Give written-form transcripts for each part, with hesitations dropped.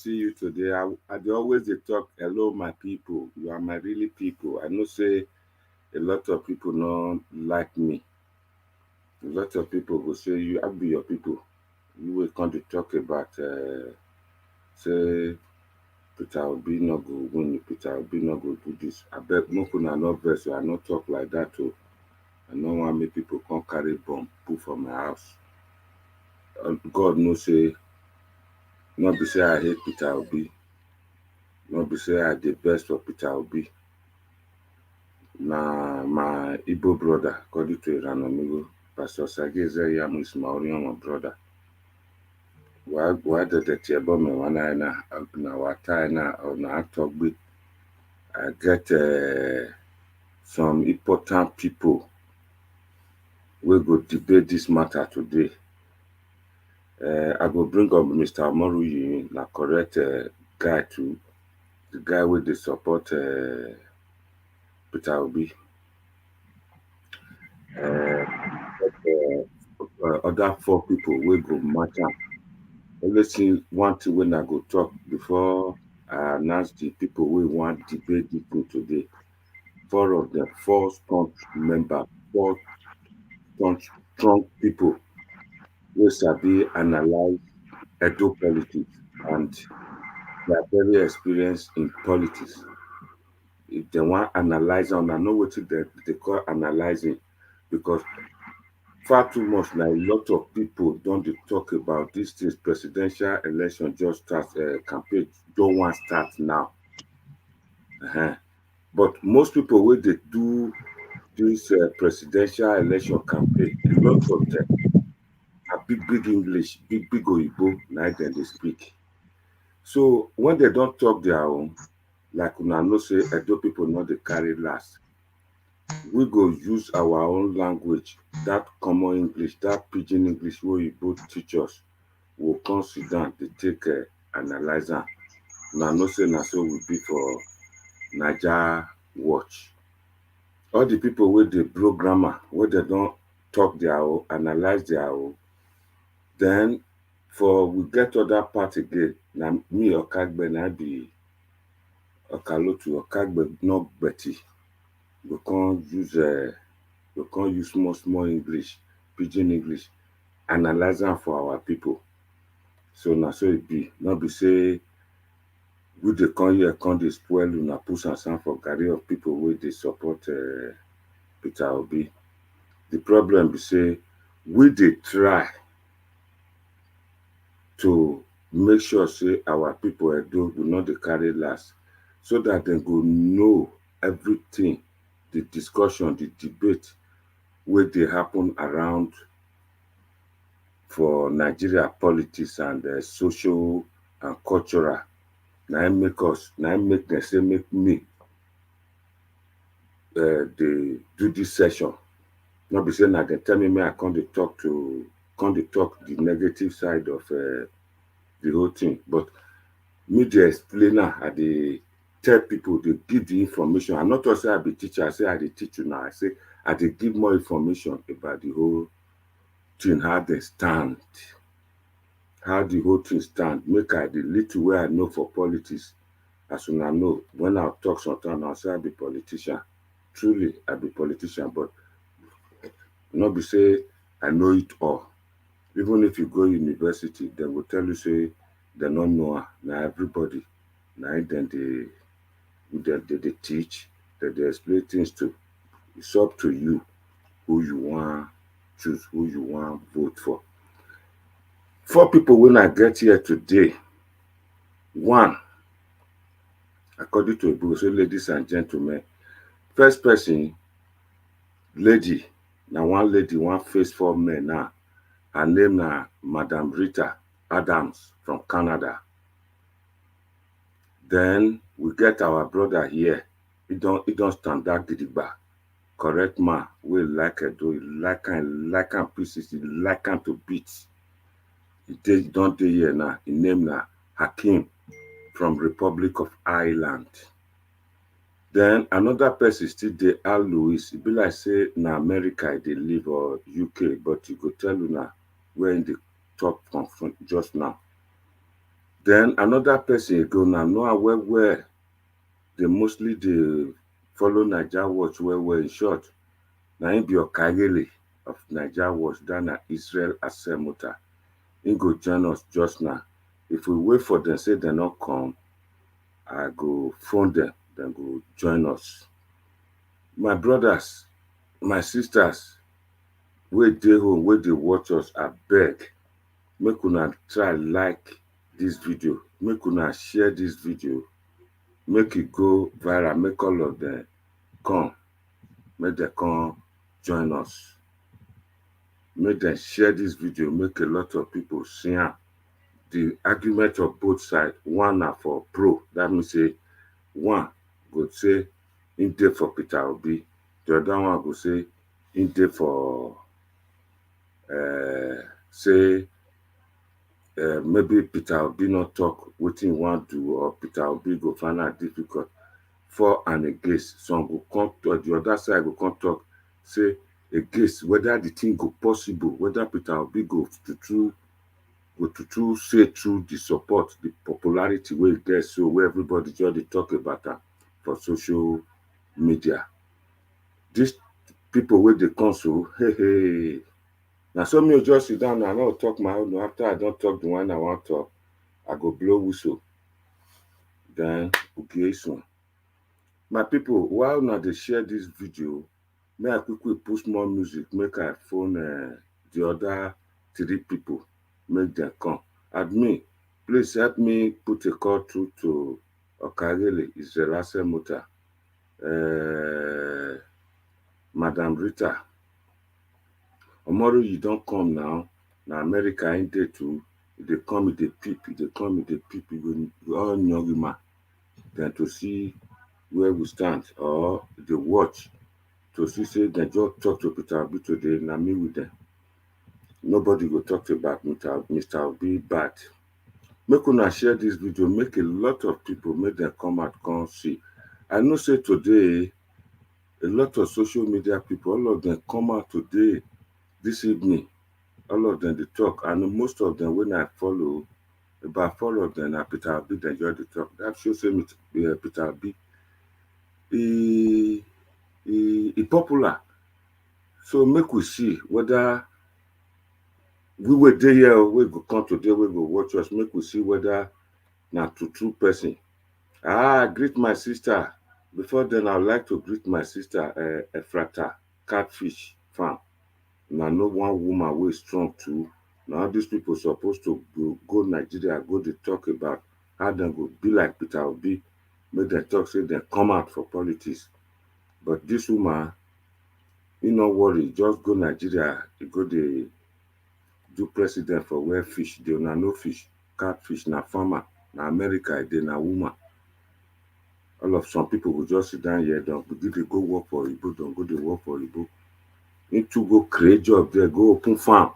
see you today. I dey always dey talk, hello, my people. You are my really people. I know say a lot of people no like me. A lot of people go say, you, I be your people. You will come to talk about, say, Peter Obi no go win, Peter Obi no go do this. I bet no una no vex, I no talk like that too. I no want make people come carry bomb, put for my house. God no say, not be say I hate Peter Obi. Not be say I the best for Peter Obi. Na my Igbo brother, according to Iranomigo, Pastor Sage Zeyamu is my Orion brother. Why did the Tiabo me one I na wata na or na talk with? I get some important people we go debate this matter today. I go bring up Mr. Amoru, na correct guy too. The guy with the support Peter Obi. Other four people will go matter. Only thing one thing when I go talk before I announce the people we want debate this thing today. Four of them, four strong members, four strong people who sabi analyze Edo politics and they are very experienced in politics. If they want analyze and I know what they call analyzing because far too much now. A lot of people don't dey talk about these things. Presidential election just start, campaign don't want start now. Uh-huh. But most people wey they do this presidential election campaign, a lot of them are big English, big Oyibo, na dem dey speak. So when they don't talk their own, like una know say Edo people not dey carry last. We go use our own language, that common English, that pidgin English wey you both teach us. We'll come sit down to take analyze am. Now no say na so we be for NIGERIAN watch. All the people with the programmer, where they don't talk their own, analyze their own. Then for we get other part again. Now me Okagbe na be Okalotu Okagbe not Betty. We can't use small English, pidgin English, analyze am for our people. So na so it be. Not be say we dey come here come dey spoil una put some for garri of people wey dey support Peter Obi. The problem be say we dey try to make sure say our people Edo will not dey carry last so that they go know everything, the discussion, the debate wey dey happen around for Nigeria politics and social and cultural. Now make them say make me they do this session. Not be saying that they tell me I come to talk the negative side of the whole thing. But me the explainer, I dey tell people they give the information. I'm not also I be teacher, I say I dey teach you now. I say I dey give more information about the whole thing, how they stand, how the whole thing stand. Make I the little way I know for politics. As soon as I know, when I talk sometimes, I'll say I be politician. Truly, I be politician, but not be say I know it all. Even if you go university, they will tell you say they don't know. Now everybody, now then they teach, they explain things to. It's up to you who you want choose, who you want vote for. Four people when I get here today. One, according to a book, say ladies and gentlemen, first person, lady. Now one lady, one face for men now. Her name na Madam Rita Adams from Canada. Then we get our brother here. He don't stand that gidigba. Correct man. We like it, do like him pieces, he like him to beats. He don't do here now. His name na Hakim from Republic of Ireland. Then another person still there, Al Lewis. It be like say na America they live or UK, but you go tell you now where in the top confront just now. Then another person go now know where they mostly dey follow Naija watch well in short. Na him be Okayele of Naija watch, dat na Israel Asemota. Him go join us just now. If we wait for them say dem no come, I go phone them, dem go join us. My brothers, my sisters wey dey home, wey dey watch us, abeg make una try like dis video, make una share dis video, make e go viral, make all of dem come, make dem come join us. Make dem share dis video, make a lot of people see am. The argument of both sides, one na for pro, dat mean say one go say im dey for Peter Obi, the other one go say im dey for say maybe Peter Obi no talk wetin im wan do, or Peter Obi go find am difficult. For and against, some go come talk, the other side go come talk say against whether the thing go possible, whether Peter Obi go true say through the support, the popularity wey e get, so where everybody just dey talk about am for social media. Dis people wey dey come so, hey, na so me just sit down, I no talk my own. After I don talk the one I wan talk, I go blow whistle, then okay so. My people, while una dey share dis video, make I quick put more music, make I phone the other 3 people, make dem come. Admin, please help me put a call through to Okayele Israel Asemota, Madam Rita Omoru, you don come now. Na America im dey too. E dey come, e dey peep, e dey come, e dey peep. E go all nyogima. Then to see where we stand, or dey watch to see say dem just talk to Peter Obi today, na me with dem. Nobody go talk about Mr. Obi bad. Make una share dis video, make a lot of people, make dem come out come see. I know say today, a lot of social media people, all of them come out today, this evening, all of them dey talk, and most of them when I follow, about 4 of them na Peter Obi dem just dey talk. That shows say Peter Obi e popular. So make we see whether we wey dey here, wey go come today, wey go watch us, make we see whether na true person. Greet my sister. Before then, I would like to greet my sister, Efrata Catfish Farm. Na know one woman wey strong too. Now these people supposed to go Nigeria, go dey talk about how dem go be like Peter Obi, make dem talk say dem come out for politics. But this woman, e no worry, just go Nigeria, e go dey do president for where fish dey. Una no fish, catfish na farmer, na America e dey, na woman. All of some people go just sit down here, dem begin dey go work for Igbo, dem go dey work for Igbo. Him too go create job there, go open farm.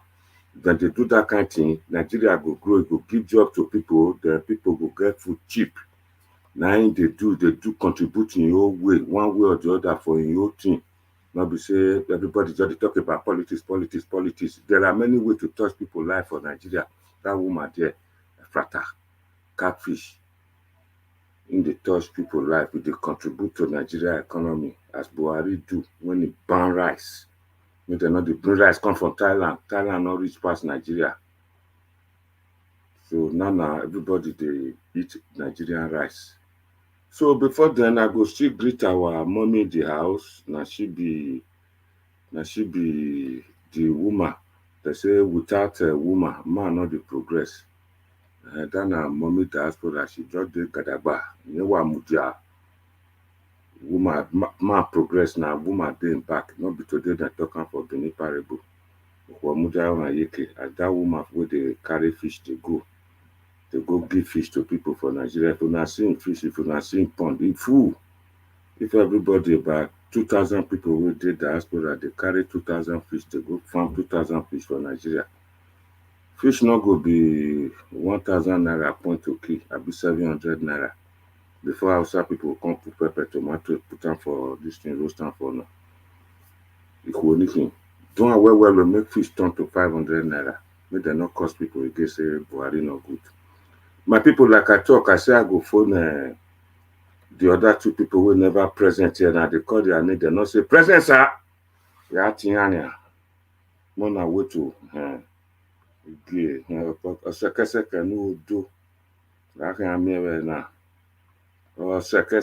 Then they do that kind of thing, Nigeria go grow, it go give job to people, then people go get food cheap. Now they do contribute in your way, one way or the other for your thing. Not be say everybody just talk about politics. There are many ways to touch people's life for Nigeria. That woman there, Frata, catfish, in the touch people's life, they contribute to Nigeria economy, as Buhari do when he ban rice. Make dem not dey bring rice come from Thailand. Thailand not reach past Nigeria. So now everybody dey eat Nigerian rice. So before then, I go still greet our mommy in the house. Now she be the woman. They say without a woman, man not dey progress. That na mommy diaspora, she just dey gadagba. Nyewa mudia. Woman, man progress now, woman dey back. Not be today that talking for Benin Parable. As that woman where they carry fish, they go give fish to people for Nigeria. If you not seeing fish, if you not seeing pond, it full. If everybody about 2,000 people will do diaspora, they carry 2,000 fish, they go farm 2,000 fish for Nigeria. Fish not go be 1,000 naira point to key, I be 700 naira. Before outside people come put pepper, tomato, put them for this thing, roast them for now. If we anything, don't well make fish turn to 500 naira. Make them not cost people again say Buhari not good. My people, like I talk, I say I go phone the other two people who never present here. Now they call their name, they not say, present, sir. Yeah, Tiania. Mona way to gay. A second, no do. I can hear now. Or second.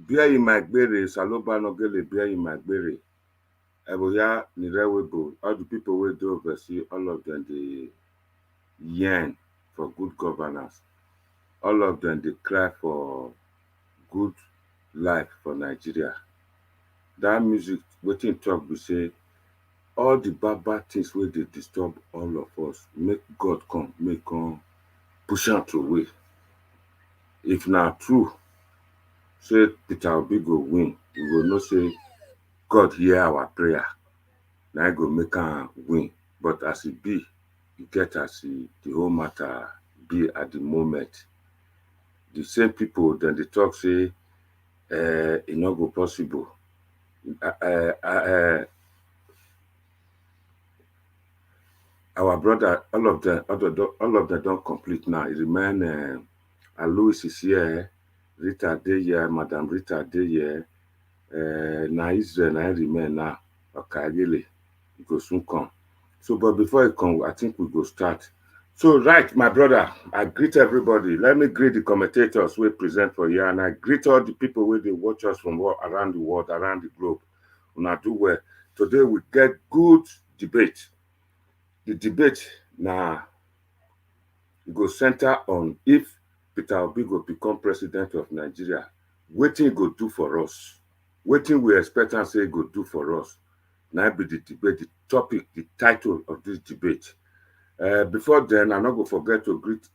Bia in my berry, Saloba no gele beer in my berry. Eboya Nirewebo, all the people will do oversee, all of them they yearn for good governance. All of them they cry for good life for Nigeria. That music, waiting talk, we say, all the bad things where they disturb all of us, make God come, make come, push out away. If not true, say Peter Obi go win, we will not say God hear our prayer. Now I go make am win. But as it be, you get as the whole matter be at the moment. The same people then they talk say it not go possible. Our brother, all of them don't complete now. It remain Louis is here, Rita dey here, Madam Rita dey here, na Israel na remain now. Okagele, it go soon come. So, but before it come, I think we go start. So, right, my brother, I greet everybody. Let me greet the commentators who present for you, and I greet all the people who they watch us from around the world, around the globe. Una do well. Today we get good debate. The debate now it go center on if Peter Obi go become president of Nigeria, wetin e go do for us, wetin we expect am say e go do for us. Now be the debate, the topic, the title of this debate. Before then, I not go forget to greet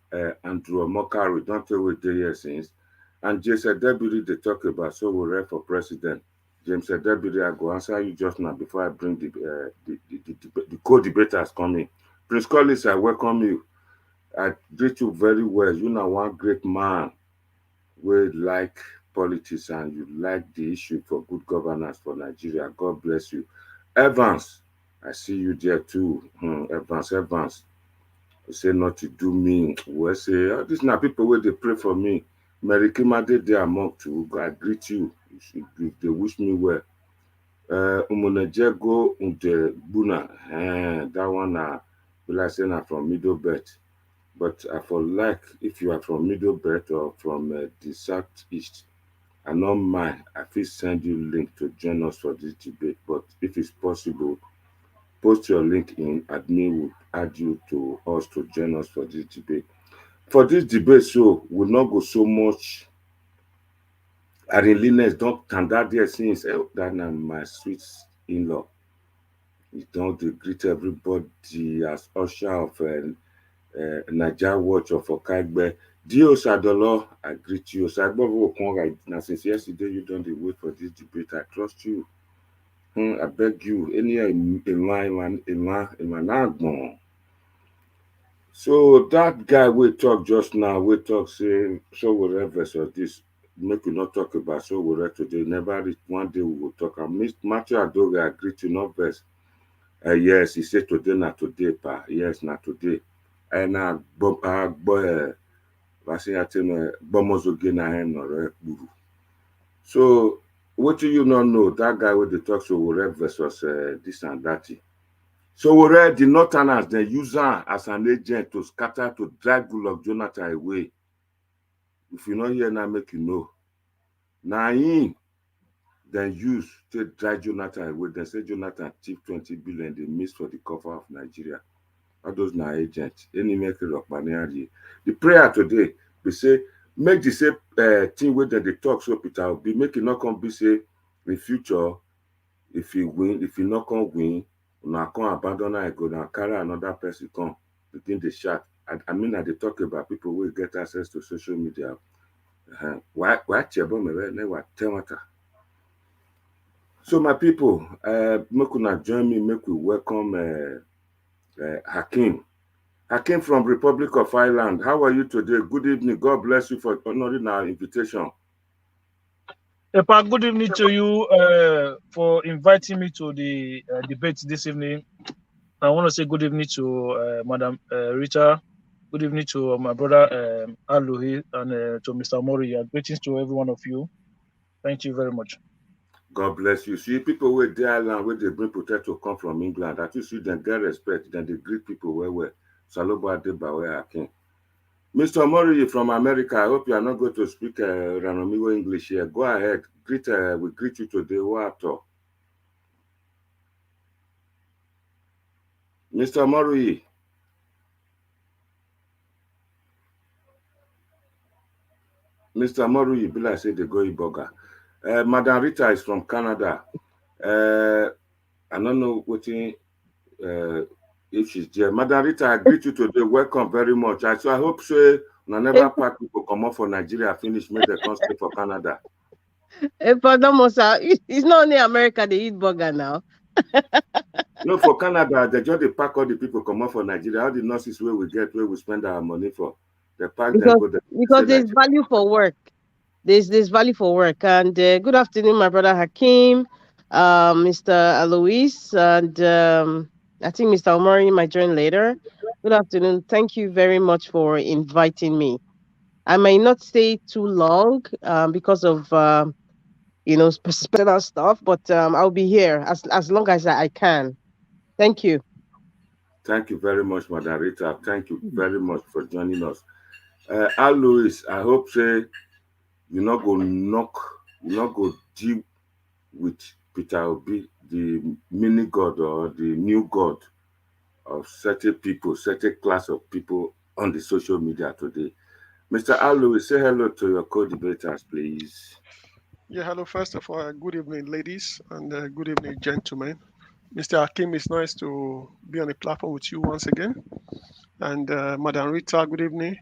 Andrew Omokari. We don't tell what day here since. And James Edebiri they talk about so we ready for president. James Edebiri, I go answer you just now before I bring the co-debaters coming. Prince Collins, I welcome you. I greet you very well. You know one great man we like politics and you like the issue for good governance for Nigeria. God bless you. Evans, I see you there too. Evans. You say not to do me. We say, oh, this now people where they pray for me. Mary Kimade they among too. I greet you. They wish me well. Umonejego Unde Buna. That one will I say now from Middle Belt. But I for like if you are from Middle Belt or from the Southeast, I don't mind. I will send you link to join us for this debate. But if it's possible, post your link in admin would add you to us to join us for this debate. For this debate, so we'll not go so much. Linus don't tanda there since that na my sweet in-law. You don't greet everybody as usher of NAIJA Watch of Okagbe. Dio Sadolo, I greet you. Sagbovo Okonga, now since yesterday you don't wait for this debate. I trust you. I beg you. Any in. So that guy we talk just now, we talk say so whatever so this. make we not talk about so we read today. Never reach one day we will talk. And Mr. Matthew Adoga agreed to not verse. Yes, he said today, not today, pa. Yes, not today. And boy, Vasi Atene, Bomozoge na hen or Buru. So, what do you not know? That guy with the talk show will read versus this and that. So we read the Northerners, they use her as an agent to scatter, to drive Goodluck Jonathan away. If you not hear now, make you know. Now him, then use to drive Jonathan away. They say Jonathan thief 20 billion, they miss for the cover of Nigeria. All those now agents. Any make it up, man. The prayer today, we say, make the same thing where they talk so Peter will be making not come be say in future, if he win, if he not come win, una come abandon I go now carry another person come within the chat. I mean, they talk about people who get access to social media. Why chebo me never tell matter. So my people, make una join me, make we welcome Hakim. Hakim from Republic of Ireland. How are you today? Good evening. God bless you for honoring our invitation. Epa, good evening to you for inviting me to the debate this evening. I want to say good evening to Madam Rita. Good evening to my brother Alohi and to Mr. Mori. Greetings to every one of you. Thank you very much. God bless you. See, people with the island where they bring potato come from England. That you see them get respect, then they greet people well. Salobo Adebawe Hakim. Mr. Mori from America, I hope you are not going to speak Ranomigo English here. Go ahead. We greet you today. What? Mr. Mori. Mr. Mori, be like say they go Iboga. Madam Rita is from Canada. I don't know what if she's there. Madam Rita, I greet you today. Welcome very much. So I hope so. Never pack people come up for Nigeria, finish, make the stay for Canada. It's not only America they eat burger now. No, for Canada, they just they pack all the people come up for Nigeria. All the nurses where we get, where we spend our money for. They pack them, go there. Because there's value for work. There's value for work. And good afternoon, my brother Hakim, Mr. Alois, and I think Mr. Omari might join later. Good afternoon. Thank you very much for inviting me. I may not stay too long because of personal stuff, but I'll be here as long as I can. Thank you. Thank you very much, Madam Rita. Thank you very much for joining us. Alois, I hope say you not go deal with Peter Obi, the mini god or the new god of certain people, certain class of people on the social media today. Mr. Alois, say hello to your co-debaters, please. Yeah, hello. First of all, good evening, ladies, and good evening, gentlemen. Mr. Hakim, it's nice to be on the platform with you once again. And Madam Rita, good evening.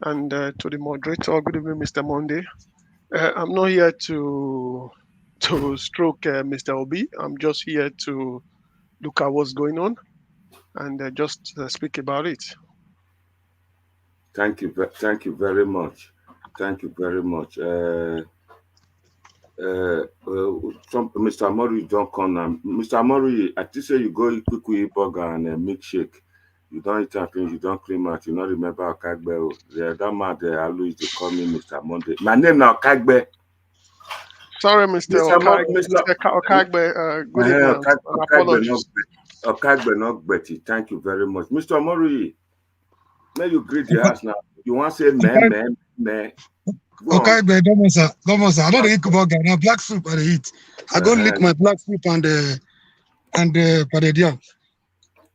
And to the moderator, good evening, Mr. Monday. I'm not here to stroke Mr. Obi. I'm just here to look at what's going on and just speak about it. Thank you very much. Thank you very much. Mr. Mori don't come now. Mr. Mori, I think say you go quickly burger and milkshake. You don't eat anything, you don't clean out, you don't remember Okagbe. That man there always to call me Mr. Monday. My name now Okagbe. Sorry, Mr. Okagbe. Good evening. Apologies. Okagbe not Betty. Thank you very much. Mr. Mori, may you greet the house now. You want to say meh. Okay, but Domosa. I don't eat burger. Now black soup I eat. I go lick my black soup and padedia.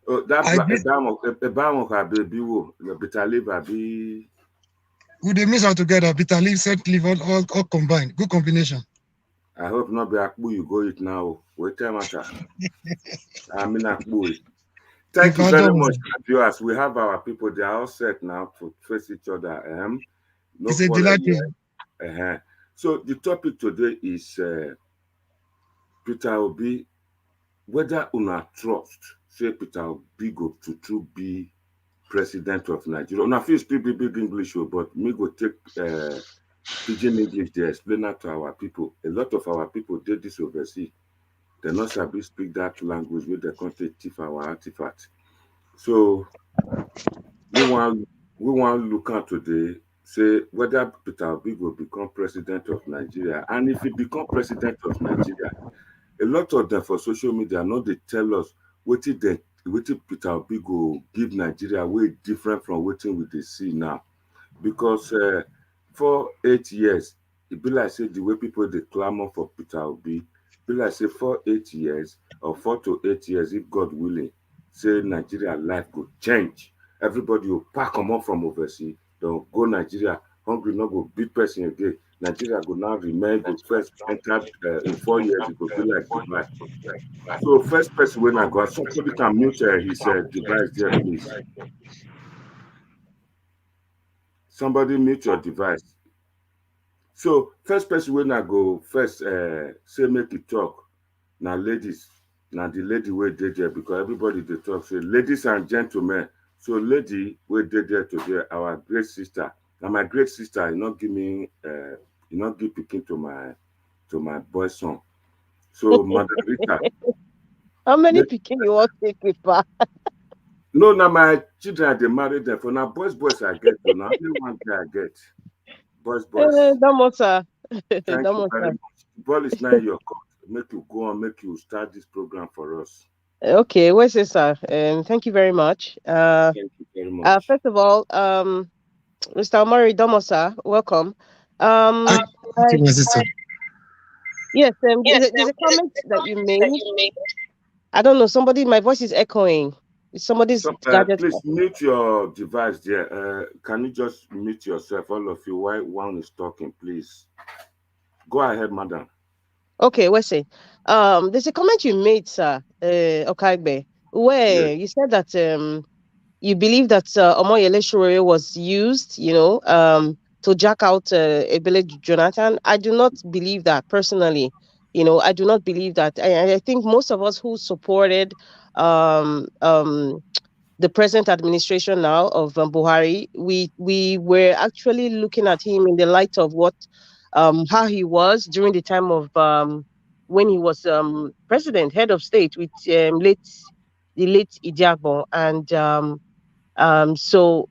Oh, that Ebamo baby wo bitter leaf abi. We dey mix out together. Bitter leaf, scent leaf, all combined. Good combination. I hope not be akpu you go eat now. Wait time matter. I mean akpu. Thank you very much, viewers. We have our people. They are all set now to face each other. No, it's a delight. So the topic today is Peter Obi. Whether una trust say Peter Obi go to be president of Nigeria. Una feel still be big English, but me go take pidgin English dey explain am to our people. A lot of our people dey this overseas. They no sabi speak that language wey dem come take thief our artifact. So we wan look am today say whether Peter Obi go become president of Nigeria, and if he become president of Nigeria, a lot of them for social media no dey tell us wetin Peter Obi go give Nigeria wey different from wetin we dey see now. Because for 8 years, e be like say the way people dey clamour for Peter Obi, be like say for 8 years or 4 to 8 years, if God willing, say Nigeria life go change. Everybody go pack comot from overseas, dem go Nigeria, hungry no go beat person again. Nigeria go now remain, go first enter in 4 years, it go be like Dubai. So first person wey I go ask, somebody can mute his device there, please. Somebody mute your device. So first person wey I go first say make e talk na ladies, na the lady wey dey there, because everybody dey talk say ladies and gentlemen. So lady wey dey there today, our great sister, na my great sister, e no give me e no give pikin to my boy son. So Madam Rita, How many make, pikin you want take with pa? no, na my children I dey marry them for. Na boys I get, so na only one guy I get. Boys. Damosa. Thank you very Damosa. much. The ball is now in your court. Make you go on, make you start this program for us. Okay, where's this, sir? Thank you very much. Thank you very much. First of all, Mr. Omari Damosa, welcome. Thank you, I, my sister. yes, there's a comment that you made. I don't know, my voice is echoing. Somebody's So, gadget. please mute your device there. Can you just mute yourself, all of you, while one is talking, please? Go ahead, madam. Okay, what's it? There's a comment you made, sir, Okagbe, Yes. where you said that you believe that Omoyele Sowore was used, to jack out Ebele Jonathan. I do not believe that personally. I do not believe that. I think most of us who supported um, um, the present administration now of Buhari, we were actually looking at him in the light of what how he was during the time of when he was president, head of state with the late Idiagbon, and so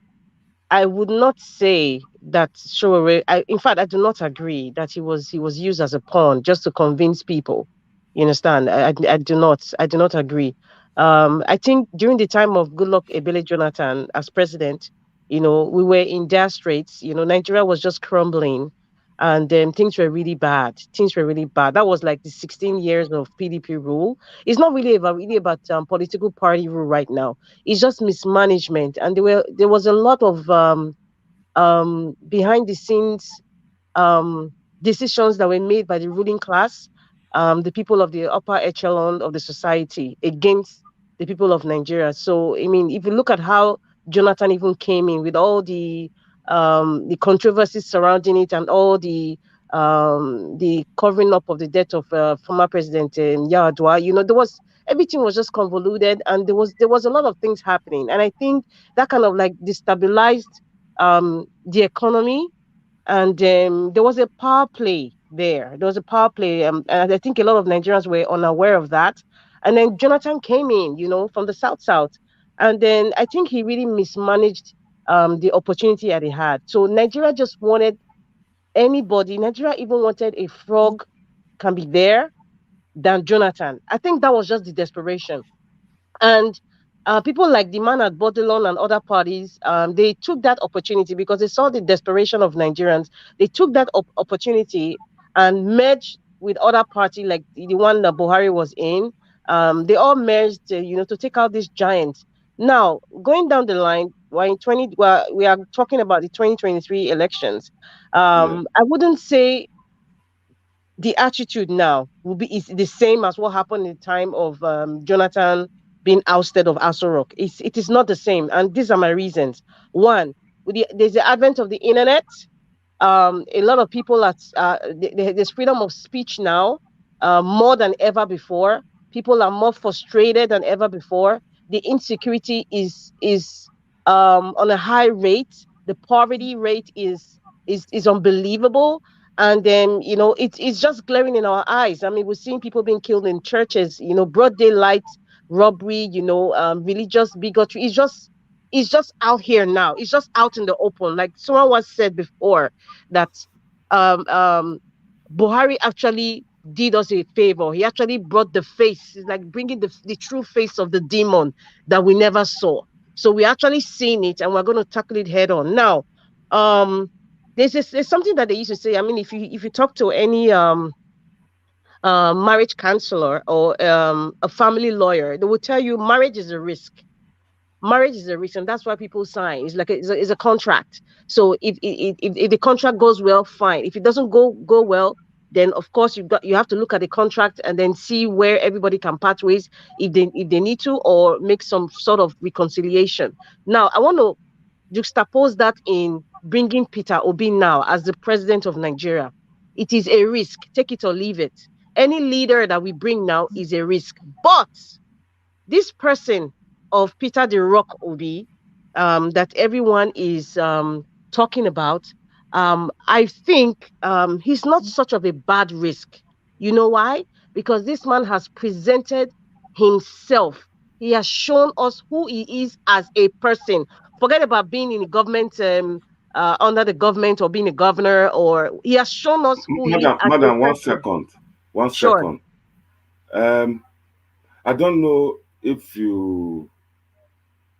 I would not say that Showore. In fact, I do not agree that he was used as a pawn just to convince people. You understand? I do not agree. I think during the time of Goodluck Ebele Jonathan as president, we were in dire straits. Nigeria was just crumbling, and things were really bad. Things were really bad. That was like the 16 years of PDP rule. It's not really about political party rule right now. It's just mismanagement, and there was a lot of behind the scenes um, decisions that were made by the ruling class, the people of the upper echelon of the society against the people of Nigeria. So, I mean, if you look at how Jonathan even came in with all the controversies surrounding it and all the covering up of the death of former President Yar'Adua, everything was just convoluted, and there was a lot of things happening, and I think that kind of like destabilized the economy, and there was a power play there. There was a power play, and I think a lot of Nigerians were unaware of that. And then Jonathan came in, from the south, and then I think he really mismanaged the opportunity that he had. So Nigeria just wanted anybody. Nigeria even wanted a frog can be there than Jonathan. I think that was just the desperation. And people like the man at Bodilon and other parties, they took that opportunity because they saw the desperation of Nigerians. They took that opportunity and merged with other party like the one that Buhari was in. They all merged, to take out these giants. Now, going down the line, we are talking about the 2023 elections. Yeah. I wouldn't say the attitude now will be is the same as what happened in the time of Jonathan being ousted of Aso Rock. It is not the same, and these are my reasons. One, there's the advent of the internet. A lot of people there's freedom of speech now, more than ever before. People are more frustrated than ever before. The insecurity is on a high rate. The poverty rate is is unbelievable. And then, it's just glaring in our eyes. I mean, we're seeing people being killed in churches, broad daylight robbery, religious bigotry. It's just out here now. It's just out in the open. Like someone was said before that um um Buhari actually did us a favor. He actually brought the face, it's like bringing the true face of the demon that we never saw. So we actually seen it, and we're going to tackle it head on. Now, um, there's something that they used to say. I mean, if you talk to any marriage counselor or a family lawyer, they will tell you marriage is a risk. Marriage is a risk, and that's why people sign. It's like it's a contract. So if the contract goes well, fine. If it doesn't go well, then of course you have to look at the contract and then see where everybody can part ways if they need to, or make some sort of reconciliation. Now I want to juxtapose that in bringing Peter Obi now as the president of Nigeria. It is a risk. Take it or leave it. Any leader that we bring now is a risk, but this person of Peter the Rock Obi, that everyone is talking about, I think he's not such of a bad risk. You know why? Because this man has presented himself. He has shown us who he is as a person. Forget about being in the government, under the government, or being a governor, or he has shown us who he is as a Madam, one person. second. One Sure. second. Um, I don't know if you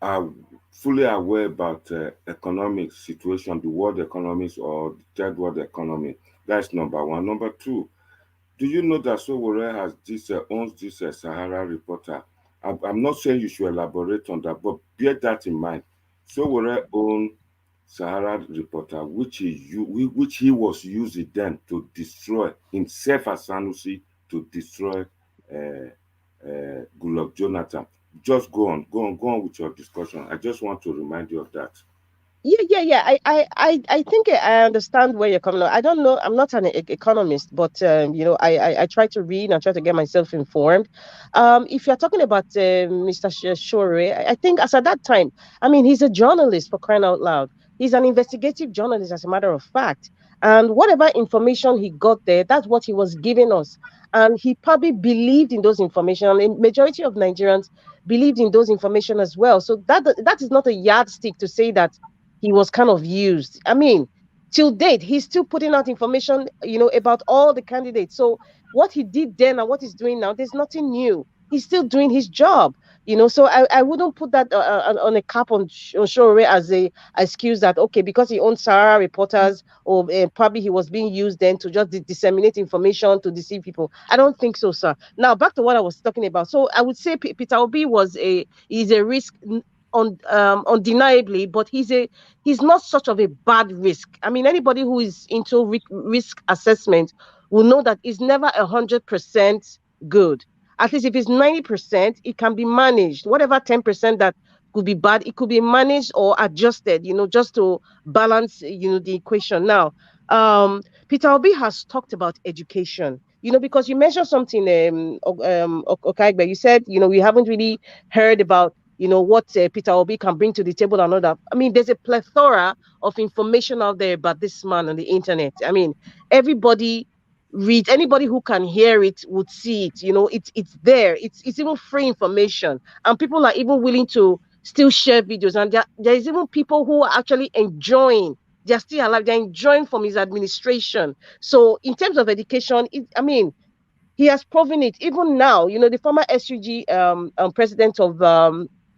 are fully aware about economic situation, the world economies or the third world economy. That's number one. Number two, do you know that Sowore has this owns this Sahara Reporter? I'm not saying you should elaborate on that, but bear that in mind. Sowore owned Sahara Reporter, which he was using then to destroy himself as Sanusi, to destroy Goodluck Jonathan. Just go on with your discussion. I just want to remind you of that. Yeah. I think I understand where you're coming from. I don't know. I'm not an economist, but I try to read and try to get myself informed. If you're talking about Mr. Shore, I think as at that time, I mean, he's a journalist, for crying out loud. He's an investigative journalist, as a matter of fact. And whatever information he got there, that's what he was giving us. And he probably believed in those information. And the majority of Nigerians believed in those information as well. So that is not a yardstick to say that he was kind of used. I mean, till date, he's still putting out information, about all the candidates. So what he did then and what he's doing now, there's nothing new. He's still doing his job, So I wouldn't put that on a cap on Shore as a excuse that, okay, because he owns Sahara Reporters, or probably he was being used then to just disseminate information to deceive people. I don't think so, sir. Now back to what I was talking about. So I would say Peter Obi is a risk, undeniably, but he's not such of a bad risk. I mean, anybody who is into risk assessment will know that it's never 100% good. At least if it's 90%, it can be managed. Whatever 10% that could be bad, it could be managed or adjusted, just to balance, the equation. Now, Peter Obi has talked about education, because you mentioned something, Okaigbe. You said, we haven't really heard about what Peter Obi can bring to the table and all that. I mean, there's a plethora of information out there about this man on the internet. I mean, everybody read, anybody who can hear it would see it. It's there. It's even free information, and people are even willing to still share videos. And there is even people who are actually enjoying. They're still alive. They're enjoying from his administration. So in terms of education, I mean, he has proven it. Even now, the former SUG president of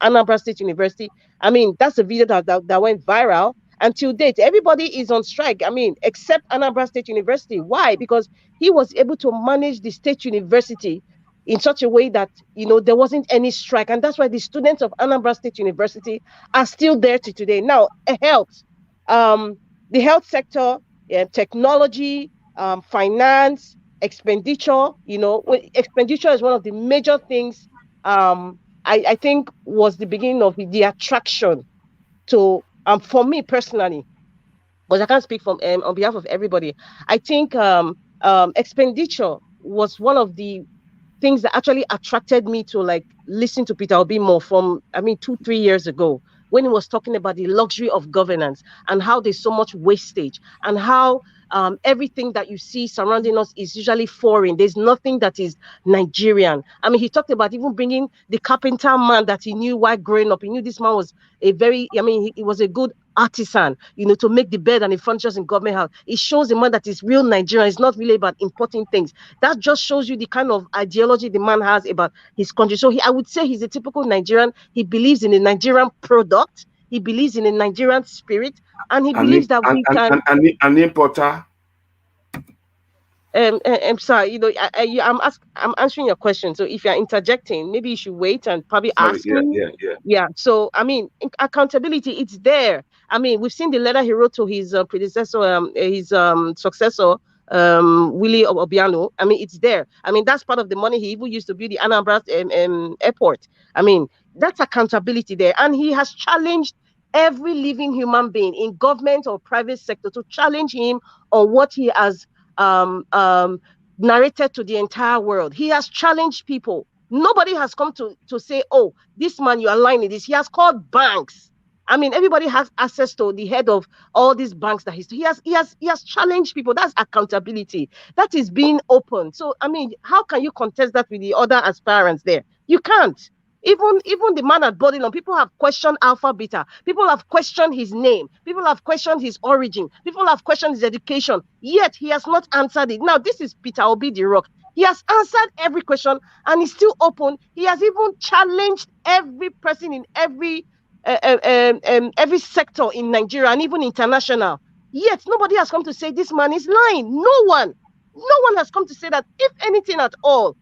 Anambra State University, I mean, that's a video that went viral. Until date, everybody is on strike. I mean, except Anambra State University. Why? Because he was able to manage the state university in such a way that, there wasn't any strike. And that's why the students of Anambra State University are still there to today. Now, health, the health sector, technology, finance, expenditure, expenditure is one of the major things, I think was the beginning of the attraction to, for me personally, because I can't speak from on behalf of everybody. I think expenditure was one of the things that actually attracted me to like listen to Peter Obi more from, I mean, 2-3 years ago. when he was talking about the luxury of governance and how there's so much wastage and how everything that you see surrounding us is usually foreign. There's nothing that is Nigerian. I mean, he talked about even bringing the carpenter man that he knew while growing up. He knew this man was a very, I mean, he was a good artisan, to make the bed and the furniture in government house. It shows the man that is real Nigerian. It's not really about importing things. That just shows you the kind of ideology the man has about his country. So I would say he's a typical Nigerian. He believes in a Nigerian product. He believes in a Nigerian spirit, and he An, believes that we can. an importer. I'm sorry, I'm answering your question. So if you're interjecting, maybe you should wait and probably Sorry, ask me. yeah. Yeah. So I mean, accountability, it's there. I mean, we've seen the letter he wrote to his predecessor, his successor, Willie Obiano. I mean, it's there. I mean, that's part of the money he even used to build the Anambra airport. I mean, that's accountability there, and he has challenged every living human being in government or private sector to challenge him on what he has um, um, narrated to the entire world. He has challenged people. Nobody has come to say, oh, this man, you are lying in this. He has called banks. I mean, everybody has access to the head of all these banks that he has challenged people. That's accountability. That is being open. So I mean, how can you contest that with the other aspirants there? You can't. Even the man at Bodilon, people have questioned Alpha Beta. People have questioned his name. People have questioned his origin. People have questioned his education. Yet he has not answered it. Now, this is Peter Obi the Rock. He has answered every question and he's still open. He has even challenged every person in every sector in Nigeria and even international. Yet nobody has come to say this man is lying. No one. No one has come to say that, if anything at all,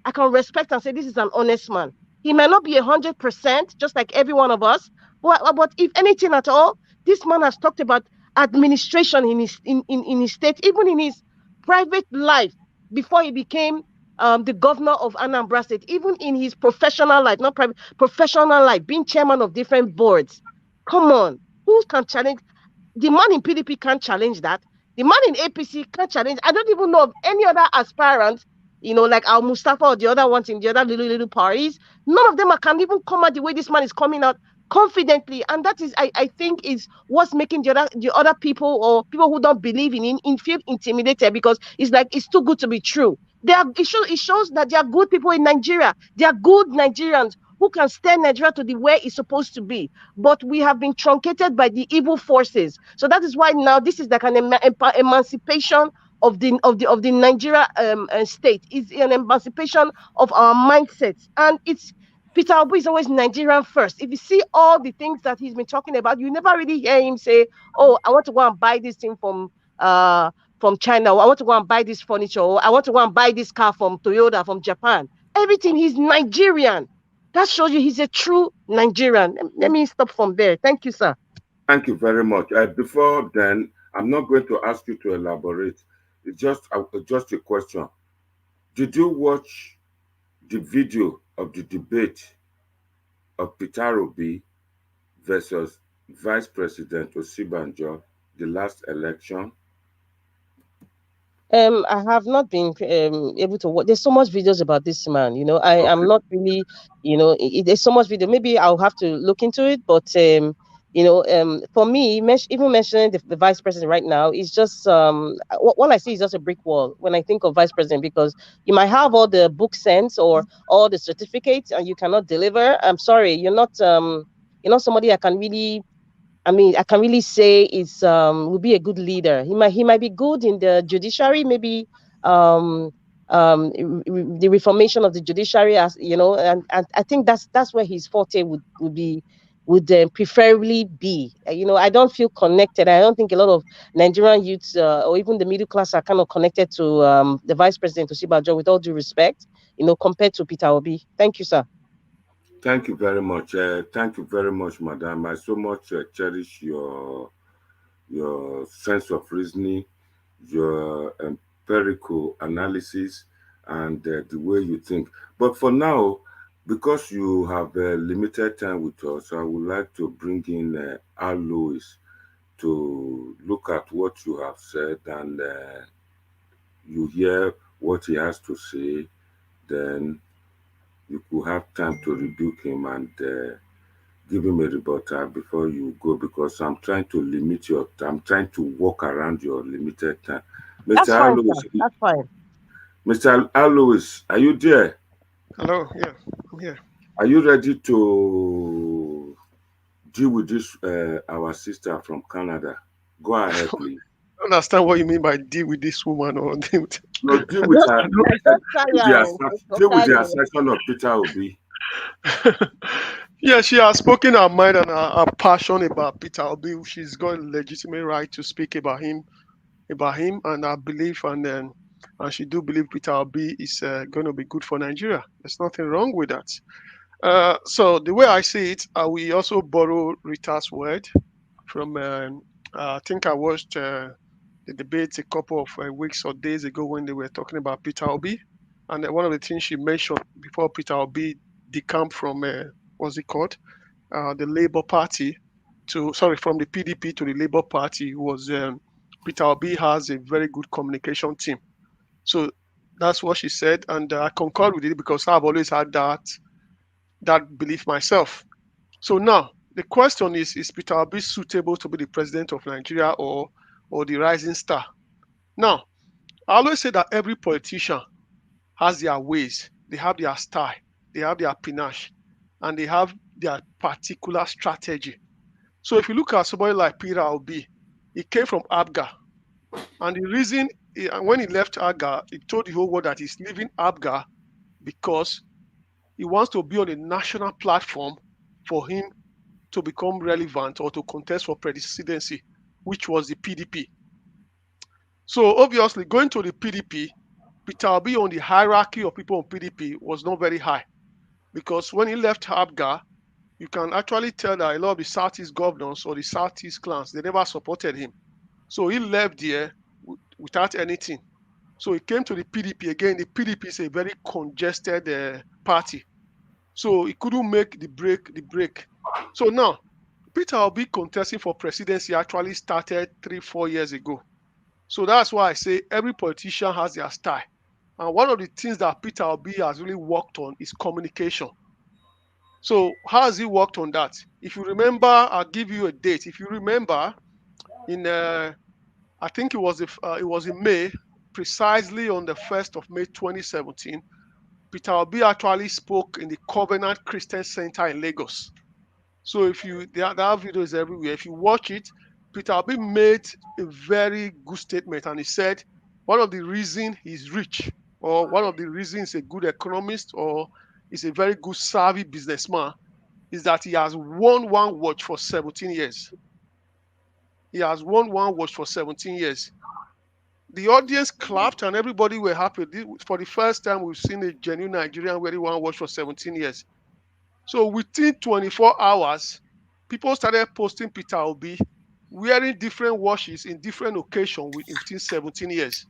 I can respect and say this is an honest man. He might not be 100%, just like every one of us, but if anything at all, this man has talked about administration in his state, even in his private life before he became the governor of Anambra State, even in his professional life, not private, professional life, being chairman of different boards. Come on, who can challenge? The man in PDP can't challenge that. The man in APC can't challenge. I don't even know of any other aspirant, like Al Mustafa or the other ones in the other little parties. None of them can even come out the way this man is coming out confidently. And that is, I think, is what's making the other people or people who don't believe in feel intimidated, because it's like it's too good to be true. It shows that there are good people in Nigeria. There are good Nigerians who can steer Nigeria to the way it's supposed to be, but we have been truncated by the evil forces. So that is why now this is like an emancipation of the Nigeria state. It's an emancipation of our mindsets, and it's Peter Obi is always Nigerian first. If you see all the things that he's been talking about, you never really hear him say, "Oh, I want to go and buy this thing from China, or I want to go and buy this furniture, or I want to go and buy this car from Toyota from Japan." Everything, he's Nigerian. That shows you he's a true Nigerian. Let me stop from there. Thank you, sir. Thank you very much. Before then, I'm not going to ask you to elaborate. It's just a question. Did you watch the video of the debate of Peter Obi versus Vice President Osibanjo, the last election? I have not been able to watch. There's so much videos about this man. I am Okay. not really, there's so much video. Maybe I'll have to look into it. But for me, even mentioning the vice president right now is just what I see is just a brick wall when I think of vice president, because you might have all the book sense or all the certificates and you cannot deliver. I'm sorry, you're not somebody I can really say is will be a good leader. He might be good in the judiciary, maybe um the reformation of the judiciary, as and I think that's where his forte would preferably be. I don't feel connected. I don't think a lot of Nigerian youths or even the middle class are kind of connected to the vice president Osibajo, with all due respect, compared to Peter Obi. Thank you, sir. Thank you very much. Thank you very much, madam. I so much cherish your sense of reasoning, your empirical analysis, and the way you think. But for now, because you have limited time with us, I would like to bring in Al Lewis to look at what you have said, and you hear what he has to say. Then you could have time to rebuke him and give him a rebuttal before you go because I'm trying to limit your I'm trying to walk around your limited time. Mr. That's fine, Alois, sir. That's fine. Mr. Alois, are you there? Hello, yeah, I'm here. Are you ready to deal with this our sister from Canada? Go ahead, please. I don't understand what you mean by deal with this woman or deal with. No, deal I with Just, her. don't, I just tire, oh. Deal with the Tire. assertion of Peter Obi. don't. Yeah, she has spoken her mind and her passion about Peter Obi. She's got a legitimate right to speak about him, and I believe, and she do believe Peter Obi is going to be good for Nigeria. There's nothing wrong with that. So the way I see it, we also borrow Rita's word from. I think I watched the debates a couple of weeks or days ago when they were talking about Peter Obi, and one of the things she mentioned before Peter Obi decamped from what's it called, the Labour Party from the PDP to the Labour Party was Peter Obi has a very good communication team. So that's what she said, and I concur with it because I've always had that belief myself. So now the question is Peter Obi suitable to be the president of Nigeria or the rising star? Now, I always say that every politician has their ways, they have their style, they have their panache, and they have their particular strategy. So if you look at somebody like Peter Obi, he came from Abga, and the reason when he left Abga, he told the whole world that he's leaving Abga because he wants to be on a national platform for him to become relevant or to contest for presidency, which was the PDP. So obviously, going to the PDP, Peter Obi on the hierarchy of people on PDP was not very high because when he left Abga, you can actually tell that a lot of the Southeast governors or the Southeast clans, they never supported him. So he left there without anything. So he came to the PDP again. The PDP is a very congested party. So he couldn't make the break. So now, Peter Obi contesting for presidency actually started 3-4 years ago. So that's why I say every politician has their style. And one of the things that Peter Obi has really worked on is communication. So how has he worked on that? If you remember, I'll give you a date. If you remember, in I think it was in May, precisely on the 1st of May 2017, Peter Obi actually spoke in the Covenant Christian Center in Lagos. So if you there are videos everywhere. If you watch it, Peter Obi made a very good statement, and he said one of the reasons he's rich, or one of the reasons he's a good economist, or is a very good savvy businessman, is that he has won one watch for 17 years. He has won one watch for 17 years. The audience clapped and everybody were happy. For the first time, we've seen a genuine Nigerian wearing one watch for 17 years. So within 24 hours, people started posting Peter Obi wearing different watches in different occasions within 17 years.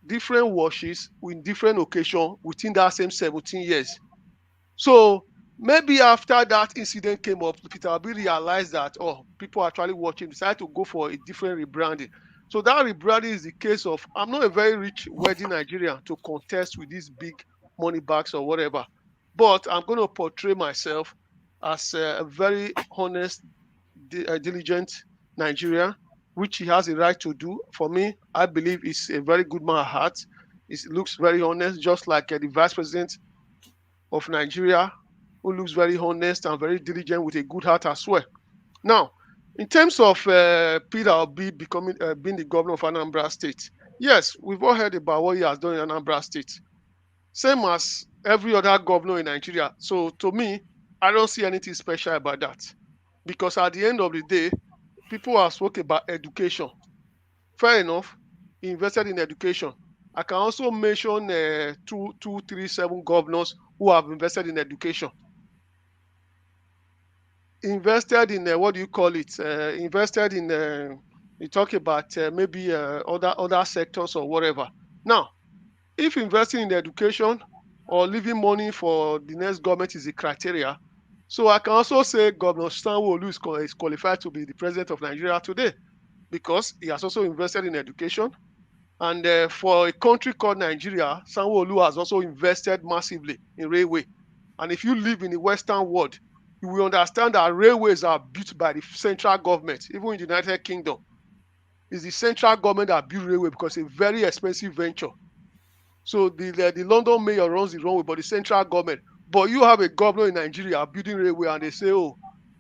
Different watches in different occasions within that same 17 years. So maybe after that incident came up, Peter Obi realized that, people are actually watching, decided to go for a different rebranding. So that rebranding is the case of, I'm not a very rich wealthy Nigerian to contest with these big money bags or whatever, but I'm going to portray myself as a very honest, diligent Nigerian, which he has a right to do. For me, I believe he's a very good man at heart. He looks very honest, just like the vice president of Nigeria, who looks very honest and very diligent with a good heart as well. Now, in terms of Peter Obi being the governor of Anambra State, yes, we've all heard about what he has done in Anambra State. Same as every other governor in Nigeria. So to me, I don't see anything special about that. Because at the end of the day, people have spoken about education. Fair enough, he invested in education. I can also mention 237 governors who have invested in education. Invested in what do you call it? Invested in you talk about maybe other sectors or whatever. Now, if investing in education or leaving money for the next government is the criteria, so I can also say Governor Sanwo-Olu is qualified to be the president of Nigeria today because he has also invested in education. And for a country called Nigeria, Sanwo-Olu has also invested massively in railway. And if you live in the Western world, you will understand that railways are built by the central government. Even in the United Kingdom, it's the central government that built railway because it's a very expensive venture. So the London mayor runs the runway, but the central government. But you have a governor in Nigeria building railway, and they say, oh,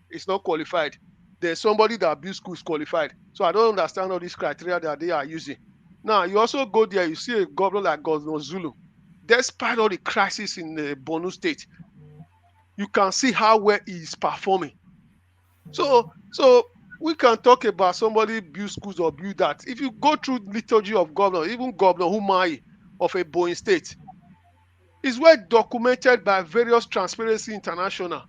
it's not qualified. There's somebody that builds schools qualified. So I don't understand all these criteria that they are using. Now, you also go there, you see a governor like Governor Zulu. Despite all the crisis in the Borno State, you can see how well he is performing. So we can talk about somebody build schools or build that. If you go through liturgy of governor, even Governor Umahi of a Boeing state, is well documented by various Transparency International.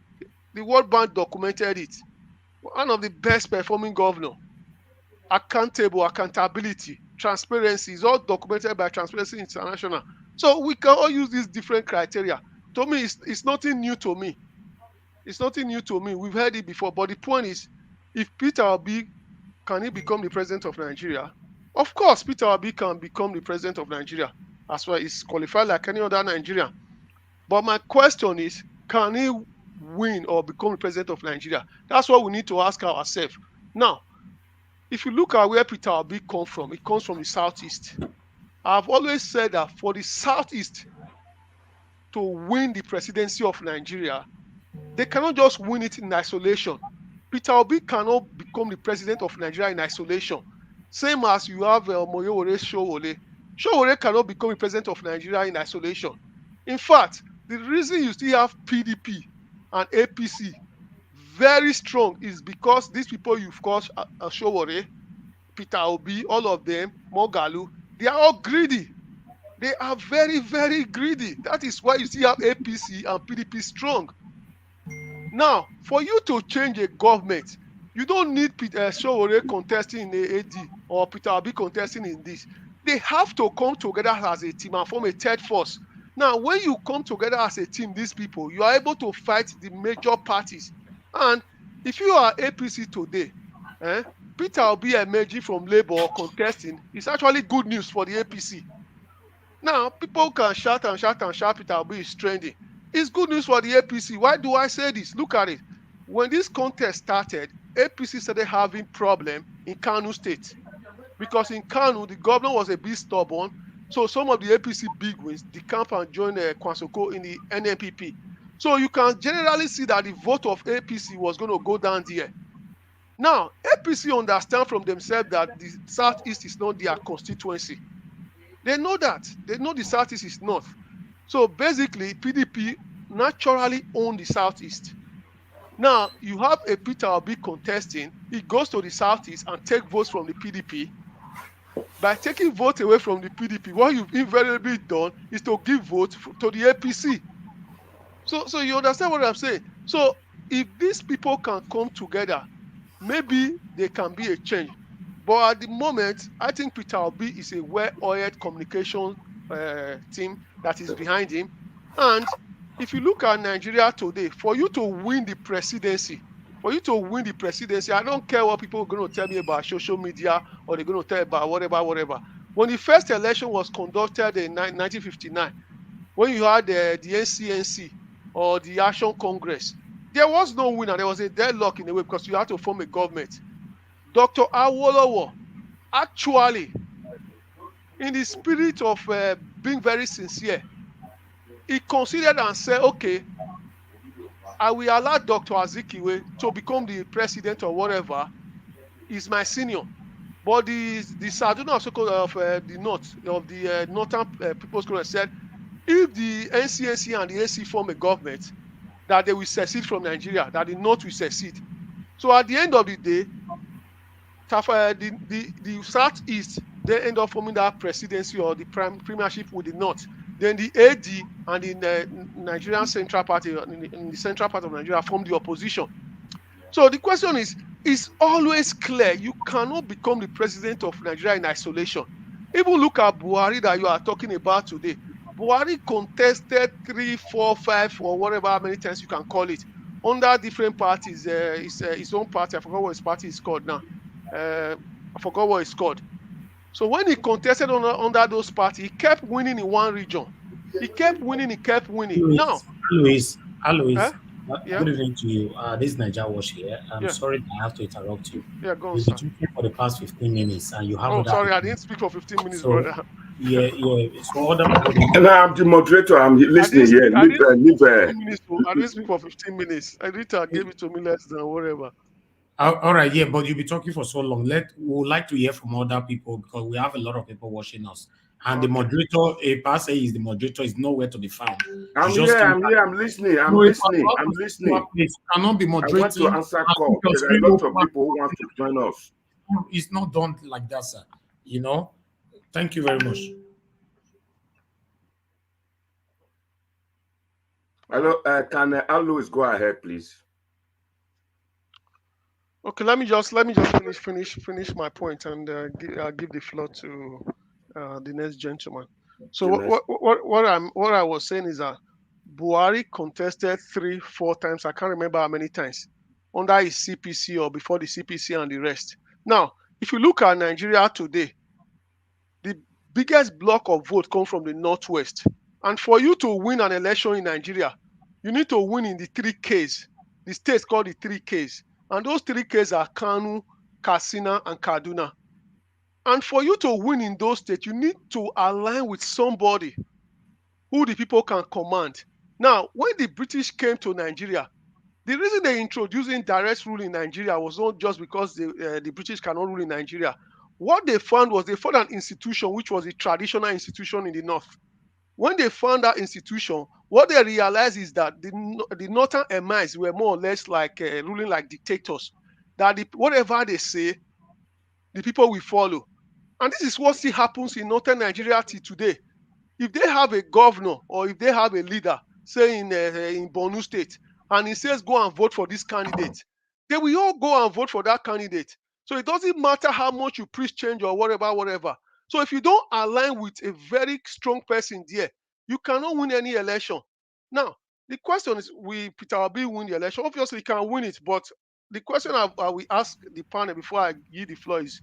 The World Bank documented it. One of the best performing governor. Accountable, accountability, transparency is all documented by Transparency International. So we can all use these different criteria. To me, it's nothing new to me. It's nothing new to me. We've heard it before. But the point is, if Peter Obi, can he become the president of Nigeria? Of course, Peter Obi can become the president of Nigeria. As well, he's qualified like any other Nigerian. But my question is, can he win or become the president of Nigeria? That's what we need to ask ourselves. Now, if you look at where Peter Obi comes from, it comes from the Southeast. I've always said that for the Southeast to win the presidency of Nigeria, they cannot just win it in isolation. Peter Obi cannot become the president of Nigeria in isolation. Same as you have Moyowore Sowore. Sowore cannot become the president of Nigeria in isolation. In fact, the reason you still have PDP and APC very strong is because these people you've called Sowore, Peter Obi, all of them, Mogalu, they are all greedy. They are very, very greedy. That is why you see have APC and PDP strong. Now, for you to change a government, you don't need Sowore contesting in the AD or Peter Obi contesting in this. They have to come together as a team and form a third force. Now, when you come together as a team, these people, you are able to fight the major parties. And if you are APC today, Peter Obi emerging from Labour or contesting is actually good news for the APC. Now, people can shout and shout and shout Peter Obi is trending. It's good news for the APC. Why do I say this? Look at it. When this contest started, APC started having problem in Kano State. Because in Kano, the governor was a bit stubborn. So some of the APC big wins, the camp and joined Kwansoko in the NNPP. So you can generally see that the vote of APC was going to go down there. Now, APC understand from themselves that the Southeast is not their constituency. They know that. They know the Southeast is not. So basically, PDP naturally own the Southeast. Now, you have a Peter Obi contesting. He goes to the Southeast and take votes from the PDP. By taking votes away from the PDP, what you've invariably done is to give votes to the APC. So you understand what I'm saying? So if these people can come together, maybe there can be a change. But at the moment, I think Peter Obi is a well-oiled communication team that is behind him. And if you look at Nigeria today, for you to win the presidency, I don't care what people are going to tell me about social media or they're going to tell about whatever. When the first election was conducted in 1959, when you had the NCNC or the Action Congress, there was no winner. There was a deadlock in a way because you had to form a government. Dr. Awolowo, actually, in the spirit of being very sincere, he considered and said, okay, I will allow Dr. Azikiwe to become the president or whatever. He's my senior. But the Saduna of the North, of the Northern People's Congress said, if the NCNC and the AC form a government, that they will secede from Nigeria, that the North will secede. So at the end of the day, the Southeast, they end up forming that presidency or the premiership with the North. Then the AD and the Nigerian Central Party, in the central part of Nigeria, form the opposition. So the question is, it's always clear you cannot become the president of Nigeria in isolation. Even look at Buhari that you are talking about today. Buhari contested 3, 4, 5, or whatever many times you can call it, under different parties. His own party, I forgot what his party is called now. I forgot what it's called. So when he contested under those parties, he kept winning in one region. He kept winning. Now, Louis, Alois, Huh? Yeah. good evening to you. This is NIGERIAN Wash here. I'm Yeah. sorry that I have to interrupt you. Yeah. Go on, You've been sir. talking for the past 15 minutes and you have Oh, other sorry, I people. didn't speak for 15 minutes, So, brother. yeah, yeah. So, other people don't. And I'm the moderator. I'm listening here. I Leave, didn't speak for leave. 15 minutes. I didn't speak for 15 minutes. Rita gave it to me less than whatever. All right, yeah, but you'll be talking for so long. We would like to hear from other people because we have a lot of people watching us. And the Okay. moderator, a pass is the moderator, is nowhere to be found. I'm You here. just can't. I'm here. I'm listening. I'm No, if listening. I I'm want to see listening. your place, you cannot be I want to moderating. answer And if call. your There are a screen lot of open, people who want to join us. it's not done like that, sir. You know? Thank you very much. Hello, can Alois go ahead, please? Okay, let me just finish my point and give the floor to the next gentleman. So The next. what I was saying is that Buhari contested 3-4 times. I can't remember how many times under his CPC or before the CPC and the rest. Now, if you look at Nigeria today, the biggest block of vote comes from the northwest. And for you to win an election in Nigeria, you need to win in the 3Ks. The states called the 3Ks. And those 3Ks are Kanu, Katsina, and Kaduna. And for you to win in those states, you need to align with somebody who the people can command. Now, when the British came to Nigeria, the reason they introduced indirect rule in Nigeria was not just because the British cannot rule in Nigeria. What they found was they found an institution which was a traditional institution in the north. When they found that institution, what they realized is that the northern emirs were more or less like ruling like dictators. That whatever they say, the people will follow. And this is what still happens in northern Nigeria till today. If they have a governor or if they have a leader, say in Borno State, and he says go and vote for this candidate, they will all go and vote for that candidate. So it doesn't matter how much you preach change or whatever. So if you don't align with a very strong person there, you cannot win any election. Now, the question is, will Peter Obi win the election? Obviously, he can win it, but the question I will ask the panel before I give the floor is,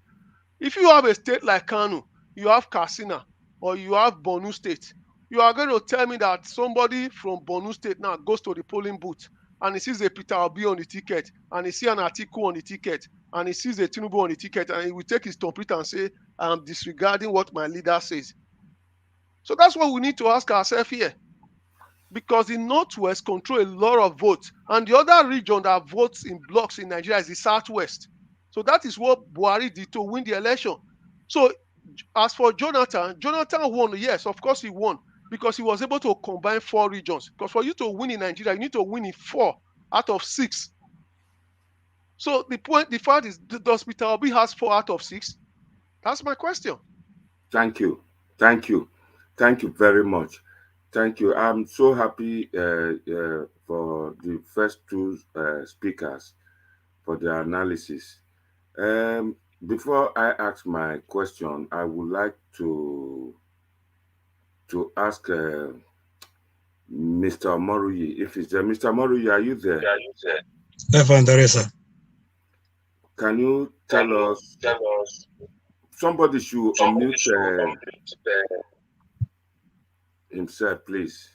if you have a state like Kanu, you have Katsina, or you have Borno State, you are going to tell me that somebody from Borno State now goes to the polling booth and he sees a Peter Obi on the ticket, and he sees an Atiku on the ticket, and he sees a Tinubu on the ticket, and he will take his computer and say, I'm disregarding what my leader says. So that's what we need to ask ourselves here. Because the Northwest control a lot of votes, and the other region that votes in blocks in Nigeria is the Southwest. So that is what Buhari did to win the election. So as for Jonathan won. Yes, of course he won, because he was able to combine 4 regions. Because for you to win in Nigeria, you need to win in 4 out of 6. So the fact is, does Peter Obi has 4 out of 6? That's my question. Thank you. Thank you. Thank you very much. Thank you. I'm so happy for the first 2 speakers for their analysis. Before I ask my question, I would like to ask Mr. Moruyi if he's there. Mr. Moruyi, are you there? Can you tell us? Somebody should unmute himself, please.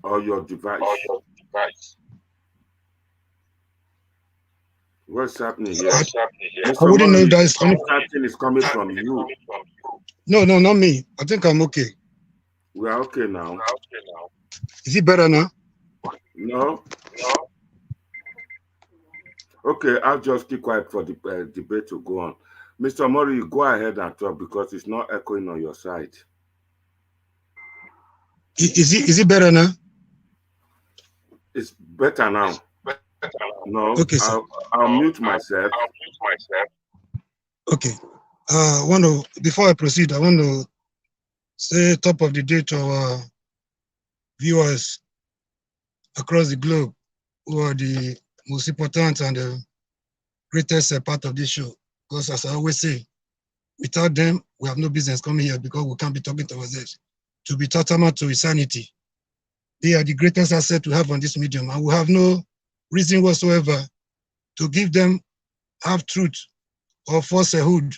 Or your device. What's happening here? I wouldn't know that it's coming. Something is coming from you. No, not me. I think I'm okay. We are okay now. Is it better now? No? Okay, I'll just keep quiet for the debate to go on. Mr. Mori, you go ahead and talk because it's not echoing on your side. Is it better now? It's better now. No, Okay, sir. I'll mute myself. Okay. Before I proceed, I want to say top of the day to our viewers across the globe who are the most important and the greatest part of this show. Because as I always say, without them, we have no business coming here because we can't be talking to ourselves. To be tantamount to insanity. They are the greatest asset we have on this medium, and we have no reason whatsoever to give them half-truth or falsehood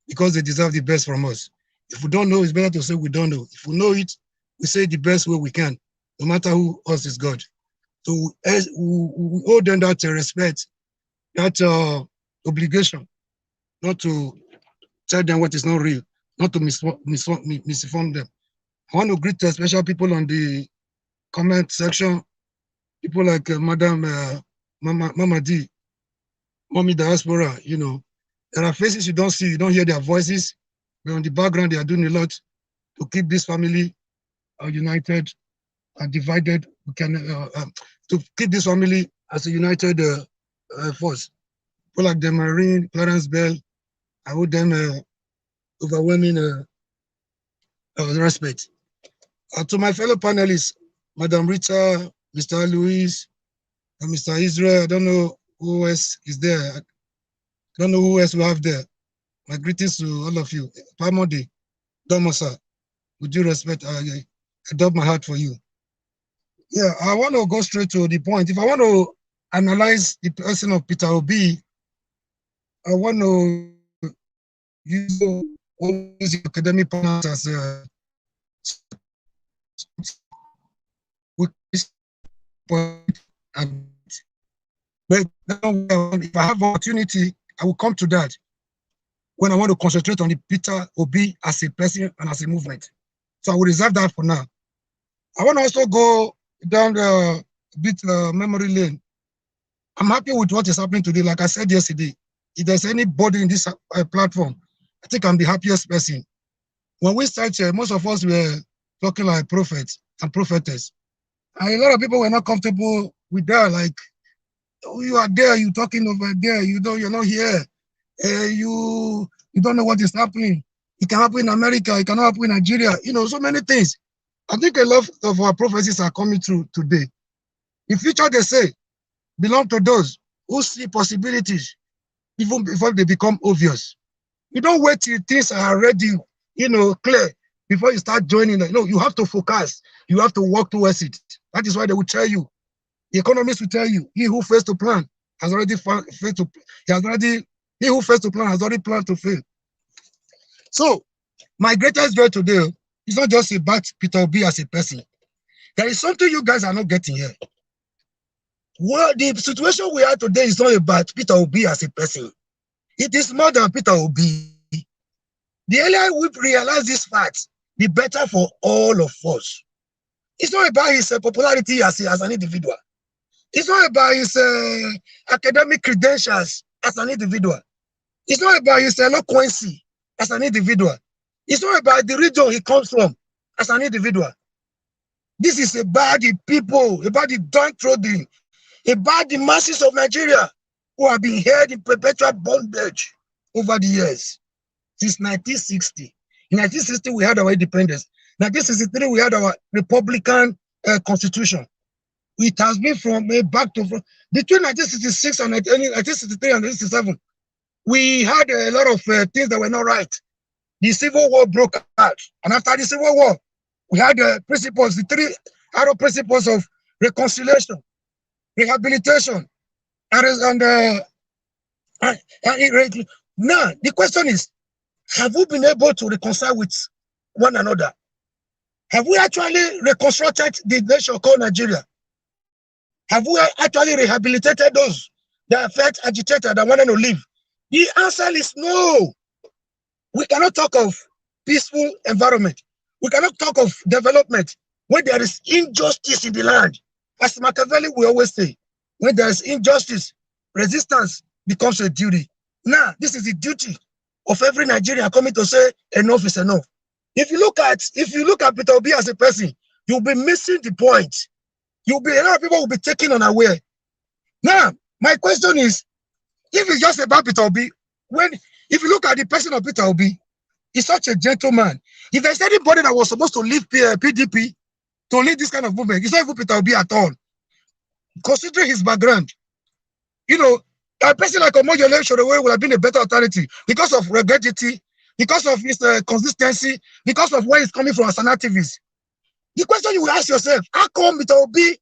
because they deserve the best from us. If we don't know, it's better to say we don't know. If we know it, we say the best way we can, no matter who else is God. So we owe them that respect, that obligation, not to tell them what is not real, not to misinform them. I want to greet the special people on the comment section, people like Madam Mama D, Mommy Diaspora, you know. There are faces you don't see, you don't hear their voices, but on the background, they are doing a lot to keep this family united and divided. We can to keep this family as a united force. People like the Marine, Clarence Bell, I owe them overwhelming respect. To my fellow panelists, Madam Rita, Mr. Louis, and Mr. Israel, I don't know who else is there. I don't know who else we have there. My greetings to all of you. Pamodi, Domosa, with due respect, I adopt my heart for you. Yeah, I want to go straight to the point. If I want to analyze the person of Peter Obi, I want to use the academic partners as but if I have opportunity, I will come to that when I want to concentrate on the Peter Obi as a person and as a movement. So I will reserve that for now. I want to also go down the bit memory lane. I'm happy with what is happening today. Like I said yesterday, if there's anybody in this platform, I think I'm the happiest person. When we started, most of us were talking like prophets and prophetess. And a lot of people were not comfortable with that. Like, oh, you are there, you're talking over there, you're not here. You don't know what is happening. It can happen in America, it cannot happen in Nigeria, you know, so many things. I think a lot of our prophecies are coming through today. In future, they say, belong to those who see possibilities even before they become obvious. You don't wait till things are already, you know, clear before you start joining. No, you have to focus. You have to work towards it. That is why they will tell you. The economists will tell you, he who fails to plan has already failed to. He who fails to plan has already planned to fail. So, my greatest joy today is not just about Peter Obi as a person. There is something you guys are not getting here. Well, the situation we are today is not about Peter Obi as a person. It is more than Peter Obi. The earlier we realize this fact, the better for all of us. It's not about his popularity as an individual. It's not about his academic credentials as an individual. It's not about his eloquence as an individual. It's not about the region he comes from as an individual. This is about the people, about the downtrodden, about the masses of Nigeria who have been held in perpetual bondage over the years since 1960. In 1960, we had our independence. In 1963, we had our Republican constitution. It has been from back to front. Between 1966 and 1963 and 1967, we had a lot of things that were not right. The Civil War broke out. And after the Civil War, we had principles, the three arrow principles of reconciliation, rehabilitation, and now the question is, have we been able to reconcile with one another? Have we actually reconstructed the nation called Nigeria? Have we actually rehabilitated those that felt agitated and wanted to leave? The answer is no. We cannot talk of peaceful environment. We cannot talk of development when there is injustice in the land. As Machiavelli will always say, when there is injustice, resistance becomes a duty. Now, this is the duty of every Nigerian coming to say enough is enough. If you look at Peter Obi as a person, you'll be missing the point. A lot of people will be taken unaware. Now, my question is, if it's just about Peter Obi, if you look at the person of Peter Obi, he's such a gentleman. If there's anybody that was supposed to leave PDP to lead this kind of movement, it's not even Peter Obi at all. Considering his background, you know, a person like Omoyole Sowore would have been a better alternative because of regredity, because of his consistency, because of where he's coming from as an activist. The question you will ask yourself, how come Peter Obi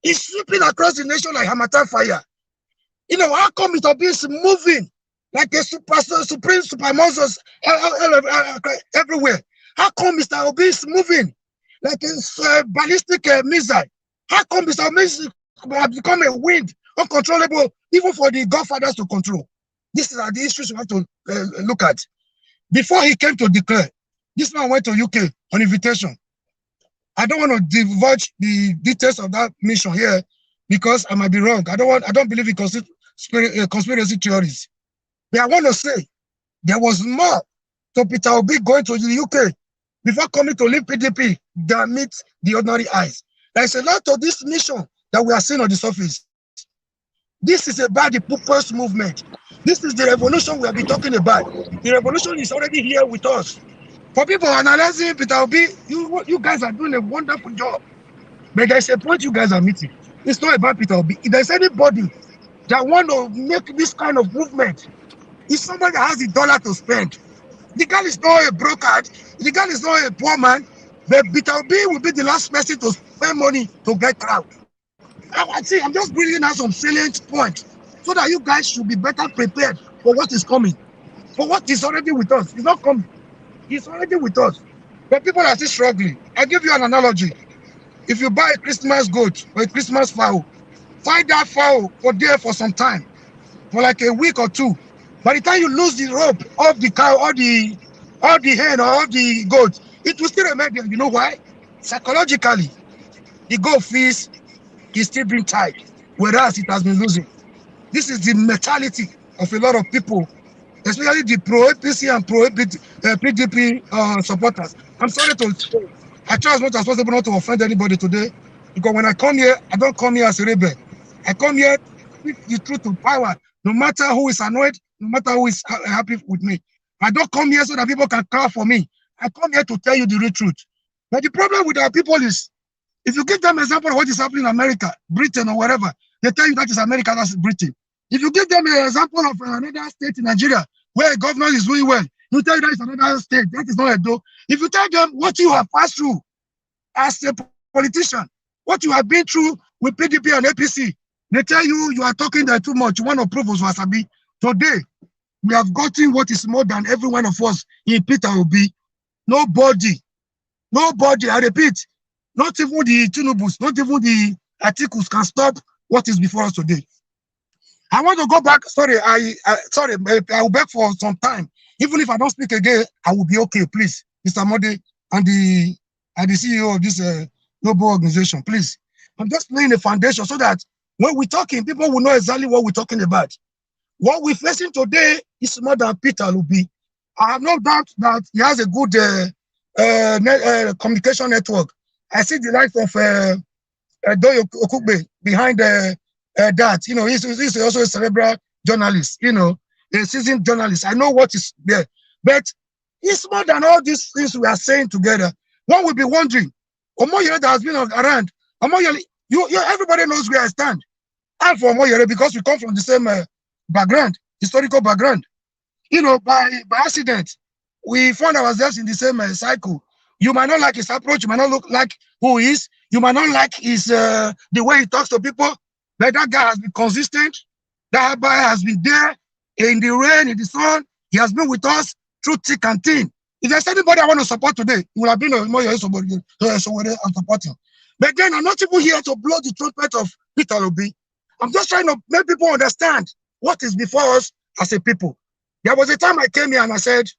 is sweeping across the nation like Hamatan fire? You know, how come Peter Obi is moving like a supreme super monsters everywhere? How come Mr. Obi is moving like a ballistic missile. How come Mr. Missile have become a wind, uncontrollable, even for the godfathers to control? These are the issues we have to look at. Before he came to declare, this man went to UK on invitation. I don't want to divulge the details of that mission here because I might be wrong. I don't believe in conspiracy theories. But I want to say there was more to Peter Obi going to the UK before coming to leave PDP than meets the ordinary eyes. There's a lot of this mission that we are seeing on the surface. This is about the people's movement. This is the revolution we have been talking about. The revolution is already here with us. For people analyzing Peter Obi, you guys are doing a wonderful job. But there's a point you guys are meeting. It's not about Peter Obi. If there's anybody that want to make this kind of movement, it's somebody that has the dollar to spend. The guy is not a broker. The guy is not a poor man. But Peter Obi will be the last person to spend money to get crowd. I see, I'm just bringing out some salient points so that you guys should be better prepared for what is coming. For what is already with us. It's not coming. It's already with us. But people are still struggling. I'll give you an analogy. If you buy a Christmas goat or a Christmas fowl, find that fowl for some time, for like a week or two. By the time you lose the rope of the cow or the hen or the goat, it will still remain there. You know why? Psychologically, the goat feels is still being tied, whereas it has been losing. This is the mentality of a lot of people, especially the pro-APC and pro-PDP supporters. I'm sorry to say, I try as much as possible not to offend anybody today, because when I come here, I don't come here as a rebel. I come here to speak the truth to power, no matter who is annoyed, no matter who is happy with me. I don't come here so that people can clap for me. I come here to tell you the real truth. But the problem with our people is, if you give them an example of what is happening in America, Britain or wherever, they tell you that is America, that's Britain. If you give them an example of another state in Nigeria where a governor is doing well, you tell you that is another state, that is not a do. If you tell them what you have passed through as a politician, what you have been through with PDP and APC, they tell you you are talking there too much, you want to prove us wasabi. Today, we have gotten what is more than every one of us in Peter Obi. Nobody, I repeat, not even the Tinubus, not even the articles can stop what is before us today. I want to go back. Sorry, I will beg for some time. Even if I don't speak again, I will be okay. Please, Mr. Mode and the CEO of this noble organization, please. I'm just laying a foundation so that when we're talking, people will know exactly what we're talking about. What we're facing today is more than Peter Obi. I have no doubt that he has a good communication network. I see the life of Doyo Okugbe behind that. You know, he's also a cerebral journalist, you know, a seasoned journalist. I know what is there. But it's more than all these things we are saying together. One will be wondering, Omoyele that has been around, Omoyele, everybody knows where I stand. I'm from Omoyele because we come from the same background, historical background. You know, by accident, we found ourselves in the same cycle. You might not like his approach, you might not look like who he is, you might not like his the way he talks to people, but that guy has been consistent. That guy has been there in the rain, in the sun. He has been with us through thick and thin. If there's anybody I want to support today, it would have been somebody I'm supporting. But then I'm not even here to blow the trumpet of Peter Obi. I'm just trying to make people understand what is before us as a people. There was a time I came here and I said,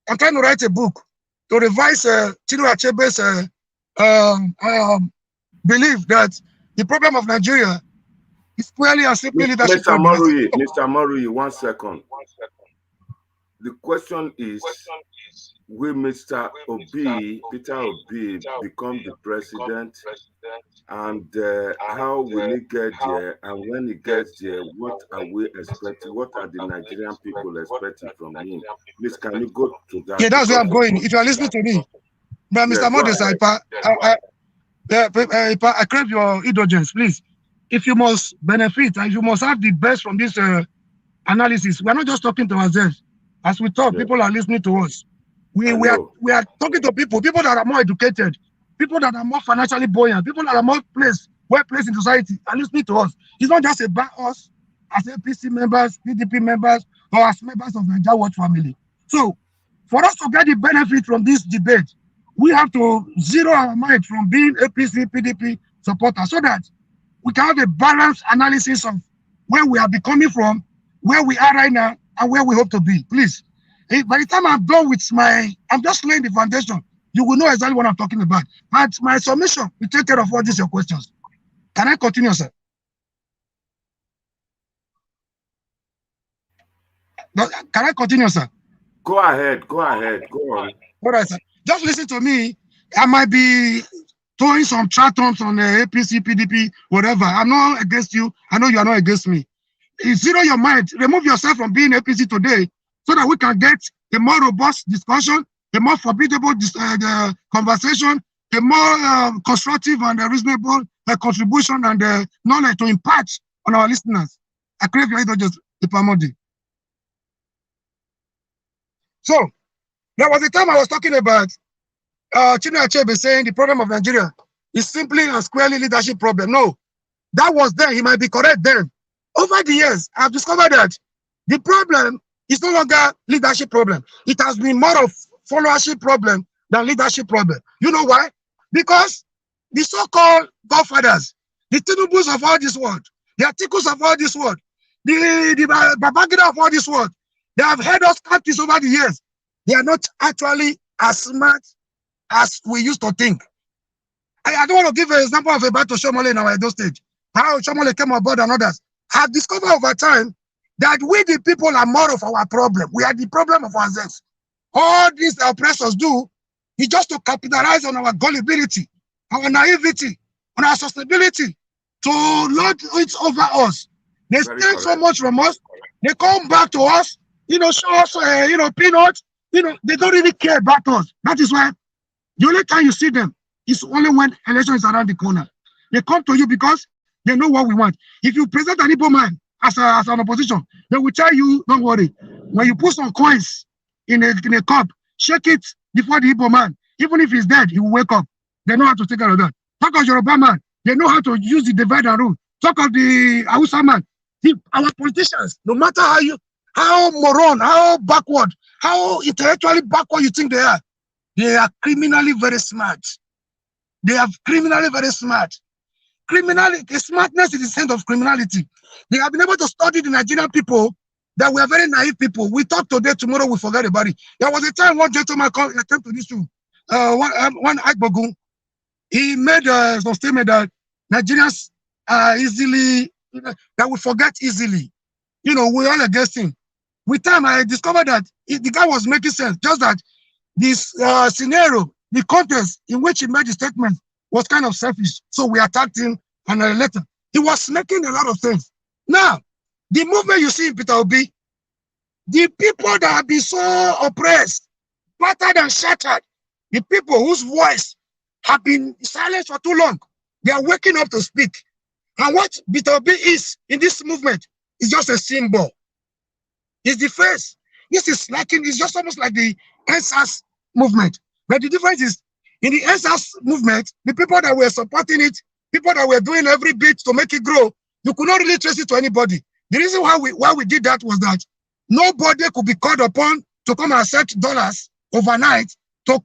I'm trying to write a book to revise Tinu Achebe's belief that the problem of Nigeria is clearly and simply leadership. Mr. Maruyi, 1 second. The question is, will Mr. Obi, Peter Obi, become the president? And how will he get there? And when he gets there, what are we expecting? What are the Nigerian people expecting from him? Please, can you go to that? Yeah, that's where I'm going. If you are listening to me, but Mr. Modest, I crave your indulgence, please. If you must benefit and you must have the best from this analysis, we are not just talking to ourselves. As we talk, people are listening to us. We are talking to people that are more educated, people that are more financially buoyant, people that are more well placed in society are listening to us. It's not just about us as APC members, PDP members, or as members of the NIGERIAN family. So, for us to get the benefit from this debate, we have to zero our mind from being APC, PDP supporters so that we can have a balanced analysis of where we are becoming from, where we are right now, and where we hope to be. Please. By the time I'm done with I'm just laying the foundation. You will know exactly what I'm talking about. But my submission will take care of all these your questions. Can I continue, sir? No, can I continue, sir? Go ahead. Go ahead. Go on. All right, sir. Just listen to me. I might be throwing some chat-ons on APC, PDP, whatever. I'm not against you. I know you are not against me. Zero your mind. Remove yourself from being APC today so that we can get a more robust discussion, a more formidable conversation, a more constructive and reasonable contribution and knowledge to impart on our listeners. I crave your indulgence, Ipamodi. So, there was a time I was talking about Chinua Achebe saying the problem of Nigeria is simply and squarely leadership problem. No, that was then. He might be correct then. Over the years, I've discovered that the problem is no longer leadership problem. It has been more of followership problem than leadership problem. You know why? Because the so-called godfathers, the Tinubus of all this world, the Atikus of all this world, the Babangida of all this world, they have held us captives over the years. They are not actually as smart as we used to think. I don't want to give an example of Ebato Shomole in our Edo stage. How Shomole came aboard and others. I've discovered over time that we the people are more of our problem. We are the problem of ourselves. All these oppressors do is just to capitalize on our gullibility, our naivety, on our sustainability, to lord it over us. They steal so much from us. They come back to us, show us, peanuts. They don't really care about us. That is why the only time you see them is only when election is around the corner. They come to you because they know what we want. If you present an Igbo man as an opposition, they will tell you, don't worry. When you put some coins in a cup, shake it before the Igbo man. Even if he's dead, he will wake up. They know how to take care of that. Talk of Yoruba man, they know how to use the divide and rule. Talk of the Hausa man. Our politicians, no matter how moron, how backward, how intellectually backward you think they are criminally very smart. They are criminally very smart. Smartness is the sense of criminality. They have been able to study the Nigerian people that we are very naive people. We talk today, tomorrow we forget about it. There was a time one gentleman came to this room, one Agbogun. He made some statement that Nigerians are easily, that we forget easily. We all against him. With time, I discovered that the guy was making sense. Just that this scenario, the context in which he made the statement was kind of selfish. So we attacked him and later. He was making a lot of sense. Now, the movement you see in Peter Obi, the people that have been so oppressed, battered and shattered, the people whose voice have been silenced for too long, they are waking up to speak. And what Peter Obi is in this movement is just a symbol. It's the face. This is it's just almost like the NSAS movement. But the difference is, in the NSAS movement, the people that were supporting it, people that were doing every bit to make it grow, you could not really trace it to anybody. The reason why we did that was that nobody could be called upon to come and accept dollars overnight to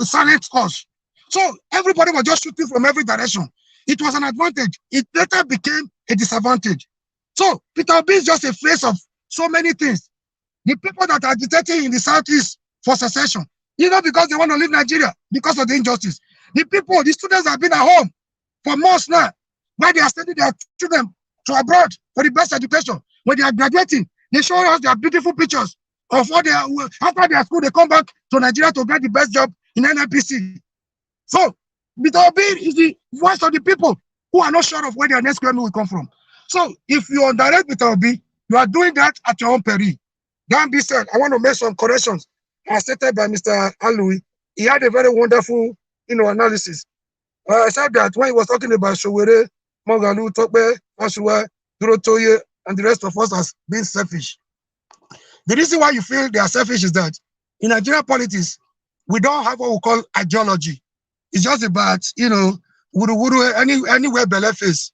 silence us. So everybody was just shooting from every direction. It was an advantage. It later became a disadvantage. So Peter Obi is just a face of so many things. The people that are agitating in the Southeast for secession, because they want to leave Nigeria because of the injustice. The students have been at home for months now, where they are sending their children to abroad for the best education. When they are graduating, they show us their beautiful pictures of what after their school, they come back to Nigeria to get the best job in NNPC. So, Peter Obi is the voice of the people who are not sure of where their next square meal will come from. So, if you underrate Peter Obi, you are doing that at your own peril. That being said, I want to make some corrections as stated by Mr. Alui. He had a very wonderful, analysis. I said that when he was talking about Showere, Mogalu, Tokbe, Ashua, Durotoye, and the rest of us as being selfish. The reason why you feel they are selfish is that in Nigerian politics, we don't have what we call ideology. It's just about, anywhere Bele face.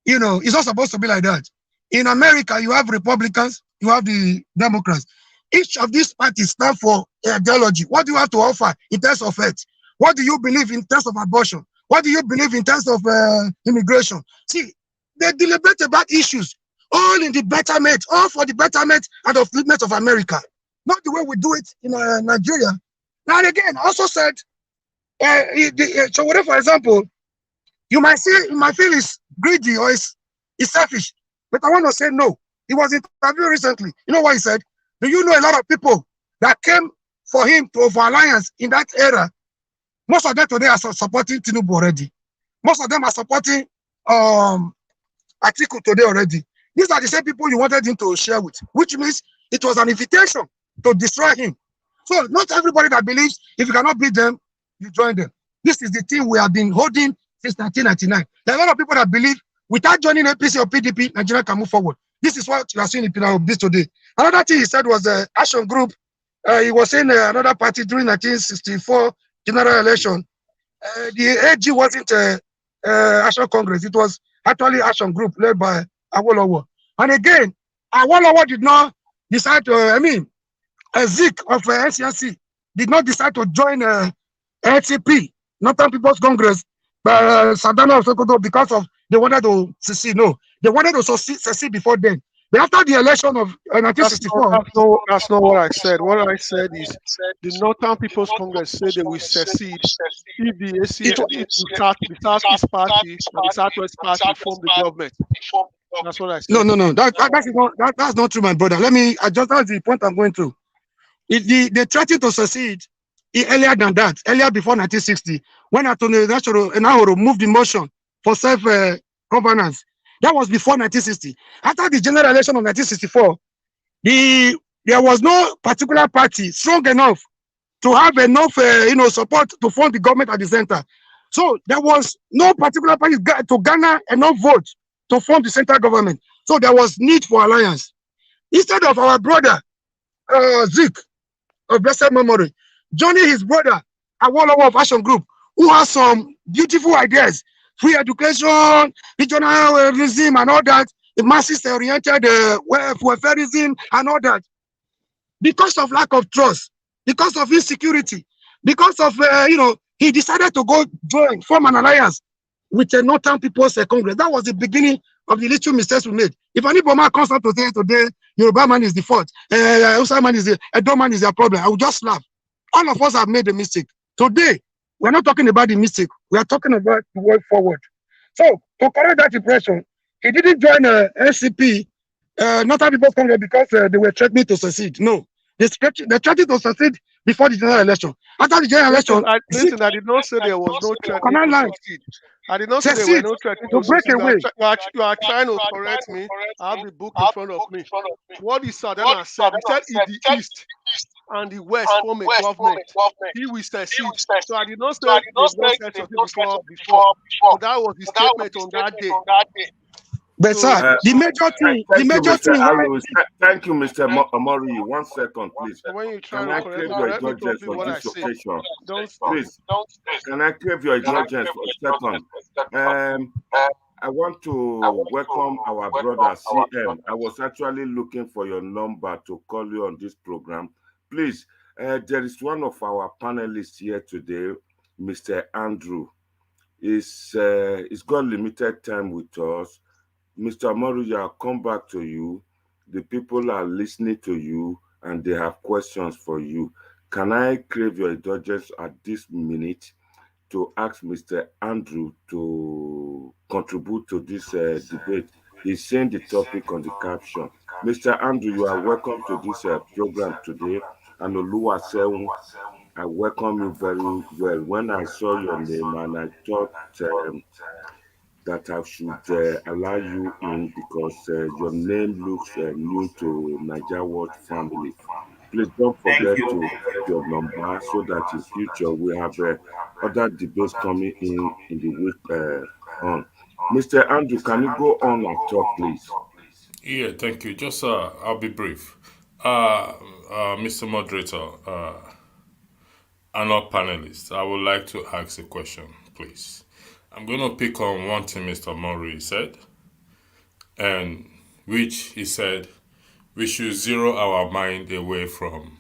It's not supposed to be like that. In America, you have Republicans, you have the Democrats. Each of these parties stand for ideology. What do you have to offer in terms of it? What do you believe in terms of abortion? What do you believe in terms of immigration? See, they deliberate about issues, all in the betterment, all for the betterment and upliftment of America, not the way we do it in Nigeria. Now, and again, also said, so whatever, for example, you might feel it's greedy or it's selfish, but I want to say no. He was interviewed recently. You know what he said? Do you know a lot of people that came for him to over alliance in that era? Most of them today are supporting Tinubu already. Most of them are supporting Atiku today already. These are the same people you wanted him to share with, which means it was an invitation to destroy him. So not everybody that believes if you cannot beat them, you join them. This is the thing we have been holding since 1999. There are a lot of people that believe without joining APC or PDP, Nigeria can move forward. This is what you are seeing in Peter Obi today. Another thing he said was the Action Group. He was saying another party during 1964 general election. The AG wasn't Action Congress. It was actually Action Group led by Awolowo. And again, Awolowo did not decide to, Zik of NCNC did not decide to join LTP, Northern People's Congress, Sadana of Sokoto, because of they wanted to secede. No, they wanted to secede before then. But after the election of 1964, that's not what I said. What I said is the Northern People's Congress said they will secede if the Southeast Party and the Southwest Party form the government. That's what I said. No. That's not true, my brother. Let me adjust. That's the point I'm going to. They threatened to secede earlier than that, earlier before 1960, when Attorney General moved the motion for self-governance. That was before 1960. After the general election of 1964, there was no particular party strong enough to have enough support to form the government at the center. So there was no particular party to garner enough votes to form the central government. So there was need for alliance. Instead of our brother, Zik, of blessed memory, joining his brother, Awolowo of Action Group, who has some beautiful ideas, free education, regionalism and all that, the masses-oriented welfareism and all that. Because of lack of trust, because of insecurity, because of, he decided to go form an alliance with the Northern People's Congress. That was the beginning of the little mistakes we made. If any Boma comes out to say today, Yoruba man is the fault, Hausa man is Edo man is their problem, I will just laugh. All of us have made a mistake. Today, we're not talking about the mistake. We are talking about the way forward. So, to correct that impression, he didn't join NCP, Northern People's Congress, because they were threatening to secede. No. They threatened to secede before the general election. After the general election... Listen, I did not say there was no threatening to succeed. I did not say there were no threatening to break succeed. away. You are trying to correct me. I have the book in front of me. What the Sadana said, he said if the East and the West form a government, he will succeed. So I did not say they don't succeed before. But that was the statement on that day. But sir, the major thing. Thank you, Mr. Amori. 1 second, please. When you try Can to I correct crave me, your let me indulgence complete for what I this say. occasion? Don't Please, can I crave your indulgence for a second? I want to welcome our brother CM. I was actually looking for your number to call you on this program. Please, there is one of our panelists here today, Mr. Andrew. He's got limited time with us. Mr. Moruya, I'll come back to you. The people are listening to you and they have questions for you. Can I crave your indulgence at this minute to ask Mr. Andrew to contribute to this debate? He's saying the topic on the caption. Mr. Andrew, you are welcome to this program today. And Oluwaseun, I welcome you very well. When I saw your name and I thought that I should allow you in because your name looks new to NIGERIAN Watch family. Please don't forget to keep your number so that in future we have other debates coming in the week on. Mr. Andrew, can you go on and talk, please? Yeah, thank you. Just I'll be brief. Mr. Moderator, and all panelists, I would like to ask a question, please. I'm going to pick on one thing Mr. Murray said, and which he said we should zero our mind away from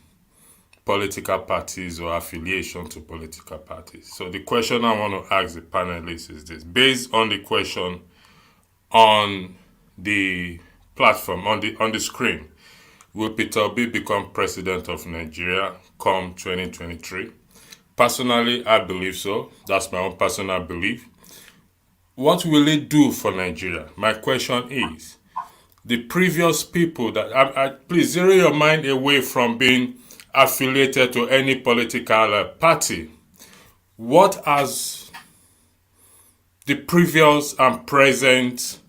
political parties or affiliation to political parties. So the question I want to ask the panelists is this: based on the question on the platform, on the screen, will Peter Obi become president of Nigeria come 2023? Personally, I believe so. That's my own personal belief. What will it do for Nigeria? My question is, the previous people that, please zero your mind away from being affiliated to any political party. What has the previous and present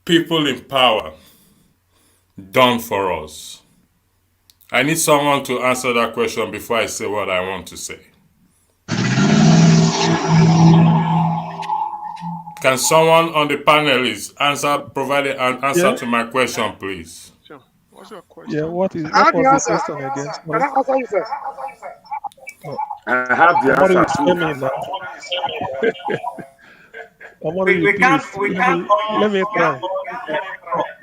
people in power done for us? I need someone to answer that question before I say what I want to say. Can someone on the panelists provide an answer to my question, please? Sure. What's your question? Yeah, what I was have the the answer. question again? Can Sorry. I answer you first? No, I have the Omori answer is too. coming now. Omori, We can't please let me try.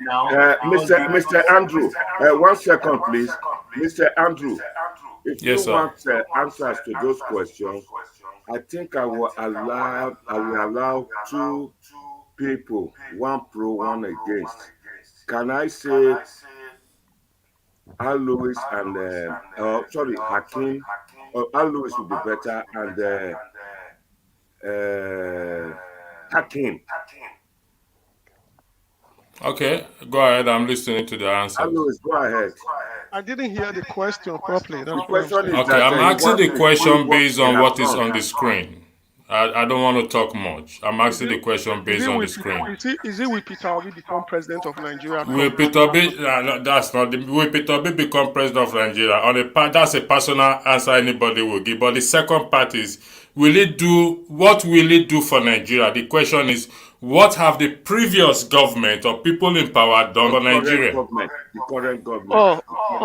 now. Mr. Andrew, 1 second, please. Mr. Andrew, if Yes, you sir. want answers to those questions, I think I will allow two people, one pro, one against. Can I say Al Lewis and Hakim? Al Lewis would be better, and Hakim. Okay, go ahead. I'm listening to the Al answers. Lewis, go ahead. I didn't hear the question properly. The That's what I'm question saying. is Okay, that I'm you asking want the to question do based we on have what is done. on the screen. I don't want to talk much. I'm Is asking it the question is based it on the with screen. is it with Peter Obi become president of Nigeria Will come Peter Obi, no, that's not, will Peter Obi become president of Nigeria? That's a personal answer anybody will give. But the second part is, what will it do for Nigeria? The question is, what have the previous government or people in power done for Nigeria? The current government. Oh,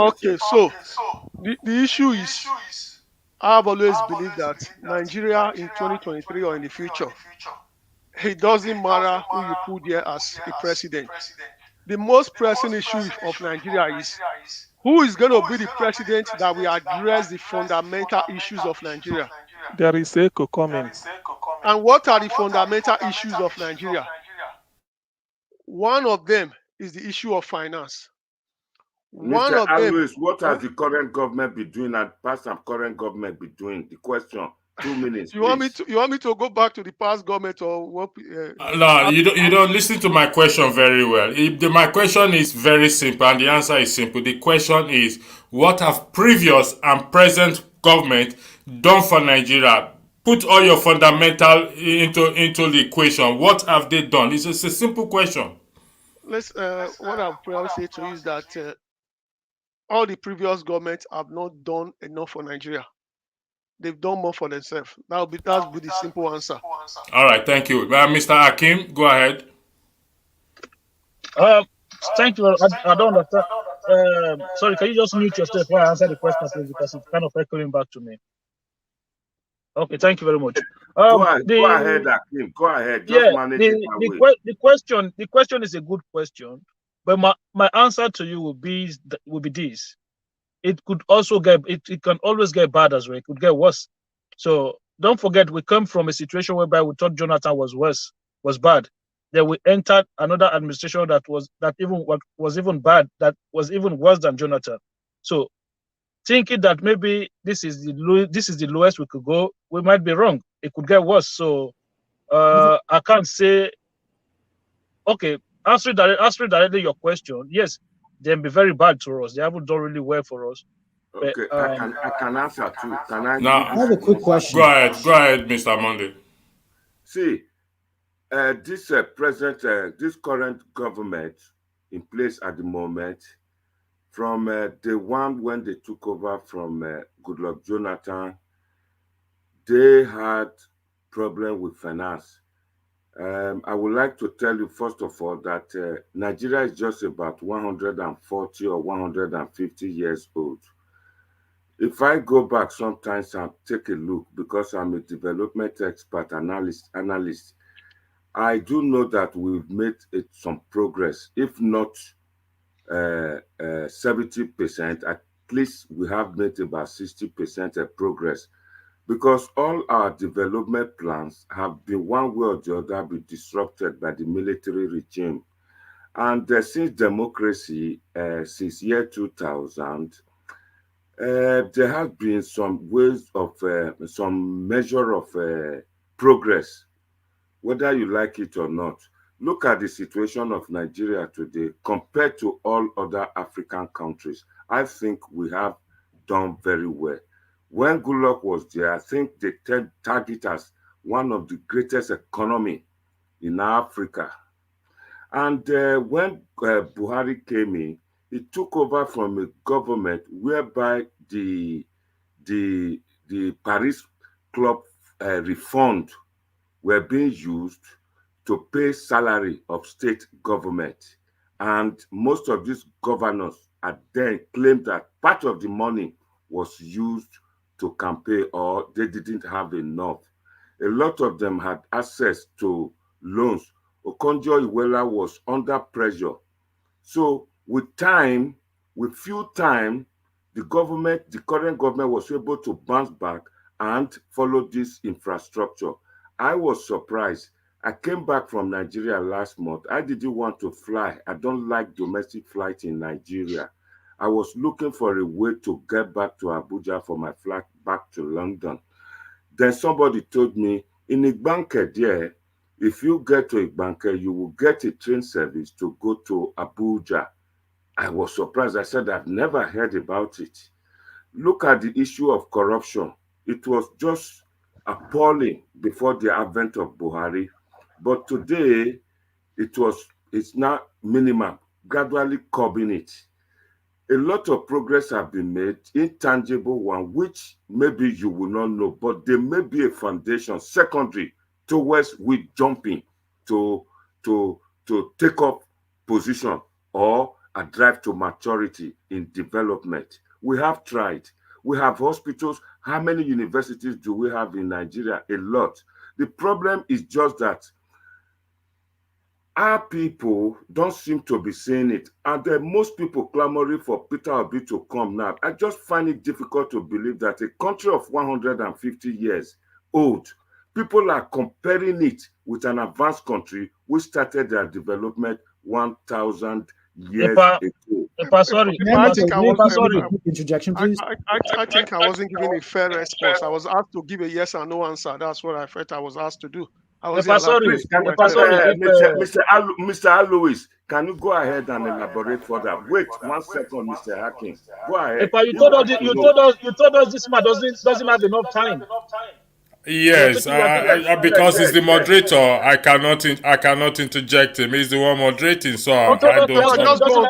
okay. So the issue is, I've always believed that Nigeria in 2023 or in the future, it doesn't matter who you put there as a president. The most pressing issue of Nigeria is who is going to be the president that will address the fundamental issues of Nigeria. There is echo coming. And what are the fundamental issues of Nigeria? One of them is the issue of finance. One Mr. of them. Alois, what has the current government been doing and past and current government be doing? The question, 2 minutes, You want me to go back to the past government or what? No, you don't listen to my question very well. My question is very simple, and the answer is simple. The question is, what have previous and present government done for Nigeria? Put all your fundamental into the equation. What have they done? It's just a simple question. What I'll probably say to you is that all the previous governments have not done enough for Nigeria. They've done more for themselves. That's the simple answer. All right, thank you. Mr. Hakim, go ahead. Thank you. I don't understand. Sorry, can you just mute yourself while I answer the question, please, because it's kind of echoing back to me. Okay, thank you very much. Go ahead, Hakim. Go ahead. Just manage it my way. The question is a good question, but my answer to you will be this. It could also it can always get bad as well. It could get worse. So don't forget, we come from a situation whereby we thought Jonathan was bad. Then we entered another administration that was even bad, that was even worse than Jonathan. So thinking that maybe this is the lowest we could go, we might be wrong. It could get worse. So I can't say. Okay, answering directly your question, yes, they'll be very bad to us. They haven't done really well for us. Okay, I can answer too. Can I? I have a quick question. Go ahead, Mr. Monday. See, this current government in place at the moment, from the one when they took over from Goodluck Jonathan, they had problem with finance. I would like to tell you first of all that Nigeria is just about 140 or 150 years old. If I go back sometimes and take a look, because I'm a development expert analyst, I do know that we've made some progress, if not 70%. least we have made about 60% of progress because all our development plans have been one way or the other been disrupted by the military regime. And since democracy, since year 2000, there has been some ways of, some measure of progress, whether you like it or not. Look at the situation of Nigeria today compared to all other African countries. I think we have done very well. When Goodluck was there, I think they tagged it as one of the greatest economy in Africa. And when Buhari came in, he took over from a government whereby the the Paris Club refund were being used to pay salary of state government. And most of these governors had then claimed that part of the money was used to campaign or they didn't have enough. A lot of them had access to loans. Okonjo-Iweala was under pressure. So with time, with few time, the current government was able to bounce back and follow this infrastructure. I was surprised. I came back from Nigeria last month. I didn't want to fly. I don't like domestic flight in Nigeria. I was looking for a way to get back to Abuja for my flight back to London. Then somebody told me, in Igbanke there, if you get to Igbanke, you will get a train service to go to Abuja. I was surprised. I said, I've never heard about it. Look at the issue of corruption. It was just appalling before the advent of Buhari. But today, it's now minimum, gradually curbing it. A lot of progress have been made, intangible one, which maybe you will not know, but there may be a foundation, secondary, towards we jumping to take up position or a drive to maturity in development. We have tried. We have hospitals. How many universities do we have in Nigeria? A lot. The problem is just that our people don't seem to be seeing it. And most people clamoring for Peter Obi to come now. I just find it difficult to believe that a country of 150 years old, people are comparing it with an advanced country which started their development 1,000 years ago. Sorry. I think I wasn't Sorry. Interjection, please. I think I wasn't given a fair response. I was asked to give a yes or no answer. That's what I felt I was asked to do. I was Please, Mr. Alois, can you go ahead and elaborate further? Wait 1 second, Mr. Hacking. Go ahead. You told us this man doesn't have enough time. Yes, because he's the moderator, I cannot interject him. He's the one moderating, so I don't. Just go.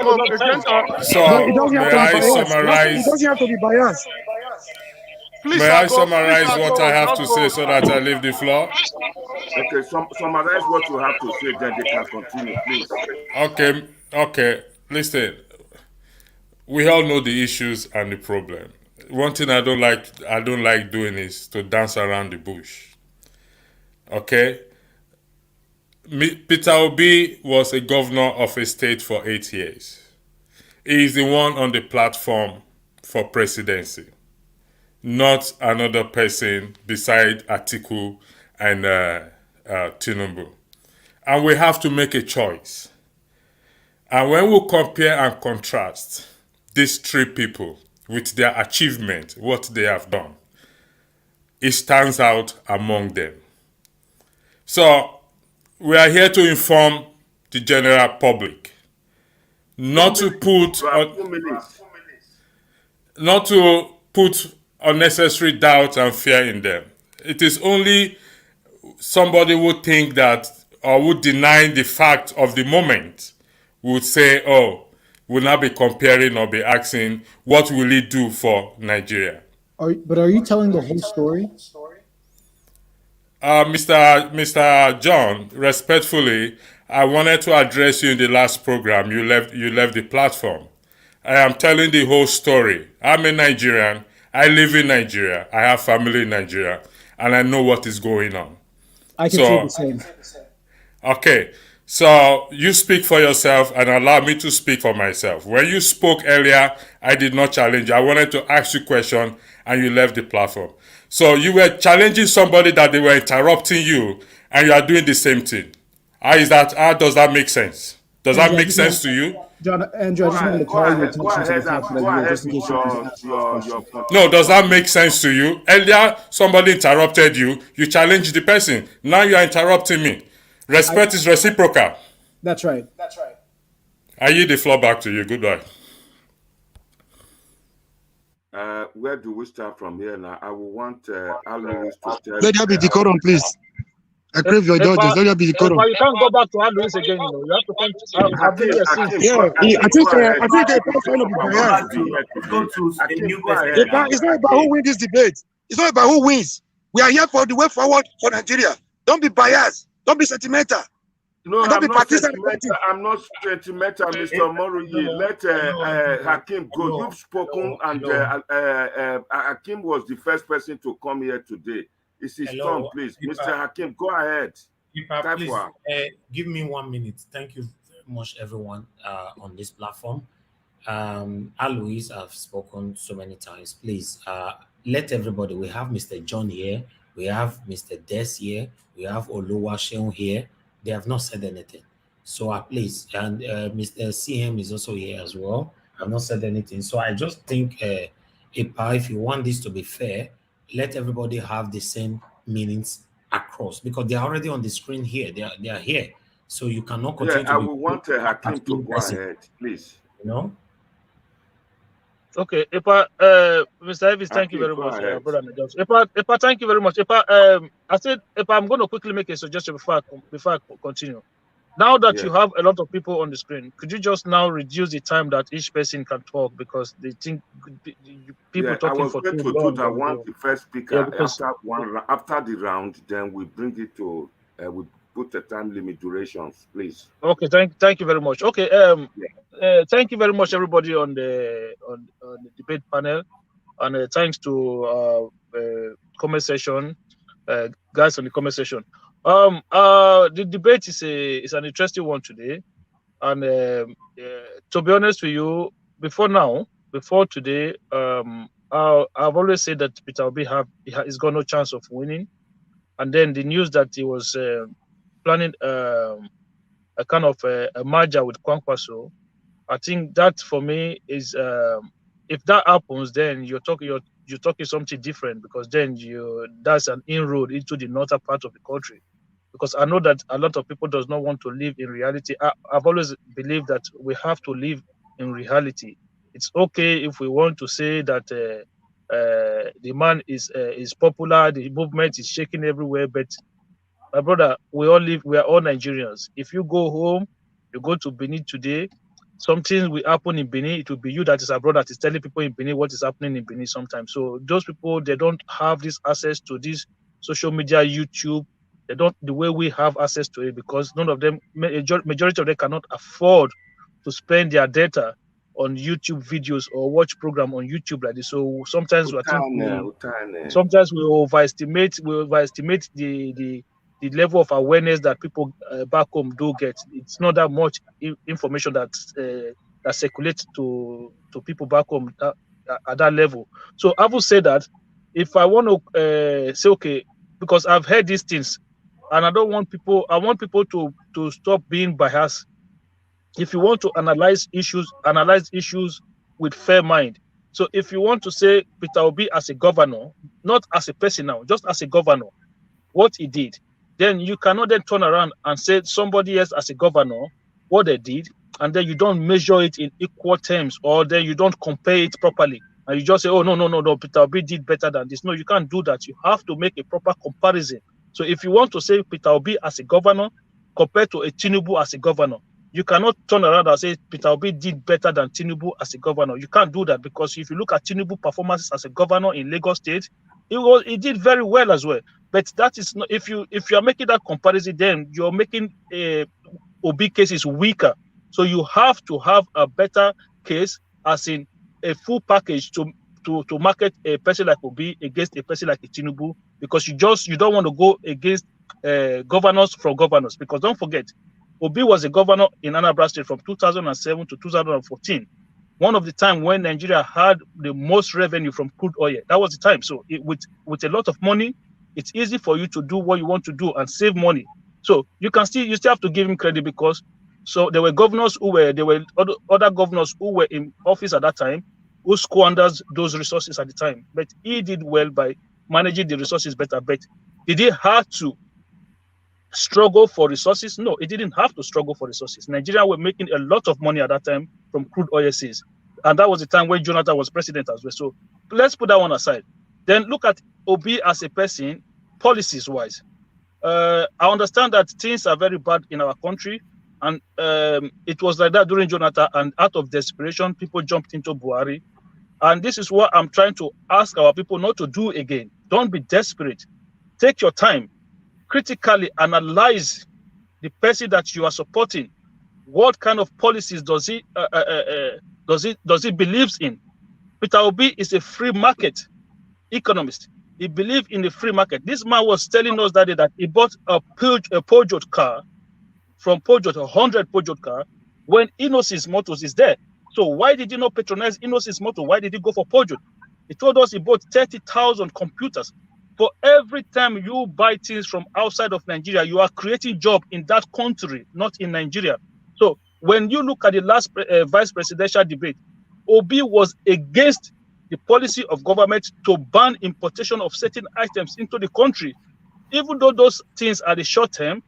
So may I summarize? It doesn't have to be biased. Please, may I summarize what I have to say so that I leave the floor? Okay, summarize what you have to say, then they can continue, please. Okay. Listen, we all know the issues and the problem. One thing I don't like doing is to dance around the bush. Okay? Peter Obi was a governor of a state for 8 years. He is the one on the platform for presidency, not another person beside Atiku and Tinubu. And we have to make a choice. And when we compare and contrast these three people with their achievement, what they have done, it stands out among them. So we are here to inform the general public, not to put unnecessary doubt and fear in them. It is only somebody who think that or would deny the fact of the moment would say, oh, will not be comparing or be asking what will it do for Nigeria. But are you telling the whole story? Mr. John, respectfully, I wanted to address you in the last program. You left the platform. I am telling the whole story. I'm a Nigerian. I live in Nigeria. I have family in Nigeria, and I know what is going on. I can say the same. Okay, So you speak for yourself and allow me to speak for myself. When you spoke earlier, I did not challenge you. I wanted to ask you a question and you left the platform. So you were challenging somebody that they were interrupting you and you are doing the same thing. How does that make sense? Does that Andrew, make sense to you? Andrew, I just wanted to call your Go attention to the ahead fact that go I'm here ahead just in with case you wanted to ask your your question. No, does that make contribution. sense to you? Earlier, somebody interrupted you. You challenged the person. Now you are interrupting me. Respect is reciprocal. That's right. I yield the floor back to you. Goodbye. Where do we start from here now? I will want Alois to tell. Let there be decorum, please. I crave your indulgence. Let there be decorum. You can't go back to Alois again. You know, you have to come. I've been here since. Yeah, I think it's going to be biased. Go to a new person. It's not about who wins this debate. It's not about who wins. We are here for the way forward for Nigeria. Don't be biased. Don't be sentimental. No, Don't be I'm not partisan. sentimental. I'm not sentimental, Mr. Moroye. Let Hakim go. You've spoken, and Hakim was the first person to come here today. It's his turn, please. Mr. Hakim, go ahead. Please, give me 1 minute. Thank you very much, everyone on this platform. Alois, I've spoken so many times. Please, let everybody. We have Mr. John here. We have Mr. Des here. We have Oluwaseun here. They have not said anything. So please, and Mr. CM is also here as well. I've not said anything. So I just think, if you want this to be fair, let everybody have the same meanings across, because they are already on the screen here. They are here. So you cannot continue I will want Hakim to go ahead, please. You know? Okay, Mr. Elvis, thank you very much, brother. Epa, thank you very much. I said, I'm going to quickly make a suggestion before I continue. Now that you have a lot of people on the screen, could you just now reduce the time that each person can talk, because they think people talking for too long. I want the first speaker after the round, then we bring it to we put the time limit durations, please. Okay, thank you very much. Okay, thank you very much, everybody on the debate panel, and thanks to comment section, guys on the comment section. The debate is an interesting one today, and to be honest with you, before today, I've always said that Peter Obi he's got no chance of winning, and then the news that he was planning a kind of a merger with Kwankwaso, I think that for me is if that happens, then you're talking something different, because then that's an inroad into the northern part of the country. Because I know that a lot of people does not want to live in reality. I've always believed that we have to live in reality. It's okay if we want to say that the man is popular, the movement is shaking everywhere, but my brother, we are all Nigerians. If you go home, you go to Benin today, something will happen in Benin, it will be you that is abroad that is telling people in Benin what is happening in Benin sometimes. So those people, they don't have this access to this social media, YouTube. They don't the way we have access to it, because none of them, majority of them cannot afford to spend their data on YouTube videos or watch program on YouTube like this. So sometimes we overestimate the level of awareness that people back home do get. It's not that much information that circulates to people back home at that level. So I would say that if I want to say, okay, because I've heard these things, and I want people to stop being biased. If you want to analyze issues with fair mind. So if you want to say Peter Obi as a governor, not as a person now, just as a governor, what he did, then you cannot then turn around and say somebody else as a governor, what they did, and then you don't measure it in equal terms, or then you don't compare it properly. And you just say, oh, no, Peter Obi did better than this. No, you can't do that. You have to make a proper comparison. So if you want to say Peter Obi as a governor compared to a Tinubu as a governor, you cannot turn around and say Peter Obi did better than Tinubu as a governor. You can't do that, because if you look at Tinubu performances as a governor in Lagos State, he did very well as well. But that is not, if you are making that comparison, then you're making Obi cases weaker. So you have to have a better case, as in a full package to market a person like Obi against a person like a Tinubu, because you don't want to go against governors from governors. Because don't forget, Obi was a governor in Anambra State from 2007 to 2014. One of the time when Nigeria had the most revenue from crude oil. That was the time. So with a lot of money, it's easy for you to do what you want to do and save money. So you still have to give him credit, because so there were other governors who were in office at that time who squandered those resources at the time. But he did well by managing the resources better. But did he have to struggle for resources? No, it didn't have to struggle for resources. Nigeria were making a lot of money at that time from crude oil sales. And that was the time when Jonathan was president as well. So let's put that one aside. Then look at Obi as a person, policies-wise. I understand that things are very bad in our country. And it was like that during Jonathan. And out of desperation, people jumped into Buhari. And this is what I'm trying to ask our people not to do again. Don't be desperate. Take your time. Critically analyze the person that you are supporting. What kind of policies does he believes in? Peter Obi is a free market economist. He believes in the free market. This man was telling us that day that he bought a Peugeot car from Peugeot, 100 Peugeot car, when Inosys Motors is there. So why did he not patronize Inosys Motors? Why did he go for Peugeot? He told us he bought 30,000 computers. For every time you buy things from outside of Nigeria, you are creating job in that country, not in Nigeria. So when you look at the last vice presidential debate, Obi was against the policy of government to ban importation of certain items into the country. Even though those things are the short term,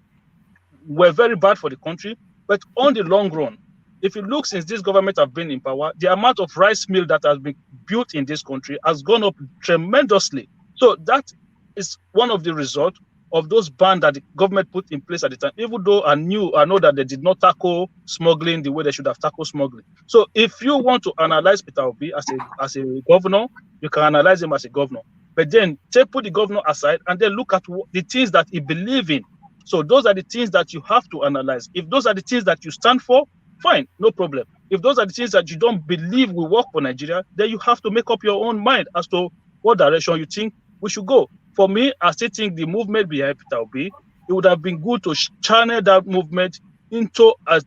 were very bad for the country, but on the long run, if you look since this government have been in power, the amount of rice mill that has been built in this country has gone up tremendously. So that is one of the results of those bans that the government put in place at the time, even though I know that they did not tackle smuggling the way they should have tackled smuggling. So if you want to analyze Peter Obi as a governor, you can analyze him as a governor. But then put the governor aside and then look at the things that he believes in. So those are the things that you have to analyze. If those are the things that you stand for, fine, no problem. If those are the things that you don't believe will work for Nigeria, then you have to make up your own mind as to what direction you think we should go. For me, I still think the movement behind Peter Obi, it would have been good to channel that movement into a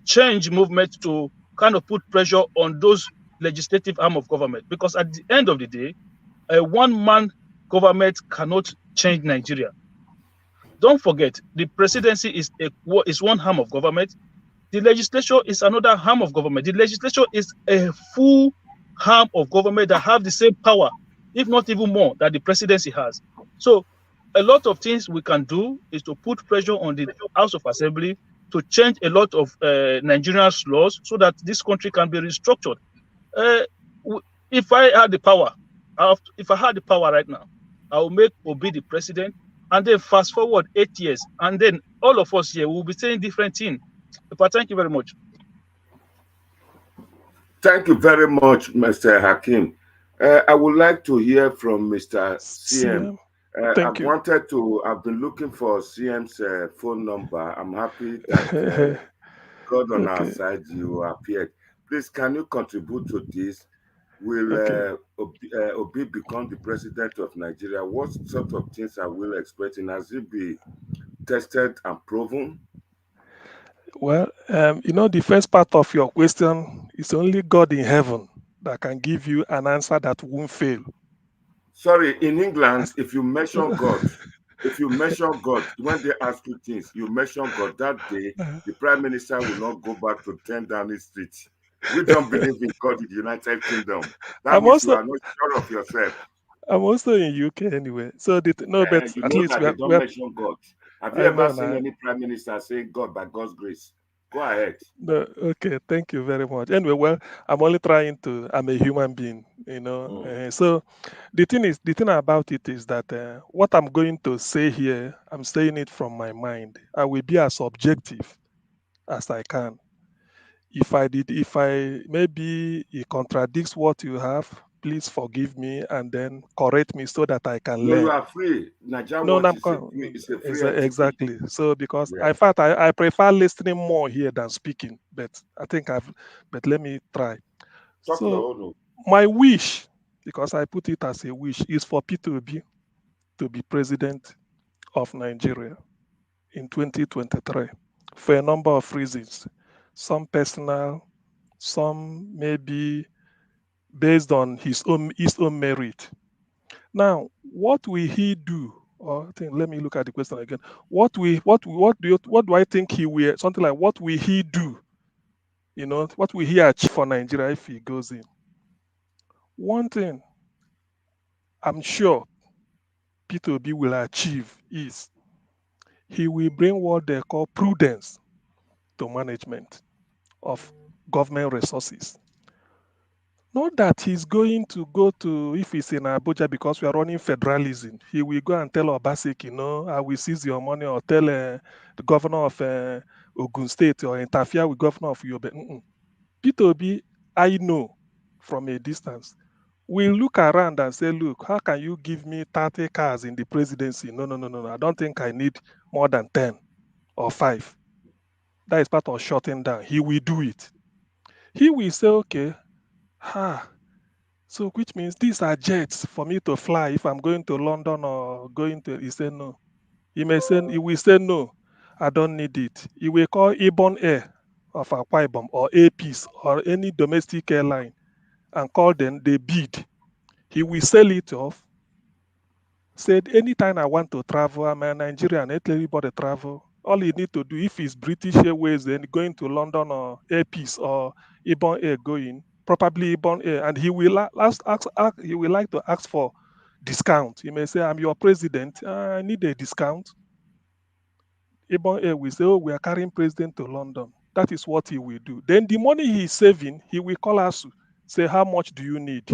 change movement to kind of put pressure on those legislative arm of government. Because at the end of the day, a one-man government cannot change Nigeria. Don't forget, the presidency is one arm of government. The legislature is another arm of government. The legislature is a full arm of government that have the same power, if not even more, that the presidency has. So a lot of things we can do is to put pressure on the House of Assembly to change a lot of Nigerian laws so that this country can be restructured. If I had the power, right now, I will make Obi the president, and then fast forward 8 years, and then all of us here will be saying different things. But thank you very much. Thank you very much, Mr. Hakim. I would like to hear from Mr. CM. I've been looking for CM's phone number. I'm happy that God on our side, you appeared. Please, can you contribute to this? Will Obi become the president of Nigeria? What sort of things are we expecting? Has it be tested and proven? Well, the first part of your question is only God in heaven that can give you an answer that won't fail. Sorry, in England, if you mention God, when they ask you things, you mention God, that day, the Prime Minister will not go back to 10 Downing Street. We don't believe in God in the United Kingdom. That means you are not sure of yourself. I'm also in UK anyway. So but at least they don't mention God. Have you ever seen any Prime Minister saying God by God's grace? Go ahead. No, okay, thank you very much. Anyway, well, I'm a human being, so the thing about it is that what I'm going to say here, I'm saying it from my mind. I will be as objective as I can. If maybe it contradicts what you have, please forgive me and then correct me so that I can learn. You are free. Exactly. So because I prefer listening more here than speaking, but but let me try. My wish, because I put it as a wish, is for Peter Obi to be president of Nigeria. in 2023 for a number of reasons. Some personal, some maybe based on his own merit. Now, what will he do? Or I think, let me look at the question again. What do I think he will, something like, what will he do? What will he achieve for Nigeria if he goes in? One thing I'm sure Peter Obi will achieve is he will bring what they call prudence to management of government resources. Not that he's going to go to, if he's in Abuja because we are running federalism, he will go and tell Obaseki, I will seize your money, or tell the governor of Ogun State, or interfere with governor of Yobe. Peter Obi, I know from a distance, will look around and say, look, how can you give me 30 cars in the presidency? No. I don't think I need more than 10 or 5. That is part of shutting down. He will do it. He will say, okay, so which means these are jets for me to fly if I'm going to London or going to, he said no. He will say no, I don't need it. He will call Ibon Air of Akwa Ibom or APs or any domestic airline and call them, they bid. He will sell it off. Said anytime I want to travel, I'm a Nigerian, let everybody travel. All you need to do, if it's British Airways, then going to London or Airpeace or Ibon Air going, probably Ibon Air, and he will he will like to ask for discount. He may say, I'm your president, I need a discount. Ibon Air will say, oh, we are carrying president to London. That is what he will do. Then the money he is saving, he will call ASU, say, how much do you need?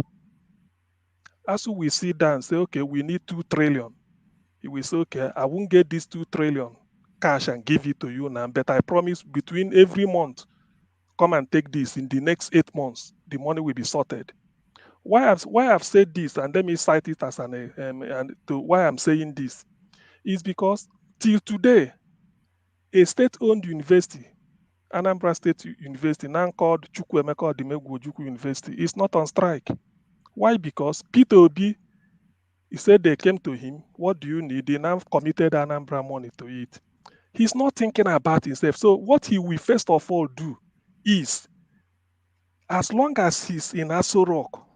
ASU will sit down and say, okay, we need 2 trillion. He will say, okay, I won't get this 2 trillion cash and give it to you now, but I promise between every month, come and take this. In the next 8 months, the money will be sorted. Why I've said this, and let me cite it as and to why I'm saying this, is because till today, a state-owned university, Anambra State University, now called Chukwuemeka Odimegwu Ojukwu University, is not on strike. Why? Because Peter Obi, he said they came to him, what do you need? They now committed Anambra money to it. He's not thinking about himself. So what he will first of all do is, as long as he's in Aso Rock,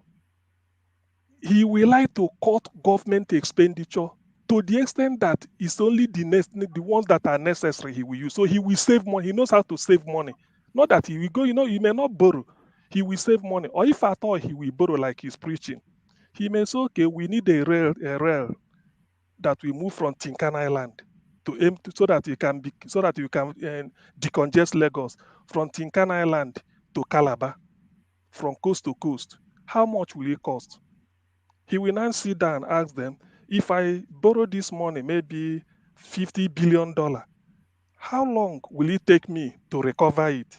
he will like to cut government expenditure to the extent that it's only the ones that are necessary he will use. So he will save money. He knows how to save money. Not that he will go, he may not borrow. He will save money. Or if at all he will borrow like he's preaching, he may say, okay, we need a rail that will move from Tinkan Island to aim to, so that you can decongest Lagos from Tinkan Island to Calabar, from coast to coast. How much will it cost? He will now sit down and ask them, if I borrow this money, maybe $50 billion, how long will it take me to recover it?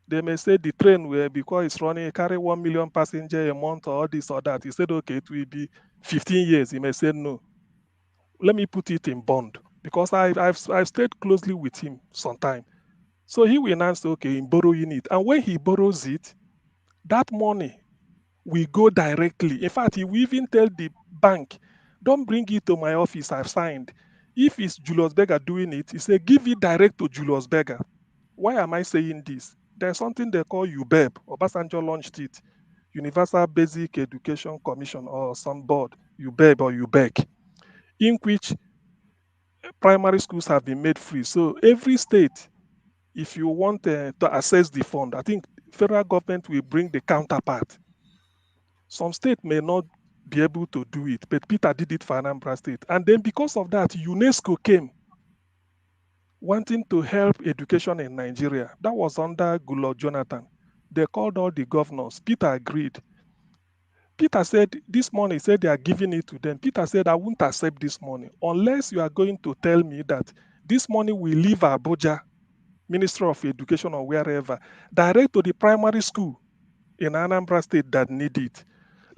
They may say the train will, because it's running, carry 1 million passengers a month or this or that. He said, okay, it will be 15 years. He may say, no. Let me put it in bond, because I've stayed closely with him sometime. So he will now say, okay, in borrowing it. And when he borrows it, that money will go directly. In fact, he will even tell the bank, don't bring it to my office, I've signed. If it's Julius Berger doing it, he said, give it direct to Julius Berger. Why am I saying this? There's something they call UBEB. Obasanjo launched it, Universal Basic Education Commission, or some board, UBEB or UBEC, in which primary schools have been made free. So every state, if you want to access the fund, I think federal government will bring the counterpart. Some state may not be able to do it, but Peter did it for Anambra State. And then because of that, UNESCO came wanting to help education in Nigeria. That was under Goodluck Jonathan. They called all the governors. Peter agreed. Peter said, this money, said they are giving it to them. Peter said, I won't accept this money unless you are going to tell me that this money will leave Abuja, Ministry of Education or wherever, direct to the primary school in Anambra State that need it.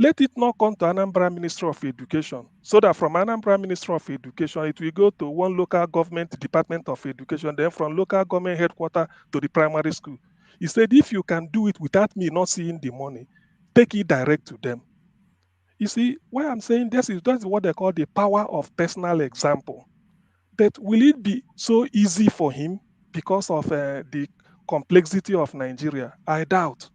Let it not come to Anambra Ministry of Education, so that from Anambra Ministry of Education, it will go to one local government department of education, then from local government headquarters to the primary school. He said, if you can do it without me not seeing the money, take it direct to them. You see, why I'm saying this is, that's what they call the power of personal example. But will it be so easy for him because of the complexity of Nigeria? I doubt,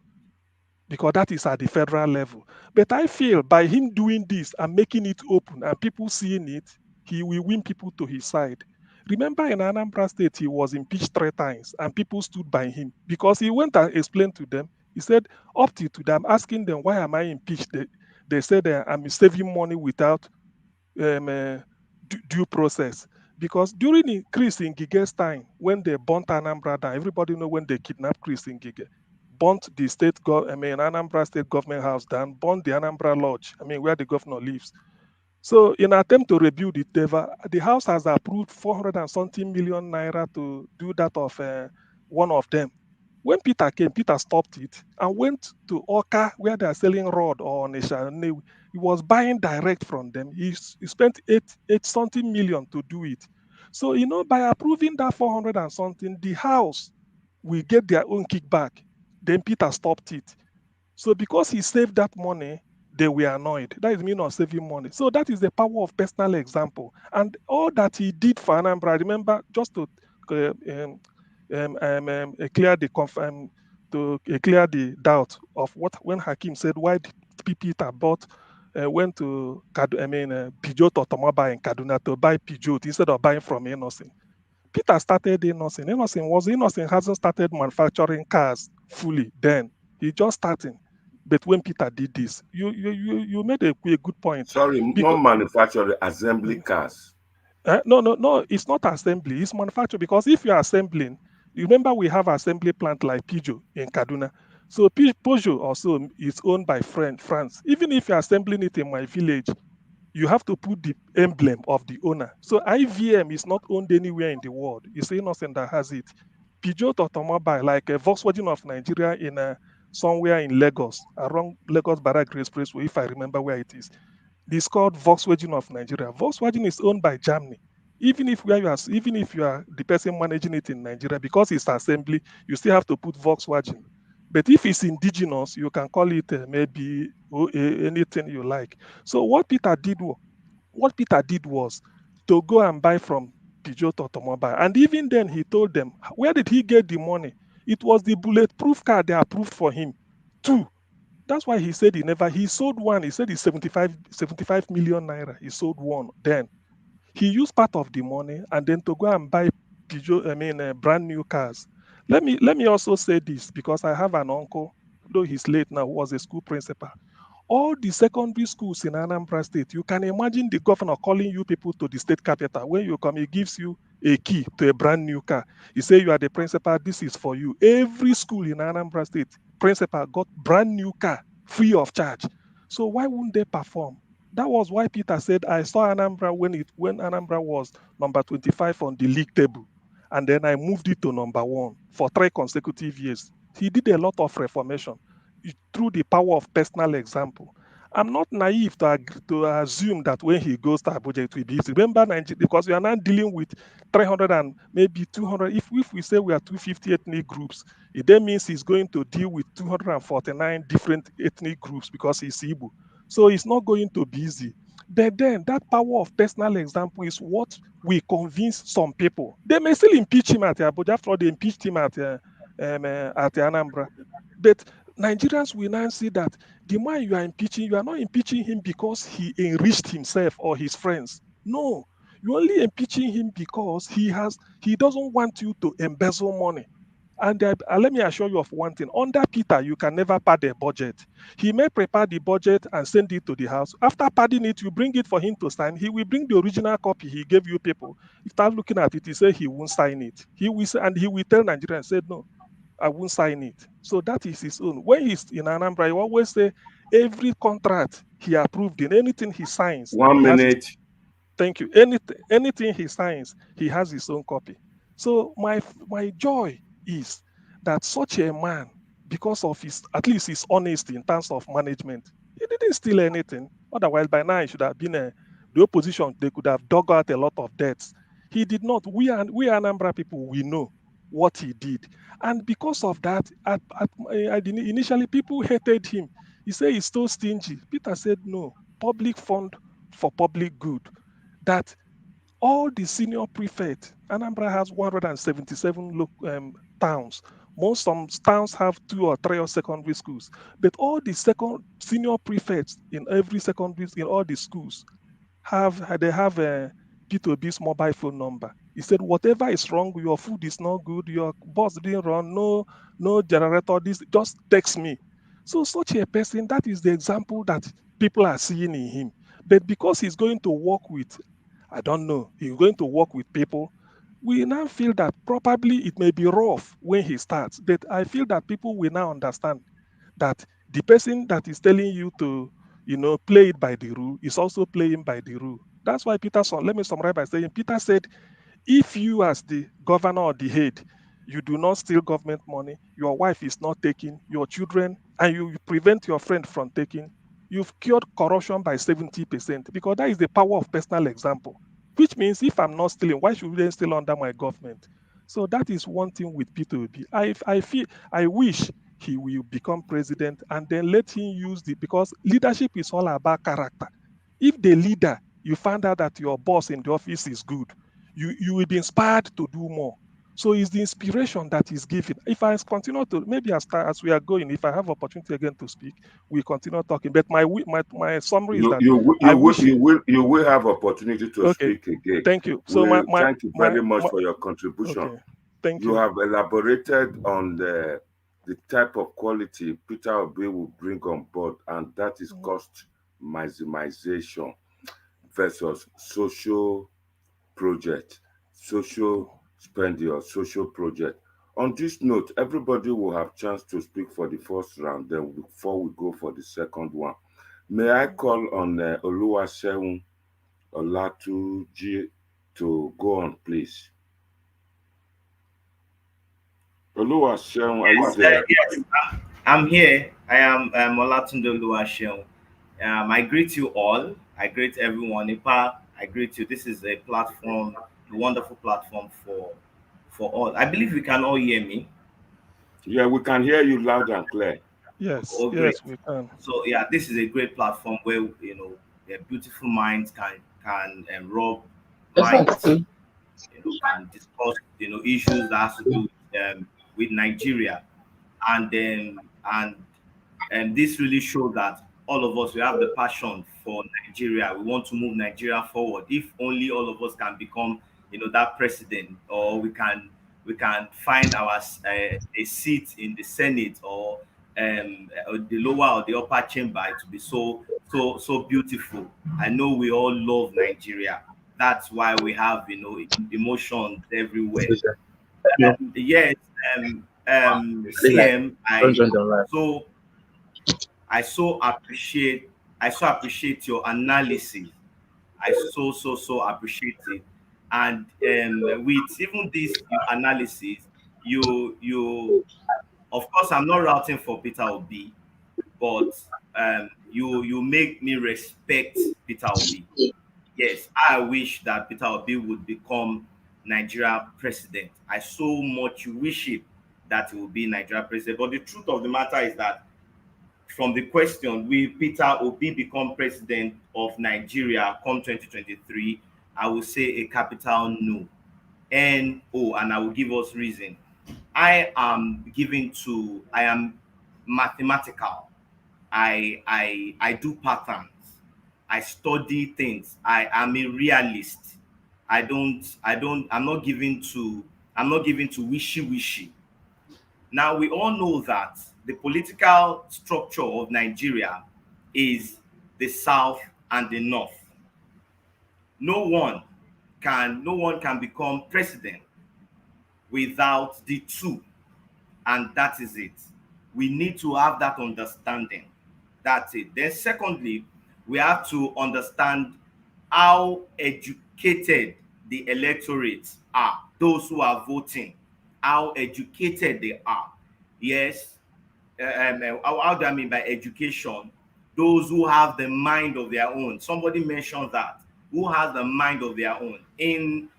because that is at the federal level. But I feel by him doing this and making it open and people seeing it, he will win people to his side. Remember in Anambra State, he was impeached 3 times and people stood by him because he went and explained to them. He said, up to them, asking them, why am I impeached? They said, I'm saving money without due process. Because during Chris Ngige's time, when they burnt Anambra down, everybody know when they kidnapped Chris Ngige, burnt the Anambra State government house down, burnt the Anambra Lodge, where the governor lives. So in attempt to rebuild it, the house has approved 400 and something million naira to do that of one of them. When Peter came, Peter stopped it and went to Oka, where they are selling rod or Onisha. He was buying direct from them. He spent eight something million to do it. So, by approving that 400 and something, the house will get their own kickback. Then Peter stopped it. So because he saved that money, they were annoyed. That is mean of saving money. So that is the power of personal example. And all that he did for Anambra, remember, just to clear the doubt of when Hakim said why did Peter went to Peugeot Automobile in Kaduna to buy Peugeot instead of buying from Innocent. Peter started Innocent. Innocent hasn't started manufacturing cars fully then. He just starting. But when Peter did this, you made a good point. Sorry, not manufacturing, assembly cars. No, it's not assembly, it's manufacturing. Because if you're assembling, you remember we have assembly plant like Peugeot in Kaduna. So Peugeot also is owned by France. Even if you're assembling it in my village, you have to put the emblem of the owner. So IVM is not owned anywhere in the world. It's Innocent that has it. Peugeot Automobile, like a Volkswagen of Nigeria in somewhere in Lagos, around Lagos Badagry Expressway, if I remember where it is. It's called Volkswagen of Nigeria. Volkswagen is owned by Germany. Even if you are the person managing it in Nigeria, because it's assembly, you still have to put Volkswagen. But if it's indigenous, you can call it maybe anything you like. So what Peter did was to go and buy from Peugeot Automobile. And even then he told them, where did he get the money? It was the bulletproof car they approved for him. 2. That's why he said he sold one. He said it's 75 million naira. He sold one. Then he used part of the money and then to go and buy Peugeot, brand new cars. Let me also say this, because I have an uncle, though he's late now, who was a school principal. All the secondary schools in Anambra State, you can imagine the governor calling you people to the state capital. When you come, he gives you a key to a brand new car. He say, you are the principal, this is for you. Every school in Anambra State, principal got brand new car, free of charge. So why wouldn't they perform? That was why Peter said, I saw Anambra when Anambra was number 25 on the league table. And then I moved it to number 1 for 3 consecutive years. He did a lot of reformation through the power of personal example. I'm not naive to assume that when he goes to Abuja, it will be easy. Remember, Nigeria, because we are now dealing with 300 and maybe 200. If we say we are 250 ethnic groups, it then means he's going to deal with 249 different ethnic groups because he's Igbo. So it's not going to be easy. But then that power of personal example is what we convince some people. They may still impeach him at Abuja. After all, they impeached him at Anambra. But Nigerians will now see that the man you are impeaching, you are not impeaching him because he enriched himself or his friends. No, you're only impeaching him because he doesn't want you to embezzle money. And let me assure you of one thing. Under Peter, you can never pad a budget. He may prepare the budget and send it to the house. After padding it, you bring it for him to sign. He will bring the original copy he gave you people. If start looking at it, he say he won't sign it. He will say, and he will tell Nigerians, say, no, I won't sign it. So that is his own. When he's in Anambra, he always say every contract he approved in, anything he signs. 1 minute. Thank you. Anything he signs, he has his own copy. So my joy is that such a man, because of at least his honesty in terms of management, he didn't steal anything. Otherwise, by now, he should have been the opposition. They could have dug out a lot of debts. He did not. We Anambra people, we know what he did. And because of that, initially, people hated him. He said he's so stingy. Peter said, no, public fund for public good. That all the senior prefects. Anambra has 177 towns. Some towns have 2 or 3 or secondary schools, but all the senior prefects in every secondary in all the schools have a P2B's mobile phone number. He said, whatever is wrong, your food is not good, your bus didn't run, no generator, this, just text me. So such a person, that is the example that people are seeing in him. But because he's going to work with, I don't know, he's going to work with people, we now feel that probably it may be rough when he starts. But I feel that people will now understand that the person that is telling you to, play it by the rule is also playing by the rule. That's why let me summarize by saying, Peter said, if you as the governor or the head, you do not steal government money, your wife is not taking, your children, and you prevent your friend from taking, you've cured corruption by 70%, because that is the power of personal example. Which means if I'm not stealing, why should we then steal under my government? So that is one thing with Peter Obi. I wish he will become president and then let him use because leadership is all about character. If the leader, you find out that your boss in the office is good, you will be inspired to do more. So it's the inspiration that is given. If I continue to, maybe as we are going, if I have opportunity again to speak, we continue talking. But my summary is that I wish you will have opportunity to speak again. Thank you. So thank you very much for your contribution. Okay. Thank you. You have elaborated on the type of quality Peter Obi will bring on board, and that is cost maximization versus social project, social spending or social project. On this note, everybody will have chance to speak for the first round, then before we go for the second one. May I call on Oluwaseun Olatuji to go on, please? Oluwaseun, are you there? Yes, I'm here. I am Olatunde Oluwaseun. I greet you all. I greet everyone. Ipa, I greet you. This is a platform, a wonderful platform for all. I believe we can all hear me. Yeah, we can hear you loud and clear. Yes, oh, great. Yes, we can. So yeah, this is a great platform where beautiful minds can rub minds, can discuss issues that has to do with Nigeria, and then and this really shows that all of us, we have the passion for Nigeria. We want to move Nigeria forward. If only all of us can become that president, or we can find our a seat in the Senate, or the lower or the upper chamber, to be so beautiful. I know we all love Nigeria. That's why we have emotions everywhere. Yes, CM, I so appreciate your analysis. I so appreciate it. And with even this your analysis, you of course, I'm not routing for Peter Obi, but you make me respect Peter Obi. Yes, I wish that Peter Obi would become Nigeria president. I so much wish it that he will be Nigeria president. But the truth of the matter is that from the question, will Peter Obi become president of Nigeria come 2023? I will say a capital no. And I will give us reason. I am mathematical. I do patterns. I study things. I am a realist. I'm not given to wishy-wishy. Now we all know that the political structure of Nigeria is the South and the North. No one can become president without the two, and that is it. We need to have that understanding. That's it. Then secondly, we have to understand how educated the electorates are, those who are voting, how educated they are. Yes, how do I mean by education? Those who have the mind of their own. Somebody mentioned that. Who has the mind of their own? In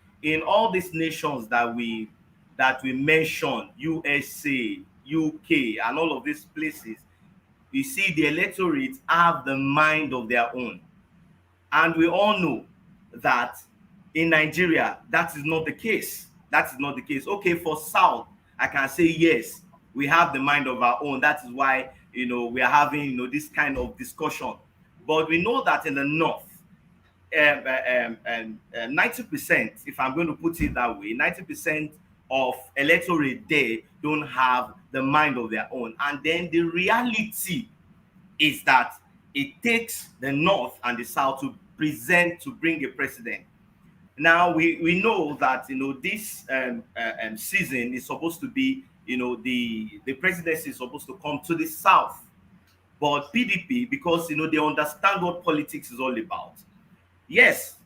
all these nations that we mentioned, USA, UK, and all of these places, you see the electorate have the mind of their own. And we all know that in Nigeria, that is not the case. That is not the case. Okay, for South, I can say yes, we have the mind of our own. That is why, we are having, this kind of discussion. But we know that in the North, 90%, if I'm going to put it that way, 90% of electorate there don't have the mind of their own. And then the reality is that it takes the North and the South to bring a president. Now we know that this season is supposed to be, the presidency is supposed to come to the South, but PDP, because they understand what politics is all about. Yes,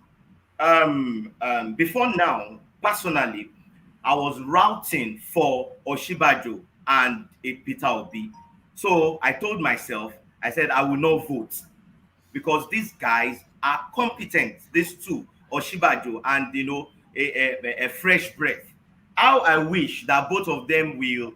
before now, personally, I was routing for Oshibajo and Peter Obi. So I told myself, I said I will not vote because these guys are competent. These two, Oshibajo and a fresh breath. How I wish that both of them will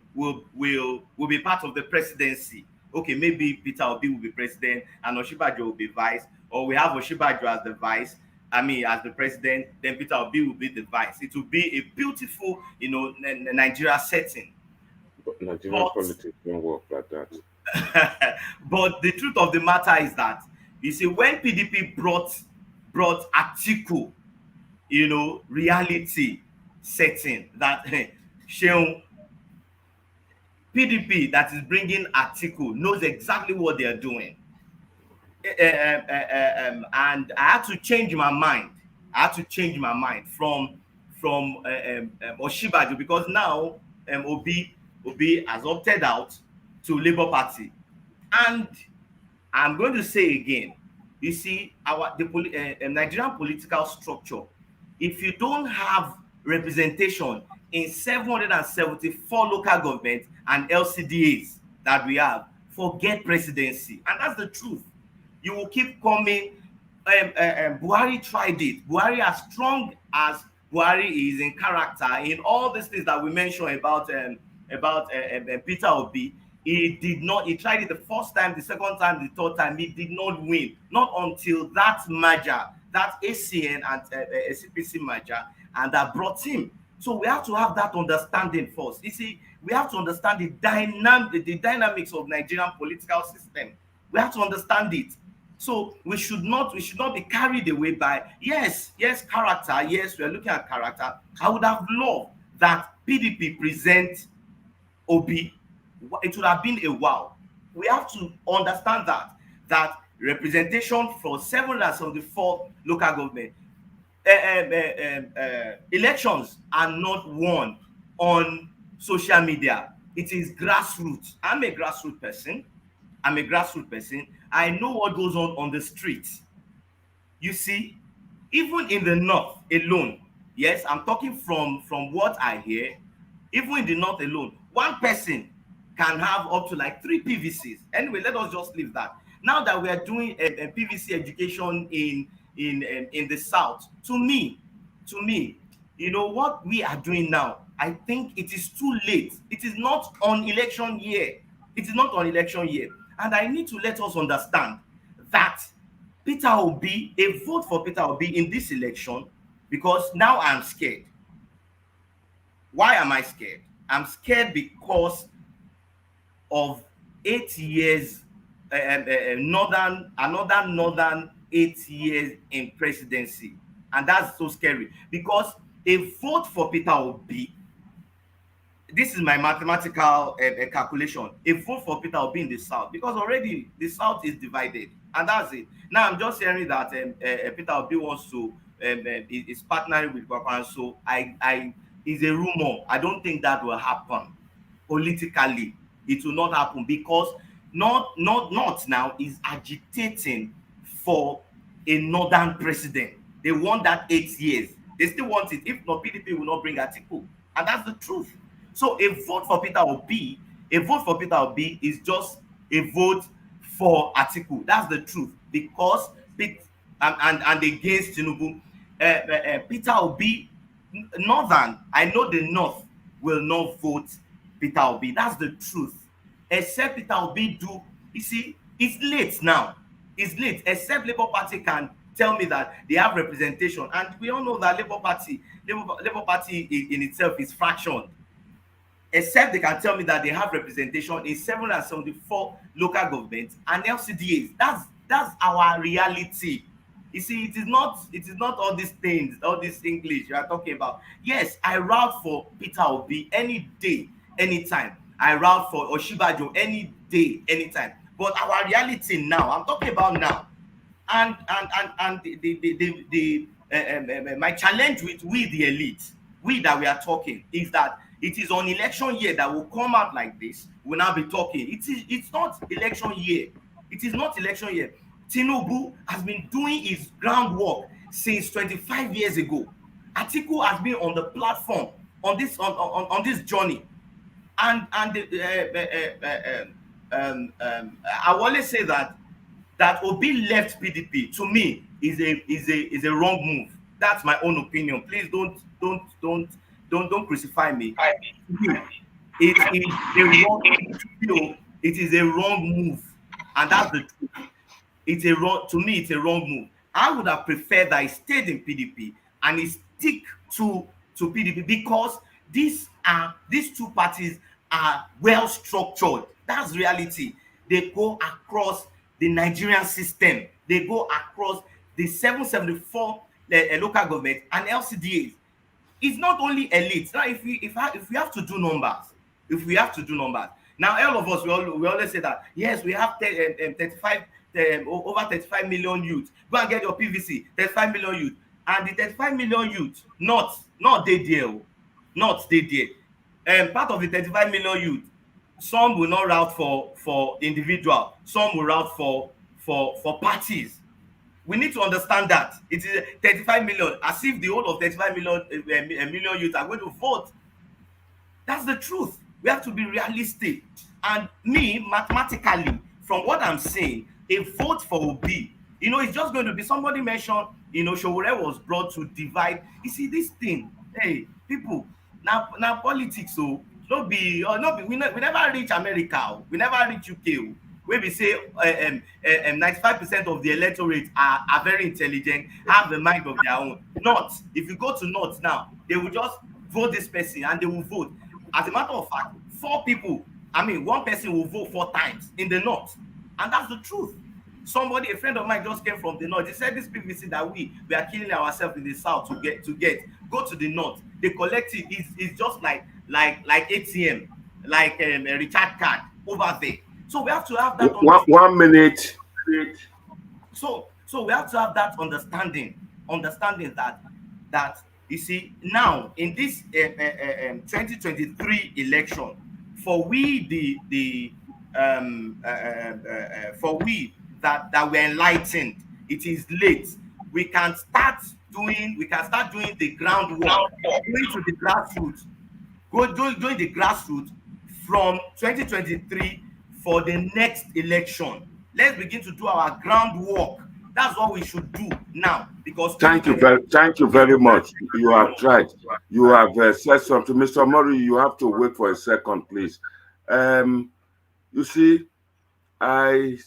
be part of the presidency. Okay, maybe Peter Obi will be president and Oshibajo will be vice, or we have Oshibajo as the vice. As the president, then Peter Obi will be the vice. It will be a beautiful, Nigeria setting. But Nigerian politics don't work like that. But the truth of the matter is that, you see, when PDP brought Atiku, reality setting that Sheung, PDP that is bringing Atiku knows exactly what they are doing. And I had to change my mind. From Oshibajo, because now Obi has opted out to Labour Party. And I'm going to say again, you see, the Nigerian political structure, if you don't have representation in 774 local governments and LCDAs that we have, forget presidency. And that's the truth. You will keep coming. Buhari tried it. Buhari, as strong as Buhari is in character, in all these things that we mentioned about Peter Obi, he did not. He tried it the first time, the second time, the third time. He did not win. Not until that merger, that ACN and CPC merger, and that brought him. So we have to have that understanding first. You see, we have to understand the dynamics of Nigerian political system. We have to understand it. So we should not be carried away by character. Yes, we are looking at character. I would have loved that PDP present Obi. It would have been a wow. We have to understand that representation for 774 local government elections are not won on social media. It is grassroots. I'm a grassroots person. I know what goes on the streets. You see, even in the North alone, yes, I'm talking from what I hear, even in the North alone, one person can have up to like 3 PVCs. Anyway, let us just leave that. Now that we are doing a PVC education in the South, to me, what we are doing now, I think it is too late. It is not on election year. And I need to let us understand that Peter Obi, a vote for Peter Obi in this election, because now I'm scared. Why am I scared? I'm scared because of 8 years, another northern 8 years in presidency. And that's so scary, because a vote for Peter Obi, this is my mathematical calculation, a vote for Peter Obi in the South, because already the South is divided, and that's it. Now I'm just hearing that Peter Obi wants to is partnering with Papa, so I is a rumor. I don't think that will happen politically. It will not happen, because not now is agitating for a northern president. They want that 8 years. They still want it. If not, PDP will not bring Atiku, and that's the truth. So a vote for Peter Obi is just a vote for Atiku. That's the truth, because and against Tinubu. Peter Obi, Northern, I know the North will not vote Peter Obi. That's the truth. Except Peter Obi do, you see, it's late now. It's late. Except Labour Party can tell me that they have representation, and we all know that Labour Party in itself is fractioned. Except they can tell me that they have representation in 774 local governments and LCDAs. That's our reality. You see, it is not all these things, all this English you are talking about. Yes, I route for Peter Obi any day, anytime. I route for Oshibajo any day, anytime. But our reality now, I'm talking about now, and my challenge with we the elite, we that we are talking, is that it is on election year that will come out like this. We'll now be talking. It's not election year. It is not election year. Tinubu has been doing his groundwork since 25 years ago. Atiku has been on the platform on this journey, and I always say that Obi left PDP, to me, is a wrong move. That's my own opinion. Please don't crucify me. It is a wrong move, and that's the truth. It's a wrong move. I would have preferred that he stayed in PDP and he stick to PDP, because these two parties are well structured. That's reality. They go across the Nigerian system. They go across the 774 local government and LCDAs. It's not only elites. Now, if we have to do numbers, now all of us we always say that yes, we have 35 over 35 million youth. Go and get your PVC. 35 million youth, and the 35 million youth not they there, not they there. Part of the 35 million youth, some will not route for individual, some will route for parties. We need to understand that it is 35 million, as if the whole of 35 million youth are going to vote. That's the truth. We have to be realistic. And me, mathematically, from what I'm saying, a vote for Obi, it's just going to be, somebody mentioned, Showore was brought to divide. You see, this thing, hey, people, now politics, so we never reach America, we never reach UK, where we say 95% of the electorate are very intelligent, have a mind of their own. North, if you go to North now, they will just vote this person and they will vote. As a matter of fact, one person will vote 4 times in the North. And that's the truth. A friend of mine just came from the North. He said this PVC that we are killing ourselves in the South to get. Go to the North. The collective is just like ATM, like a recharge card over there. So we have to have that 1 minute. So we have to have that understanding that you see, now in this 2023 election, for we that we're enlightened, it is late. We can start doing the groundwork, going to the grassroots, doing the grassroots from 2023 for the next election. Let's begin to do our groundwork. That's what we should do now, because thank you very much. You have tried. You have said something, Mr. Murray. You have to wait for a second, please. You see, I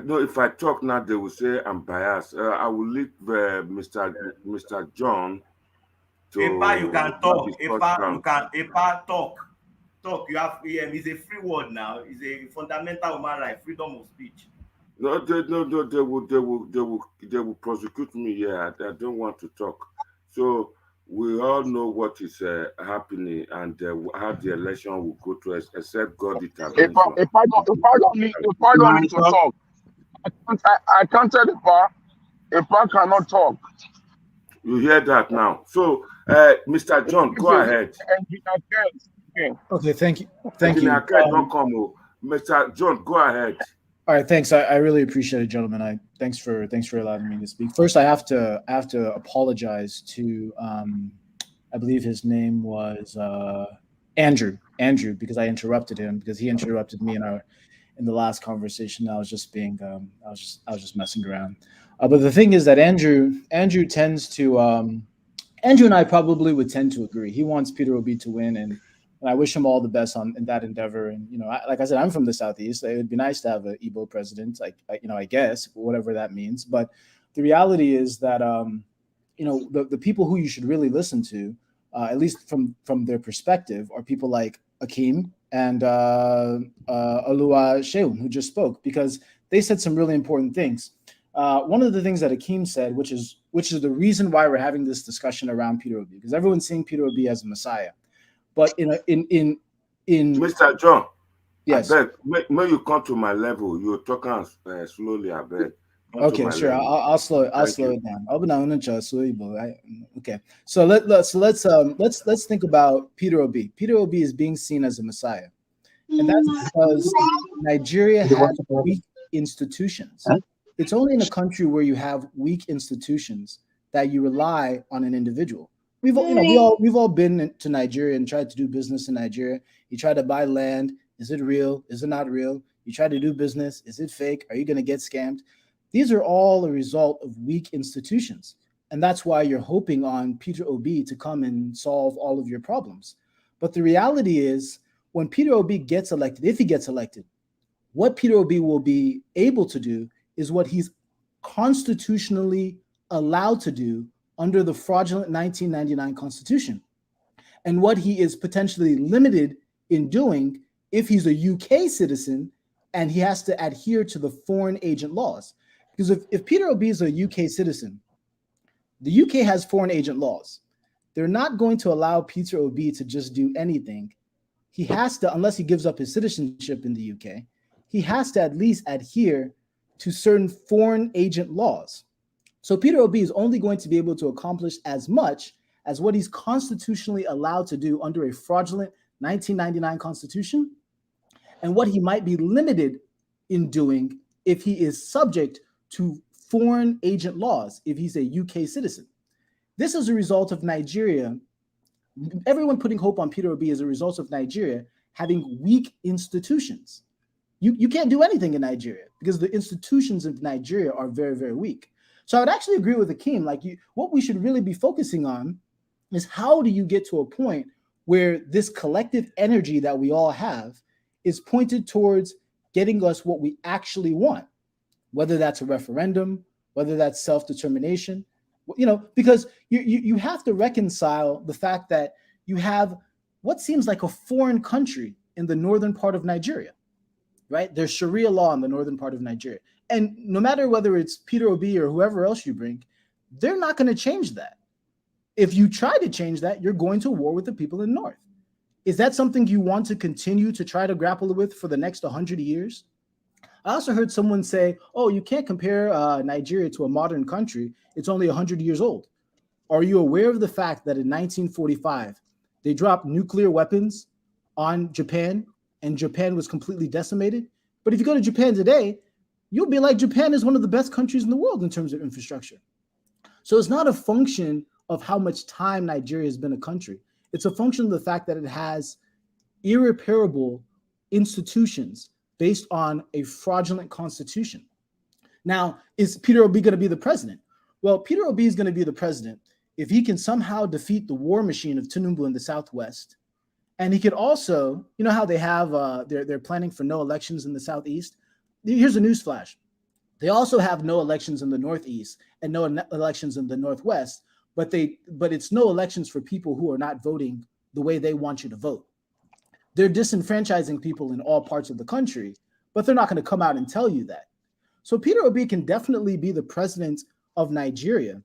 know if I talk now, they will say I'm biased. I will leave Mr. John to. Epa, you can talk. Epa, talk. You have it's a free word now. It's a fundamental human right, freedom of speech. No, they will prosecute me here. I don't want to talk. So we all know what is happening and how the election will go to, except God intervention. If I don't need to talk, I can't tell if I cannot talk. You hear that now? So, Mr. John, go ahead. Okay, thank you. Don't come, Mr. John, go ahead. All right, thanks. I really appreciate it, gentlemen. Thanks for allowing me to speak. First, I have to apologize to I believe his name was Andrew, because I interrupted him, because he interrupted me in the last conversation. I was just I was just messing around. But the thing is that Andrew tends to Andrew and I probably would tend to agree. He wants Peter Obi to win, and I wish him all the best in that endeavor. And like I said, I'm from the Southeast. It would be nice to have an Igbo president, I guess, whatever that means. But the reality is that the people who you should really listen to, at least from their perspective, are people like Akeem and Alua Sheun, who just spoke, because they said some really important things. One of the things that Akeem said, which is the reason why we're having this discussion around Peter Obi, because everyone's seeing Peter Obi as a messiah, but in Mr. John, yes, I beg, when you come to my level, you're talking slowly. I beg. Okay, sure. I'll slow it down. Okay. So let's think about Peter Obi. Peter Obi is being seen as a messiah, and that's because Nigeria has weak institutions. It's only in a country where you have weak institutions that you rely on an individual. We've all been to Nigeria and tried to do business in Nigeria. You try to buy land. Is it real? Is it not real? You try to do business. Is it fake? Are you going to get scammed? These are all a result of weak institutions. And that's why you're hoping on Peter Obi to come and solve all of your problems. But the reality is, when Peter Obi gets elected, if he gets elected, what Peter Obi will be able to do is what he's constitutionally allowed to do under the fraudulent 1999 Constitution. And what he is potentially limited in doing if he's a UK citizen and he has to adhere to the foreign agent laws. Because if Peter Obi is a UK citizen, the UK has foreign agent laws. They're not going to allow Peter Obi to just do anything. He has to, unless he gives up his citizenship in the UK, he has to at least adhere to certain foreign agent laws. So Peter Obi is only going to be able to accomplish as much as what he's constitutionally allowed to do under a fraudulent 1999 Constitution, and what he might be limited in doing if he is subject to foreign agent laws, if he's a UK citizen. This is a result of Nigeria. Everyone putting hope on Peter Obi is a result of Nigeria having weak institutions. You can't do anything in Nigeria because the institutions of Nigeria are very, very weak. So I would actually agree with Akeem. What we should really be focusing on is how do you get to a point where this collective energy that we all have is pointed towards getting us what we actually want, whether that's a referendum, whether that's self-determination, because you have to reconcile the fact that you have what seems like a foreign country in the northern part of Nigeria, right? There's Sharia law in the northern part of Nigeria. And no matter whether it's Peter Obi or whoever else you bring, they're not going to change that. If you try to change that, you're going to war with the people in the north. Is that something you want to continue to try to grapple with for the next 100 years? I also heard someone say, oh, you can't compare Nigeria to a modern country. It's only 100 years old. Are you aware of the fact that in 1945, they dropped nuclear weapons on Japan and Japan was completely decimated? But if you go to Japan today, you'll be like, Japan is one of the best countries in the world in terms of infrastructure. So it's not a function of how much time Nigeria has been a country. It's a function of the fact that it has irreparable institutions based on a fraudulent constitution. Now, is Peter Obi going to be the president? Well, Peter Obi is going to be the president if he can somehow defeat the war machine of Tinubu in the Southwest. And he could also, you know how they have, they're planning for no elections in the Southeast? Here's a newsflash. They also have no elections in the Northeast and no elections in the Northwest, but it's no elections for people who are not voting the way they want you to vote. They're disenfranchising people in all parts of the country, but they're not going to come out and tell you that. So Peter Obi can definitely be the president of Nigeria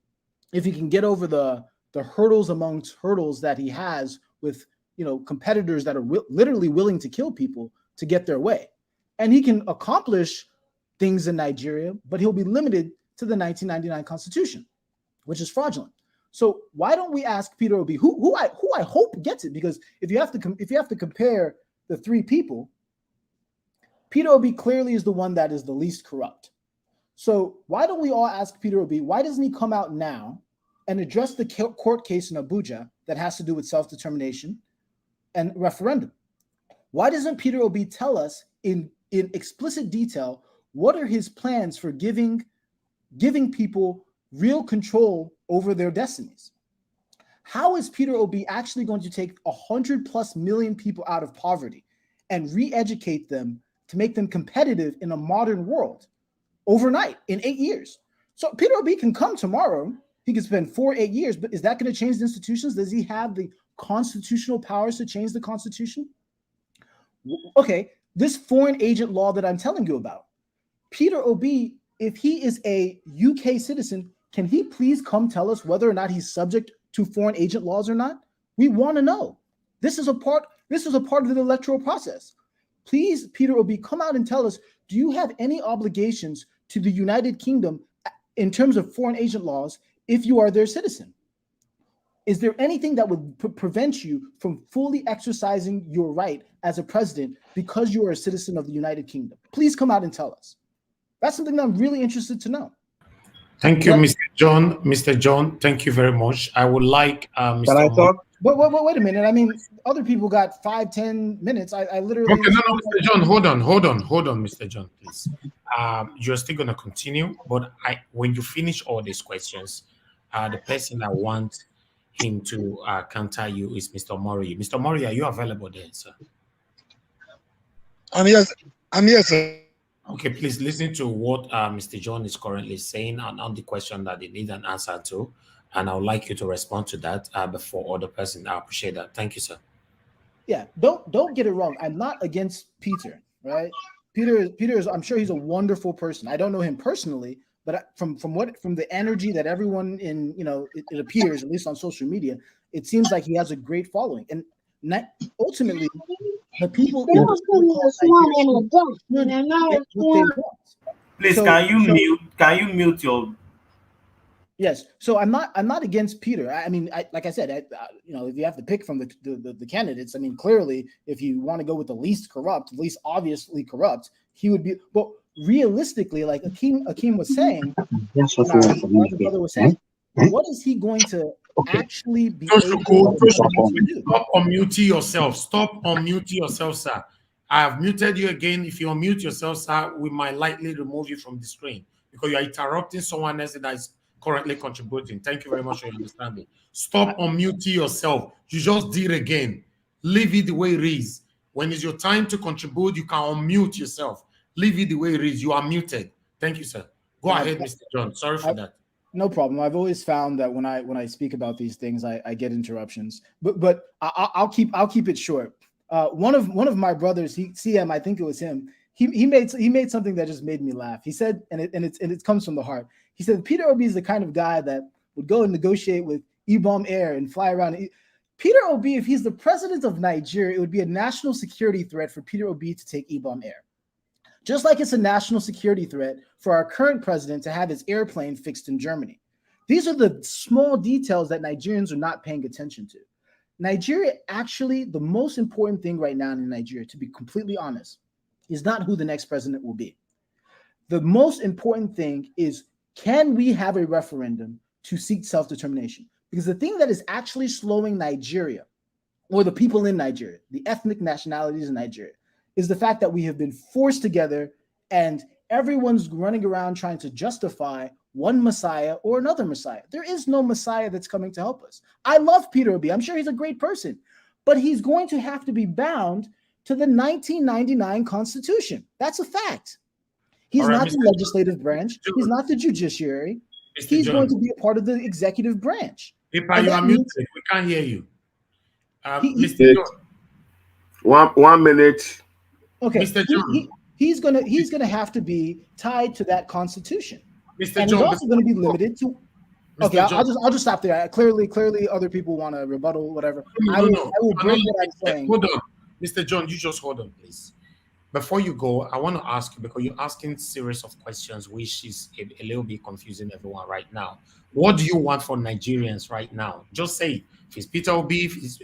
if he can get over the hurdles amongst hurdles that he has with competitors that are literally willing to kill people to get their way. And he can accomplish things in Nigeria, but he'll be limited to the 1999 Constitution, which is fraudulent. So why don't we ask Peter Obi, who I hope gets it? Because if you have to compare the three people, Peter Obi clearly is the one that is the least corrupt. So why don't we all ask Peter Obi, why doesn't he come out now and address the court case in Abuja that has to do with self-determination and referendum? Why doesn't Peter Obi tell us in explicit detail what are his plans for giving people real control over their destinies? How is Peter Obi actually going to take 100+ million people out of poverty and re-educate them to make them competitive in a modern world overnight in 8 years? So Peter Obi can come tomorrow. He can spend 4 8 years, but is that going to change the institutions? Does he have the constitutional powers to change the Constitution? Okay, this foreign agent law that I'm telling you about, Peter Obi, if he is a UK citizen, can he please come tell us whether or not he's subject to foreign agent laws or not? We want to know. This is a part of the electoral process. Please, Peter Obi, come out and tell us, do you have any obligations to the United Kingdom in terms of foreign agent laws if you are their citizen? Is there anything that would prevent you from fully exercising your right as a president because you are a citizen of the United Kingdom? Please come out and tell us. That's something that I'm really interested to know. Thank you, Mr. John. Mr. John, thank you very much. I would like Mr. Can I talk? But wait a minute. I mean, other people got 5-10 minutes. I literally. Okay, no, Mr. John, hold on, Mr. John, please. You're still gonna continue, but when you finish all these questions, the person I want him to counter you is Mr. Mori. Mr. Mori, are you available there, sir? I'm here, sir. Okay, please listen to what Mr. John is currently saying on the question that they need an answer to, and I would like you to respond to that before other person. I appreciate that. Thank you, sir. Yeah, don't get it wrong. I'm not against Peter, right? Peter is. I'm sure he's a wonderful person. I don't know him personally, but from the energy that everyone in it appears, at least on social media, it seems like he has a great following, and ultimately the people. Please, can you mute your? Yes, so I'm not against Peter. I mean, like I said, if you have to pick from the candidates, I mean, clearly, if you want to go with the least corrupt, least obviously corrupt, he would be. But realistically, like Akeem was saying, our brother was saying, what is he going to actually be able to do? Stop unmuting yourself. Stop unmuting yourself, sir. I have muted you again. If you unmute yourself, sir, we might likely remove you from the screen because you are interrupting someone else that is currently contributing. Thank you very much for your understanding. Stop unmuting yourself. You just did again. Leave it the way it is. When it's your time to contribute, you can unmute yourself. Leave it the way it is. You are muted. Thank you, sir. Go ahead, Mr. John. Sorry for that. No problem. I've always found that when I speak about these things, I get interruptions. But I'll keep it short. One of my brothers, CM, I think it was him. He made something that just made me laugh. He said, and it comes from the heart. He said Peter Obi is the kind of guy that would go and negotiate with Ibom Air and fly around. Peter Obi, if he's the president of Nigeria, it would be a national security threat for Peter Obi to take Ibom Air. Just like it's a national security threat for our current president to have his airplane fixed in Germany. These are the small details that Nigerians are not paying attention to. Nigeria, actually, the most important thing right now in Nigeria, to be completely honest, is not who the next president will be. The most important thing is, can we have a referendum to seek self-determination? Because the thing that is actually slowing Nigeria, or the people in Nigeria, the ethnic nationalities in Nigeria, is the fact that we have been forced together and everyone's running around trying to justify one Messiah or another Messiah. There is no Messiah that's coming to help us. I love Peter Obi. I'm sure he's a great person, but he's going to have to be bound to the 1999 Constitution. That's a fact. He's not the legislative branch. He's not the judiciary. He's going to be a part of the executive branch. You are muted. We can't hear you. Mr. John. One minute. Okay. Mr. John. He's gonna have to be tied to that Constitution. Mr. And John, he's also going to be limited to. Okay, I'll just stop there. Clearly, other people want to rebuttal, whatever. I will break what I'm saying. Hold on, Mr. John. You just hold on, please. Before you go, I want to ask you, because you're asking a series of questions, which is a little bit confusing everyone right now. What do you want for Nigerians right now? Just say if it's Peter Obi, if it's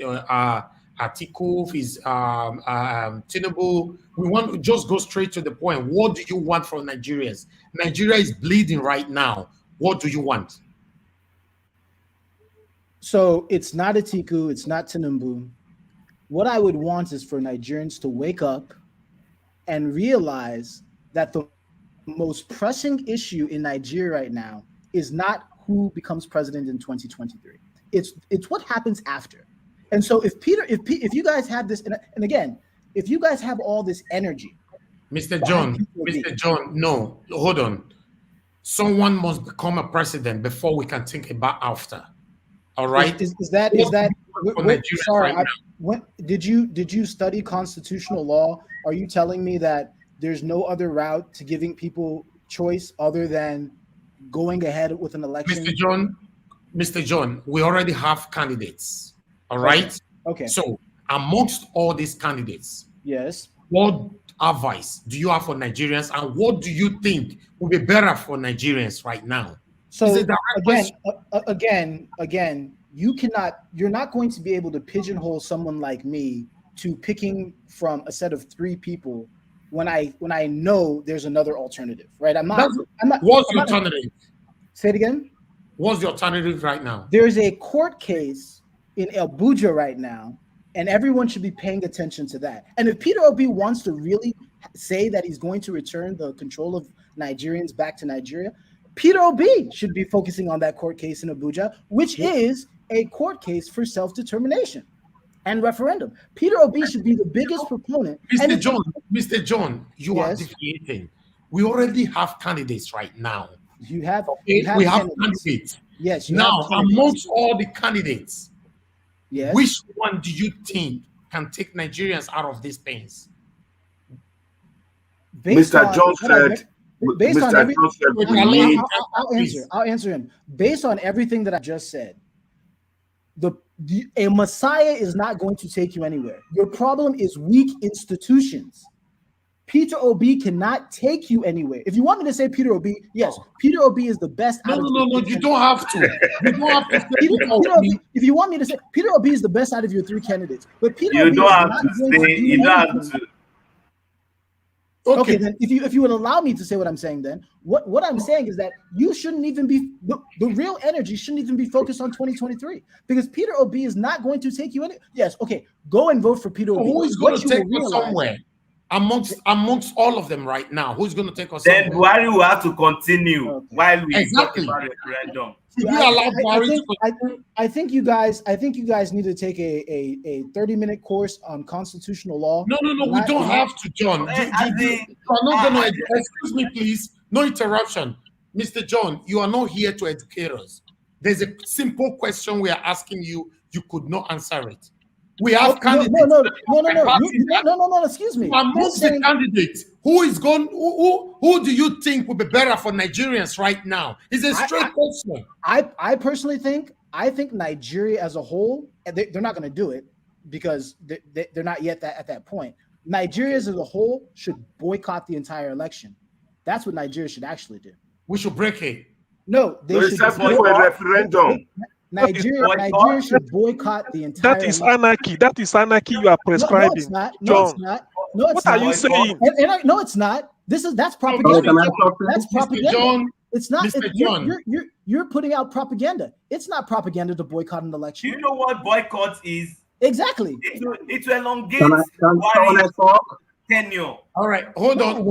Atiku, if it's Tinubu. We want to just go straight to the point. What do you want from Nigerians? Nigeria is bleeding right now. What do you want? So it's not Atiku, it's not Tinubu. What I would want is for Nigerians to wake up and realize that the most pressing issue in Nigeria right now is not who becomes president in 2023. It's what happens after. And so if you guys have this, and again, if you guys have all this energy, Mr. John, no, hold on. Someone must become a president before we can think about after. All right. Is that sorry? Right when did you study constitutional law? Are you telling me that there's no other route to giving people choice other than going ahead with an election? Mr. John, we already have candidates. All right. Okay. So amongst all these candidates, yes, what advice do you have for Nigerians, and what do you think will be better for Nigerians right now? So again, you're not going to be able to pigeonhole someone like me to picking from a set of 3 people when I know there's another alternative, right? What's the alternative? Say it again. What's the alternative right now? There's a court case in Abuja right now, and everyone should be paying attention to that. And if Peter Obi wants to really say that he's going to return the control of Nigerians back to Nigeria, Peter Obi should be focusing on that court case in Abuja, which is a court case for self-determination and referendum. Peter Obi should be the biggest proponent. Mr. John, you are deviating. We already have candidates right now. We have candidates. Yes. Now, amongst all the candidates, yes, which one do you think can take Nigerians out of these pains? Mr. John said. Based on I'll answer him. Based on everything that I just said, a messiah is not going to take you anywhere. Your problem is weak institutions. Peter Obi cannot take you anywhere. If you want me to say Peter Obi, yes, Peter Obi is the best. No, you don't have to. You don't have to say Peter Obi. If you want me to say Peter Obi is the best out of your 3 candidates, but Peter you Obi don't is have not to going say. to do You don't anything. have to. Okay, then if you would allow me to say what I'm saying, then what I'm saying is that you shouldn't even be the real energy shouldn't even be focused on 2023 because Peter Obi is not going to take you in. Yes, okay, go and vote for Peter Obi. Who is going to take us somewhere amongst all of them right now? Who's going to take us? Then Buhari will have to continue while we talk about referendum. I think you guys need to take a 30-minute course on constitutional law. No, we don't have to, John. You are not going to excuse me, please. No interruption. Mr. John, you are not here to educate us. There's a simple question we are asking you. You could not answer it. We have candidates. No, excuse me. Amongst the candidates, who do you think will be better for Nigerians right now? It's a straight question. I personally think Nigeria as a whole, they're not going to do it because they're not yet at that point. Nigeria as a whole should boycott the entire election. That's what Nigeria should actually do. We should break it. No, they should for a referendum. Nigeria should boycott the entire. That is anarchy. That is anarchy you are prescribing. No, it's not. John. No, it's what not. are you saying? No, it's not. That's propaganda. That's propaganda. John, it's not. Mr. John. You're putting out propaganda. It's not propaganda to boycott an election. You know what boycott is? Exactly. It will elongate Buhari's tenure. All right, hold on.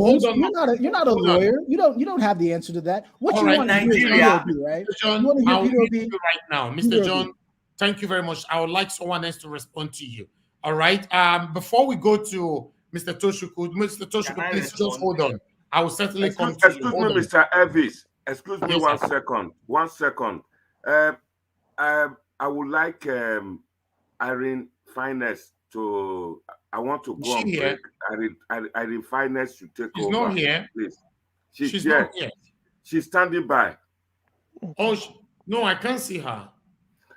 You're not a lawyer. You don't have the answer to that. What you want to hear is Peter Obi, right? John, you want to I will hear Peter you Obi right now, Mr. John. Thank you very much. I would like someone else to respond to you. All right. Before we go to Mr. Toshuku, please just hold on. I will certainly come to you. Excuse me, Mr. Elvis. Excuse me, 1 second. 1 second. I would like Irene Finest to. I want to go on break. Irene Finest should take over. She's not here. Please. She's not here. She's standing by. Oh, no, I can't see her.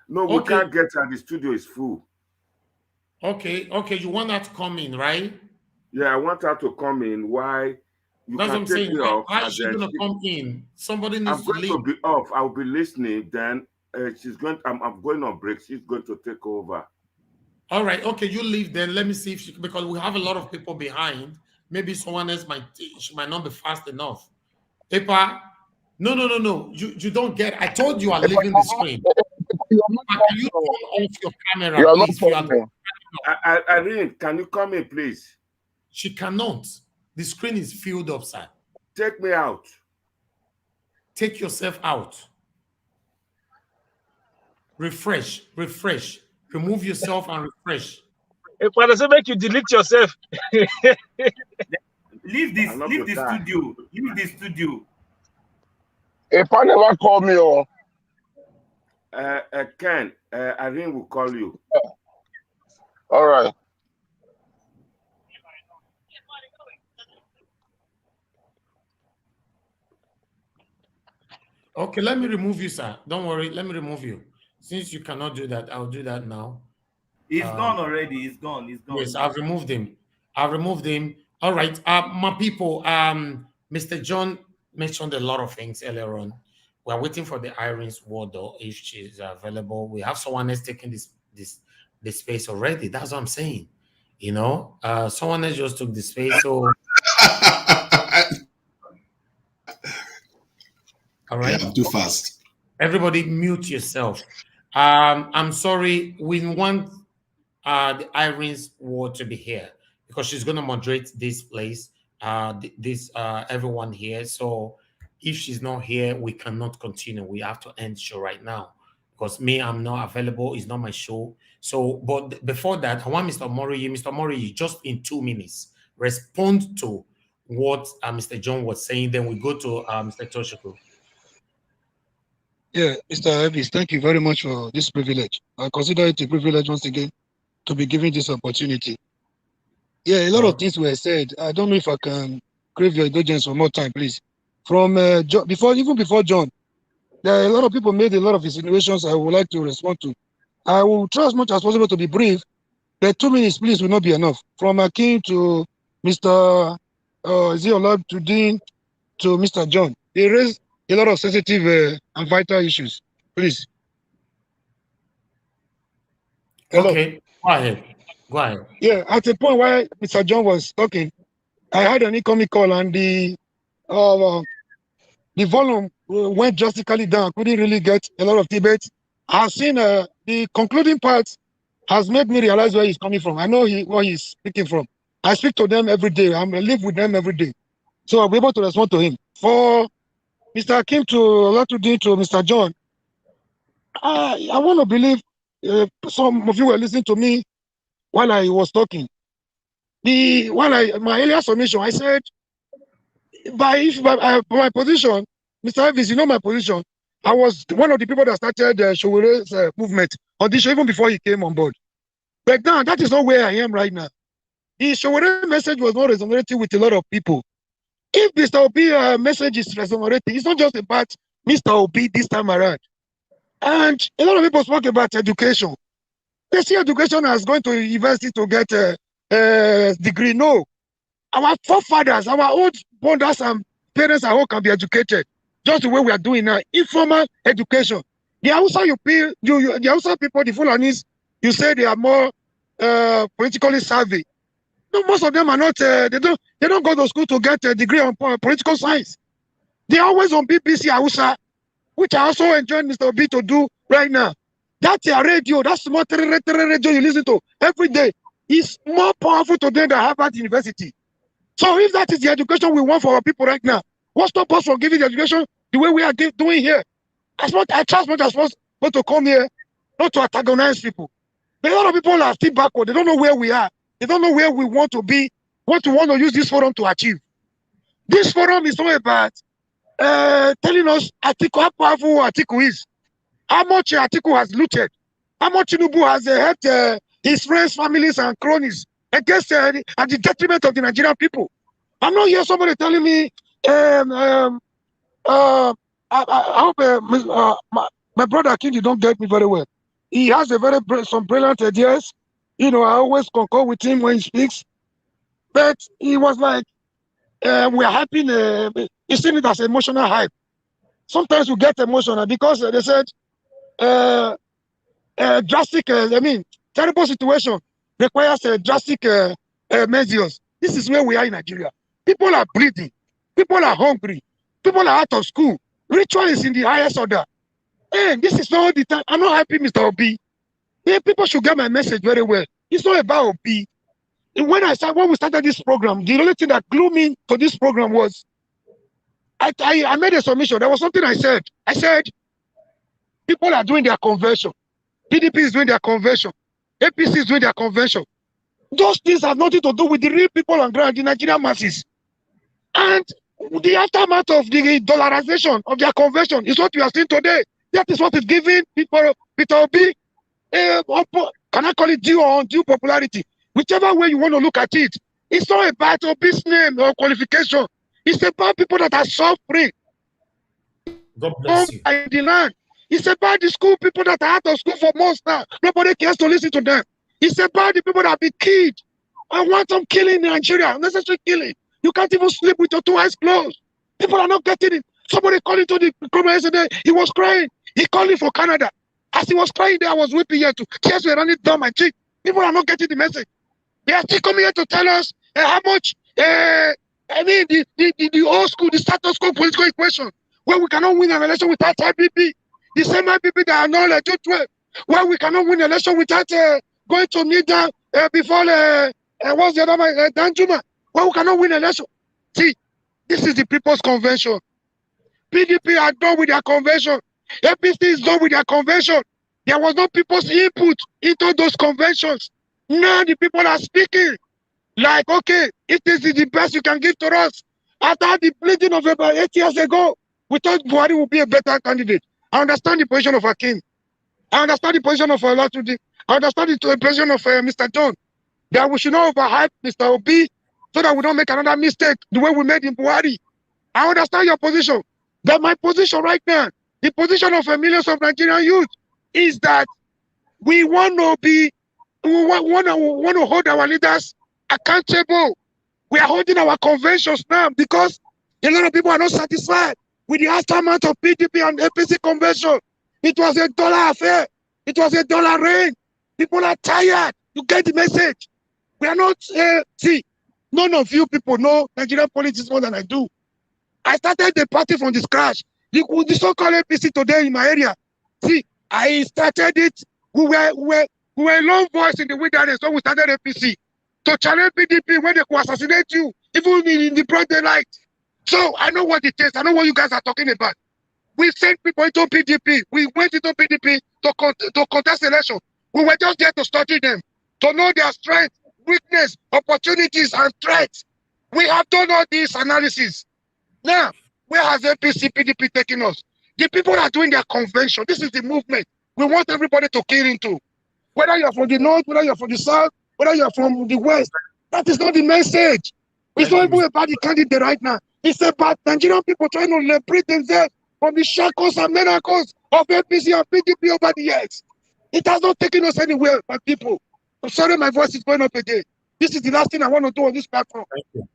No, we can't get her. The studio is full. Okay. You want her to come in, right? Yeah, I want her to come in. Why? That's what I'm saying. How is she going to come in? Somebody needs to leave. I'm going to be off. I'll be listening. Then she's going. I'm going on break. She's going to take over. All right. Okay, you leave then. Let me see if because we have a lot of people behind. Maybe someone else might not be fast enough. Epa, no. You don't get. I told you I'm leaving the screen. Can you turn off your camera, please? Irene, can you come in, please? She cannot. The screen is filled up, sir. Take me out. Take yourself out. Refresh. Remove yourself and refresh. If I doesn't make you delete yourself. Leave the studio. Leave the studio. Epa never called me or Ken, Irene will call you. all right. Okay, let me remove you, sir. Don't worry, let me remove you. Since you cannot do that, I'll do that now. He's gone already. He's gone. He's gone. Yes, I've removed him. I've removed him. All right, my people. Mr. John mentioned a lot of things earlier on. We're waiting for the Irene's word, though, if she's available. We have someone else taking this space already. That's what I'm saying. You know, someone else just took the space. So, all right, yeah, too fast. Everybody, mute yourself. I'm sorry. We want the Irene's ward to be here because she's going to moderate this place, everyone here. So if she's not here, we cannot continue. We have to end the show right now because me, I'm not available. It's not my show. So, but before that, I want Mr. Mori, just in 2 minutes, respond to what Mr. John was saying. Then we go to Mr. Toshiko. Yeah, Mr. Elvis, thank you very much for this privilege. I consider it a privilege once again to be given this opportunity. Yeah, a lot of things were said. I don't know if I can crave your indulgence for more time, please. From even before John, there are a lot of people made a lot of insinuations I would like to respond to. I will try as much as possible to be brief, but 2 minutes, please, will not be enough. From Akin to Mr. Ziolab to Dean to Mr. John, they raised a lot of sensitive and vital issues. Please. Hello. Okay, go ahead. Go ahead. Yeah, at the point where Mr. John was talking, I had an incoming call and the volume went drastically down. Couldn't really get a lot of debate. I've seen the concluding part has made me realize where he's coming from. I know where he's speaking from. I speak to them every day. I live with them every day. So I'll be able to respond to him. For Mr. Kim to Latudin to Mr. John, I want to believe some of you were listening to me while I was talking. My earlier submission, I said, by my position, Mr. Elvis, you know my position. I was one of the people that started Showere's movement on this show even before he came on board. But now that is not where I am right now. The Showere message was not resonating with a lot of people. If Mr. Obi message is resonating, it's not just about Mr. Obi this time around. And a lot of people spoke about education. They see education as going to university to get a degree. No. Our forefathers, our old brothers and parents at home can be educated. Just the way we are doing now. Informal education. The Hausa the Hausa people, the Fulanis, you say they are more politically savvy. No, most of them are not. They don't go to school to get a degree on political science. They are always on BBC Hausa, which I also enjoy Mr. Obi to do right now. That's your radio. That's small radio you listen to every day. It's more powerful today than Harvard University. So if that is the education we want for our people right now, what's stop us from giving the education the way we are doing here? I try as much as possible to come here, not to antagonize people. But a lot of people are still backward. They don't know where we are. They don't know where we want to be, what we want to use this forum to achieve. This forum is not about telling us Atiku, how powerful Atiku is, how much Atiku has looted, how much Tinubu has helped his friends, families, and cronies against at the detriment of the Nigerian people. I'm not hearing somebody telling me, I hope my brother King, you don't get me very well. He has some brilliant ideas. You know, I always concur with him when he speaks. But he was like, we're hyping, he's seen it as emotional hype. Sometimes we get emotional because they said, drastic, terrible situation requires drastic measures. This is where we are in Nigeria. People are bleeding. People are hungry. People are out of school. Ritual is in the highest order. And this is not the time. I'm not happy, Mr. Obi. Yeah, people should get my message very well. It's not about Obi. When we started this program, the only thing that glued me to this program was I made a submission. There was something I said. I said people are doing their conversion. PDP is doing their conversion. APC is doing their conversion. Those things have nothing to do with the real people on ground, the Nigerian masses. And The aftermath of the dollarization of their conversion is what we are seeing today. That is what is giving people Peter Obi, can I call it due or undue popularity? Whichever way you want to look at it, it's not about Obi's name or qualification. It's about people that are suffering. God bless you. By the land. It's about the school people that are out of school for months now. Nobody cares to listen to them. It's about the people that have been killed. I want some killing in Nigeria, unnecessary killing. You can't even sleep with your 2 eyes closed. People are not getting it. Somebody called into the program yesterday. He was crying. He called me for Canada. As he was crying there, I was weeping here too. Tears were running down my cheek. People are not getting the message. They are still coming here to tell us how much, the old school, the status quo political equation, where we cannot win an election without IPP. The same IPP that are not legit 12, where we cannot win an election without going to NIGERIAN before, what's the other one, Danjuma, where we cannot win an election. See, this is the People's Convention. PDP are done with their convention. APC is done with their convention. There was no people's input into those conventions. Now the people are speaking. Like, okay, if this is the best you can give to us. After the bleeding of about 8 years ago, we thought Buhari would be a better candidate. I understand the position of Akin. I understand the position of Olatudi. I understand the position of Mr. John. That we should not overhype Mr. Obi so that we don't make another mistake the way we made in Buhari. I understand your position. But my position right now, the position of millions of Nigerian youth, is that we want to hold our leaders accountable. We are holding our conventions now because a lot of people are not satisfied with the aftermath of PDP and APC convention. It was a dollar affair. It was a dollar reign. People are tired. You get the message. We are not, see, none of you people know Nigerian politics more than I do. I started the party from the scratch. The so-called APC today in my area. See, I started it. We were a lone voice in the wilderness when we started APC to challenge PDP when they could assassinate you, even in the broad daylight. So I know what it is. I know what you guys are talking about. We sent people into PDP. We went into PDP to contest election. We were just there to study them, to know their strength, weakness, opportunities, and threats. We have done all this analysis. Now, where has APC, PDP taken us? The people are doing their convention. This is the movement we want everybody to key into. Whether you're from the north, whether you're from the south, whether you're from the west, that is not the message. It's not even about the candidate right now. It's about Nigerian people trying to liberate themselves from the shackles and manacles of APC and PDP over the years. It has not taken us anywhere, my people. I'm sorry my voice is going up again. This is the last thing I want to do on this platform.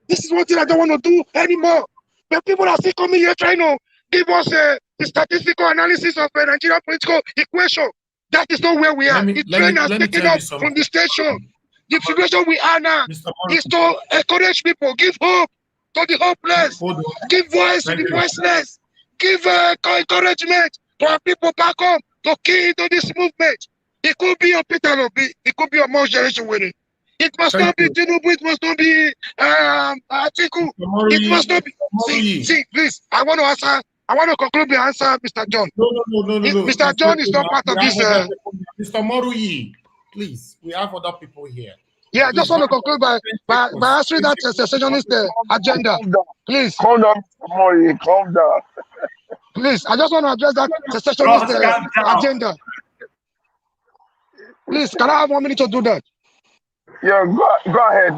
This is one thing I don't want to do anymore. But people are still coming here trying to give us the statistical analysis of the Nigerian political equation. That is not where we are. The train has taken us from the station. The situation we are now is to encourage people, give hope to the hopeless, give voice to the voiceless, give encouragement to our people back home to key into this movement. It could be a Peter Obi, it could be a more generation winning. It must not be Tinubu, it must not be Atiku. It must not be. See, please, I want to conclude the answer, Mr. John. No. Mr. John is not part of this. Mr. Moruyi, please, we have other people here. Yeah, I just want to conclude by answering that secessionist agenda. Please. Calm down, Mori, calm down. Please, I just want to address that secessionist agenda. Please, can I have 1 minute to do that? Yeah, go ahead.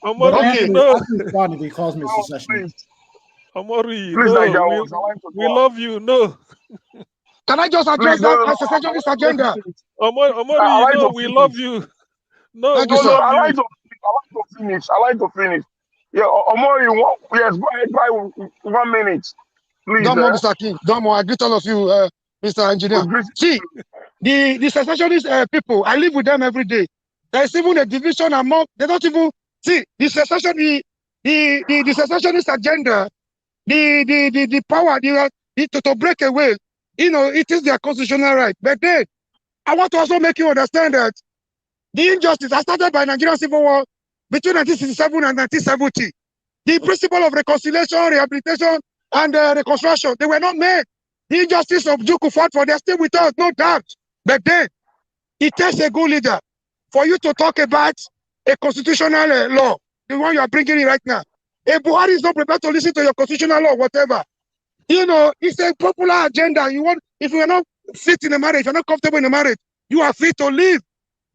Okay. No. If he calls me a secessionist. Amori, no, we love you. No. Can I just address that secessionist agenda? Amori, no, we love you. No, thank you, sir. I like to finish. Yeah, Omori, yes, go ahead, by 1 minute. Please. Don't more, Mr. King. Don't more. I greet all of you, Mr. Engineer. See, the secessionist people, I live with them every day. There is even a division among, they don't even, see, the secessionist agenda, the power to break away, it is their constitutional right. But then, I want to also make you understand that the injustice that started by Nigerian Civil War between 1967 and 1970, the principle of reconciliation, rehabilitation, and reconstruction, they were not made. The injustice of Juku fought for, they're still with us, no doubt. But then, it takes a good leader for you to talk about a constitutional law, the one you are bringing in right now. If Buhari is not prepared to listen to your constitutional law, whatever, you know, it's a popular agenda. You want, if you are not fit in a marriage, you're not comfortable in a marriage, you are free to leave.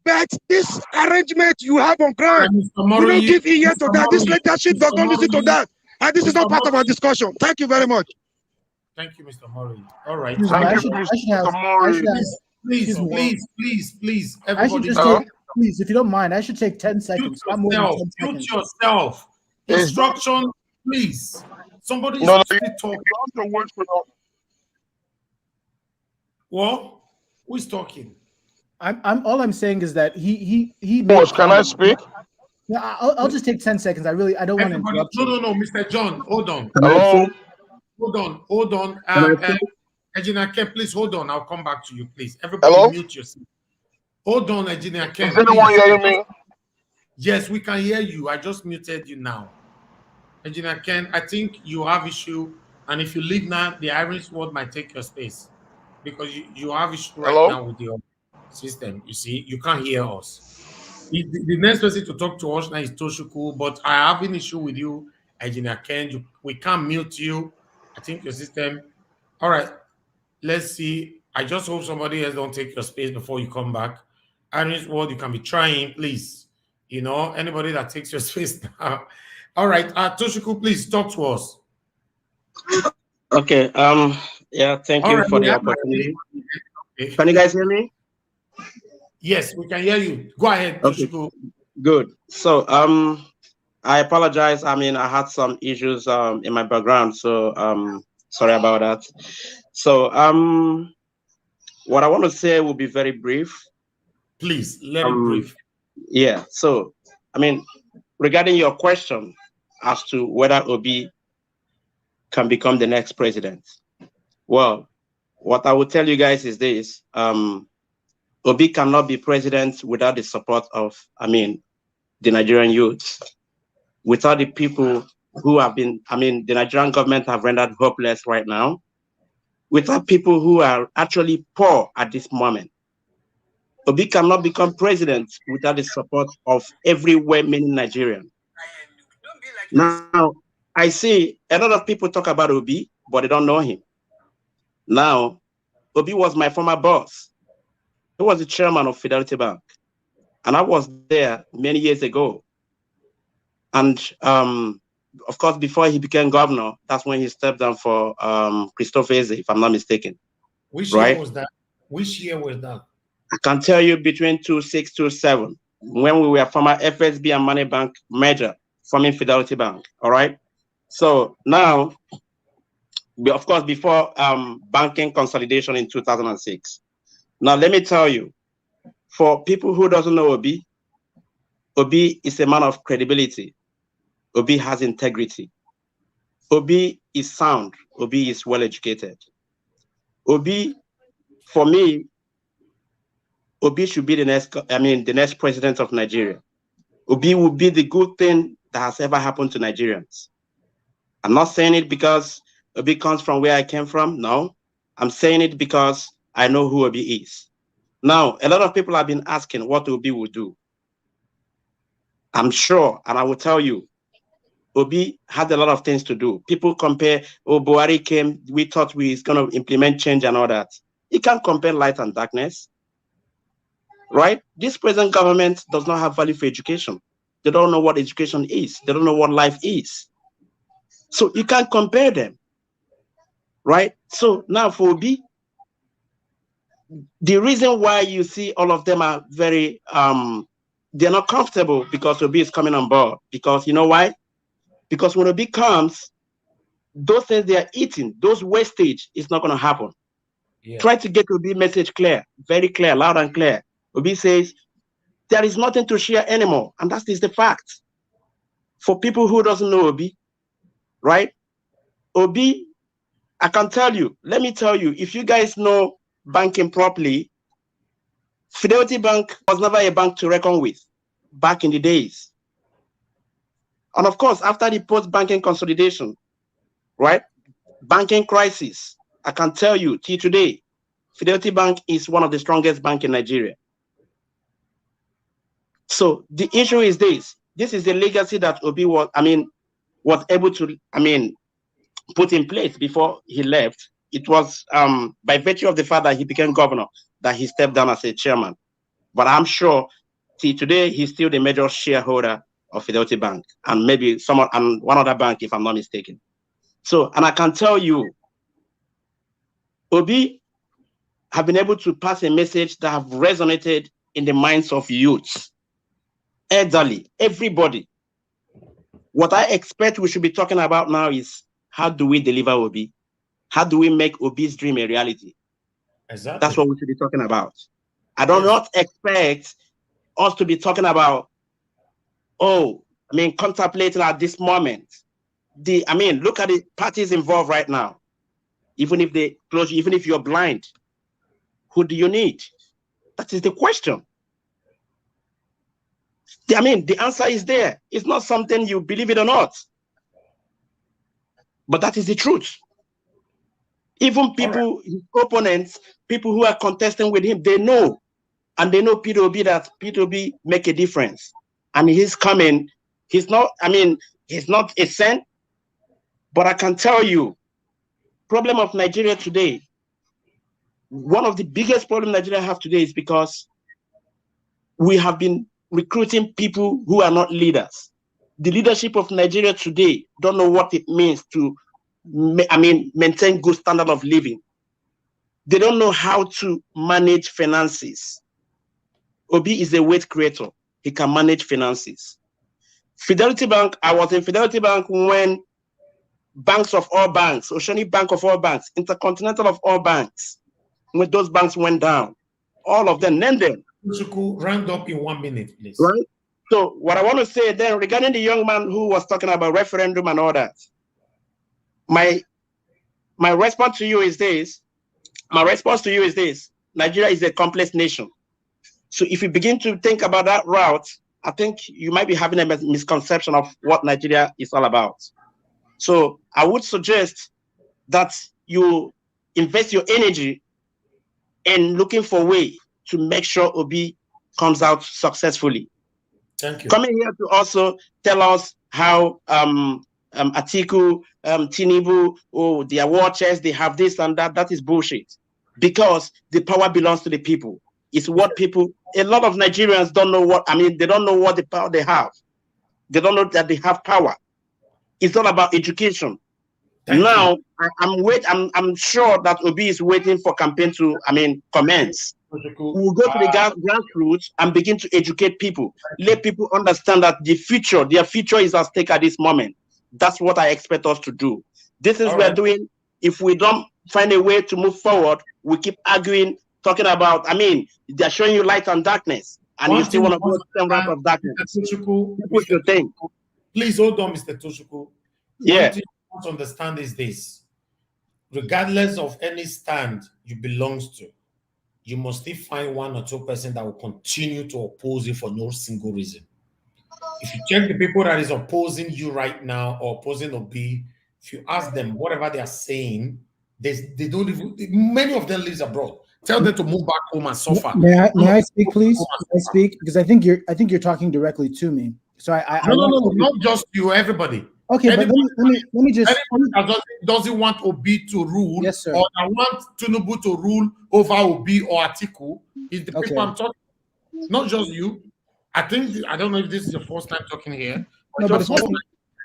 But this arrangement you have on ground, we don't give ear to that. This leadership does not listen to that. And this is not part of our discussion. Thank you very much. Thank you, Mr. Murray. All right. Thank you, Mr. Murray. Please, I should everybody. just take, please, if you don't mind, I should take 10 seconds. Not more than 10 seconds. Mute yourself. Instruction, please. Somebody No, is you talking. have to wait for that. What? Who is talking? I'm all I'm saying is that he Boss, can I speak? Yeah, I'll just take 10 seconds. I don't want to interrupt you. No, Mr. John, hold on. Hello? Hold on. Engineer Ken, please hold on. I'll come back to you, please. Everybody Hello? mute yourself. Hold on, Engineer Ken. Is anyone hearing me? Yes, we can hear you. I just muted you now. Engineer Ken, I think you have issue, and if you leave now, the Irish word might take your space because you have issue right now with your system. You see, you can't hear us. The next person to talk to us now is Toshuku, but I have an issue with you, Engineer Ken. We can't mute you. I think your system. All right, let's see. I just hope somebody else don't take your space before you come back. Irish word, you can be trying, please. You know, anybody that takes your space now. All right, Toshuku, please talk to us. Okay. Yeah. Thank you for the opportunity. Okay. Can you guys hear me? Yes, we can hear you. Go ahead, Toshuku. Okay. Good. So, I apologize. I mean, I had some issues in my background, so sorry about that. So, what I want to say will be very brief. Please let it brief. Yeah. So, I mean, regarding your question as to whether Obi can become the next president, well, what I will tell you guys is this: Obi cannot be president without the support of, the Nigerian youth, without the people who have been, the Nigerian government have rendered hopeless right now, without people who are actually poor at this moment. Obi cannot become president without the support of every well-meaning Nigerian. Now, I see a lot of people talk about Obi, but they don't know him. Now, Obi was my former boss. He was the chairman of Fidelity Bank, and I was there many years ago. And of course, before he became governor, that's when he stepped down for Christopher Eze, if I'm not mistaken. Which year was that? Which year was that? I can tell you between 2006, 2007, when we were former FSB and Money Bank merger, forming Fidelity Bank. All right. So now, of course, before banking consolidation in 2006. Now, let me tell you, for people who doesn't know Obi, Obi is a man of credibility. Obi has integrity. Obi is sound. Obi is well educated. Obi, for me, Obi should be the next president of Nigeria. Obi will be the good thing that has ever happened to Nigerians. I'm not saying it because Obi comes from where I came from. No, I'm saying it because I know who Obi is. Now, a lot of people have been asking what Obi will do. I'm sure, and I will tell you, Obi had a lot of things to do. People compare, Buhari came, we thought we was going to implement change and all that. You can't compare light and darkness, right? This present government does not have value for education. They don't know what education is. They don't know what life is. So you can't compare them, right? So now for Obi, the reason why you see all of them are very, they're not comfortable because Obi is coming on board. Because you know why? Because when Obi comes, those things they are eating, those wastage is not going to happen. Yeah. Try to get Obi message clear, very clear, loud and clear. Obi says, there is nothing to share anymore. And that is the fact. For people who doesn't know Obi, right? Obi, I can tell you, let me tell you, if you guys know banking properly, Fidelity Bank was never a bank to reckon with back in the days. And of course, after the post-banking consolidation, right, banking crisis, I can tell you, till today, Fidelity Bank is one of the strongest banks in Nigeria. So the issue is this. This is the legacy that Obi was was able to, put in place before he left. It was by virtue of the fact that he became governor that he stepped down as a chairman. But I'm sure today he's still the major shareholder of Fidelity Bank and maybe one other bank, if I'm not mistaken. So, and I can tell you, Obi have been able to pass a message that have resonated in the minds of youths, elderly, everybody. What I expect we should be talking about now is how do we deliver Obi? How do we make Obi's dream a reality? Exactly. That's what we should be talking about. I do not expect us to be talking about, contemplating at this moment. Look at the parties involved right now. Even if they close you, even if you're blind, who do you need? That is the question. The answer is there. It's not something you believe it or not. But that is the truth. Even people, his opponents, people who are contesting with him, they know. And they know that P2B make a difference. And he's coming. He's not a saint. But I can tell you, problem of Nigeria today, one of the biggest problems Nigeria have today is because we have been recruiting people who are not leaders. The leadership of Nigeria today don't know what it means to maintain good standard of living. They don't know how to manage finances. Obi is a wealth creator. He can manage finances. Fidelity Bank, I was in Fidelity Bank when banks of all banks, Oceanic Bank of all banks, Intercontinental of all banks, when those banks went down, all of them, name them. Round up in 1 minute, please. Right? So what I want to say then regarding the young man who was talking about referendum and all that, my response to you is this. Nigeria is a complex nation. So if you begin to think about that route, I think you might be having a misconception of what Nigeria is all about. So I would suggest that you invest your energy in looking for a way to make sure Obi comes out successfully. Thank you. Coming here to also tell us how Atiku, Tinubu, their war chest, they have this and that. That is bullshit. Because the power belongs to the people. It's what a lot of Nigerians don't know they don't know what the power they have. They don't know that they have power. It's all about education. I'm sure that Obi is waiting for campaign to commence. We'll go to the grassroots and begin to educate people. Let people understand that their future is at stake at this moment. That's what I expect us to do. This is what we're doing. If we don't find a way to move forward, we keep arguing, talking about, they're showing you light and darkness, and you still want to go to the route of darkness. What you think? Please hold on, Mr. Toshuku. Yeah. One thing you want to understand is this. Regardless of any stand you belong to, you must still find one or two person that will continue to oppose you for no single reason. If you check the people that is opposing you right now or opposing Obi, if you ask them whatever they are saying, they don't even, many of them live abroad. Tell them to move back home and suffer. May I speak, please? May I speak? Because I think you're talking directly to me. So No, not just you, everybody. Okay, but let me just. Anybody that doesn't want Obi to rule, yes, sir, or that want Tinubu to rule over Obi or Atiku, is the people I'm talking. Not just you. I don't know if this is your first time talking here. No, but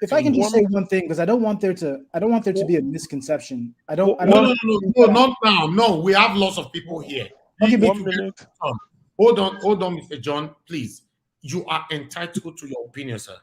if I can just say one thing, because I don't want there to be a misconception. No, not now. No, we have lots of people here. Okay, Hold on, Mr. John, please. You are entitled to your opinion, sir.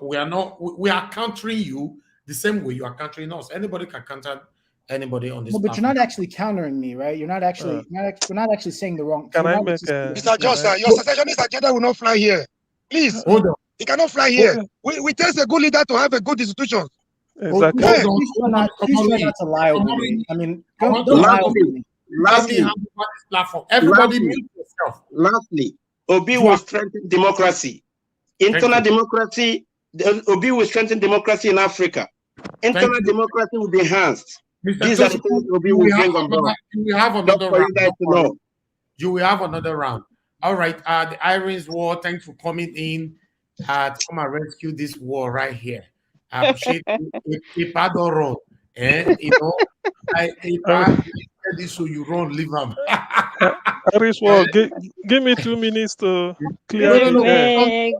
We are countering you the same way you are countering us. Anybody can counter anybody on this. No, but you're not actually countering me, right? You're not actually we're not actually saying the wrong. Can I make Mr. Johnson, your secessionist agenda will not fly here. Please hold on. It cannot fly here. We test a good leader to have a good institution. Exactly. Please try not to lie over me. Don't lie over me. Everybody mute yourself. Lastly, Obi will strengthen democracy. Internal democracy, Obi will strengthen democracy in Africa. Internal democracy will be enhanced. These are the things Obi will bring on board. You have another round. You will have another round. All right. The Irons War, thanks for coming in to come and rescue this war right here. I appreciate if I don't run. You know, if I this so you run, leave them. Well, give me 2 minutes to clear No. the air.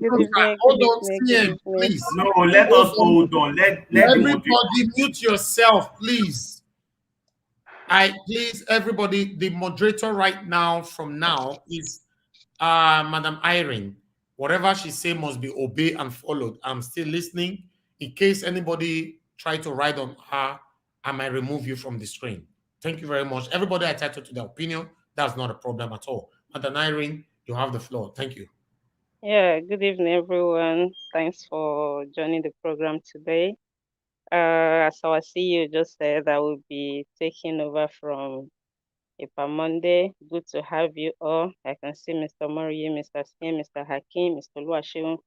Hold on, CM, please. No, let us hold on. Let everybody mute yourself, please. Please, everybody, the moderator right now from now is Madam Irene. Whatever she say must be obeyed and followed. I'm still listening. In case anybody try to write on her, I might remove you from the screen. Thank you very much. Everybody entitled to their opinion. That's not a problem at all. Madam Irene, you have the floor. Thank you. Yeah, good evening, everyone. Thanks for joining the program today. As our CEO just said, I will be taking over from Ipa Monday. Good to have you all. I can see Mr. Moriye, Mr. Skin, Mr. Hakim, Mr. Luasheun,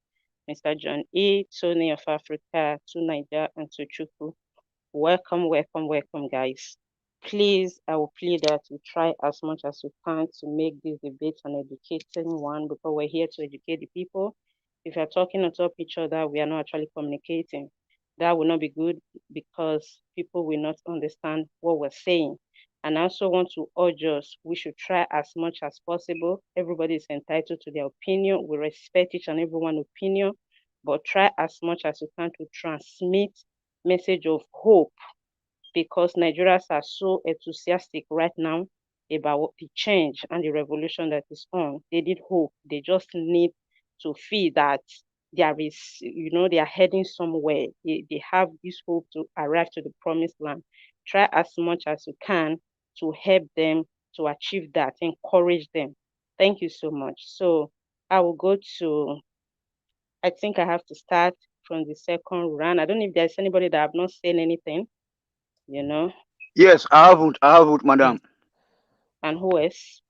Mr. John E., Tony of Africa, to NIGERIAN, and to Chuku. Welcome, guys. Please, I will plead that we try as much as we can to make this debate an educating one, because we're here to educate the people. If you're talking on top of each other, we are not actually communicating. That will not be good, because people will not understand what we're saying. And I also want to urge us, we should try as much as possible. Everybody is entitled to their opinion. We respect each and everyone's opinion, but try as much as you can to transmit message of hope, because Nigerians are so enthusiastic right now about the change and the revolution that is on. They need hope. They just need to feel that there is, they are heading somewhere. They have this hope to arrive to the promised land. Try as much as you can to help them to achieve that, encourage them. Thank you so much. So I will go to, I think I have to start from the second round. I don't know if there's anybody that have not said anything, Yes, I have, madam. And who else?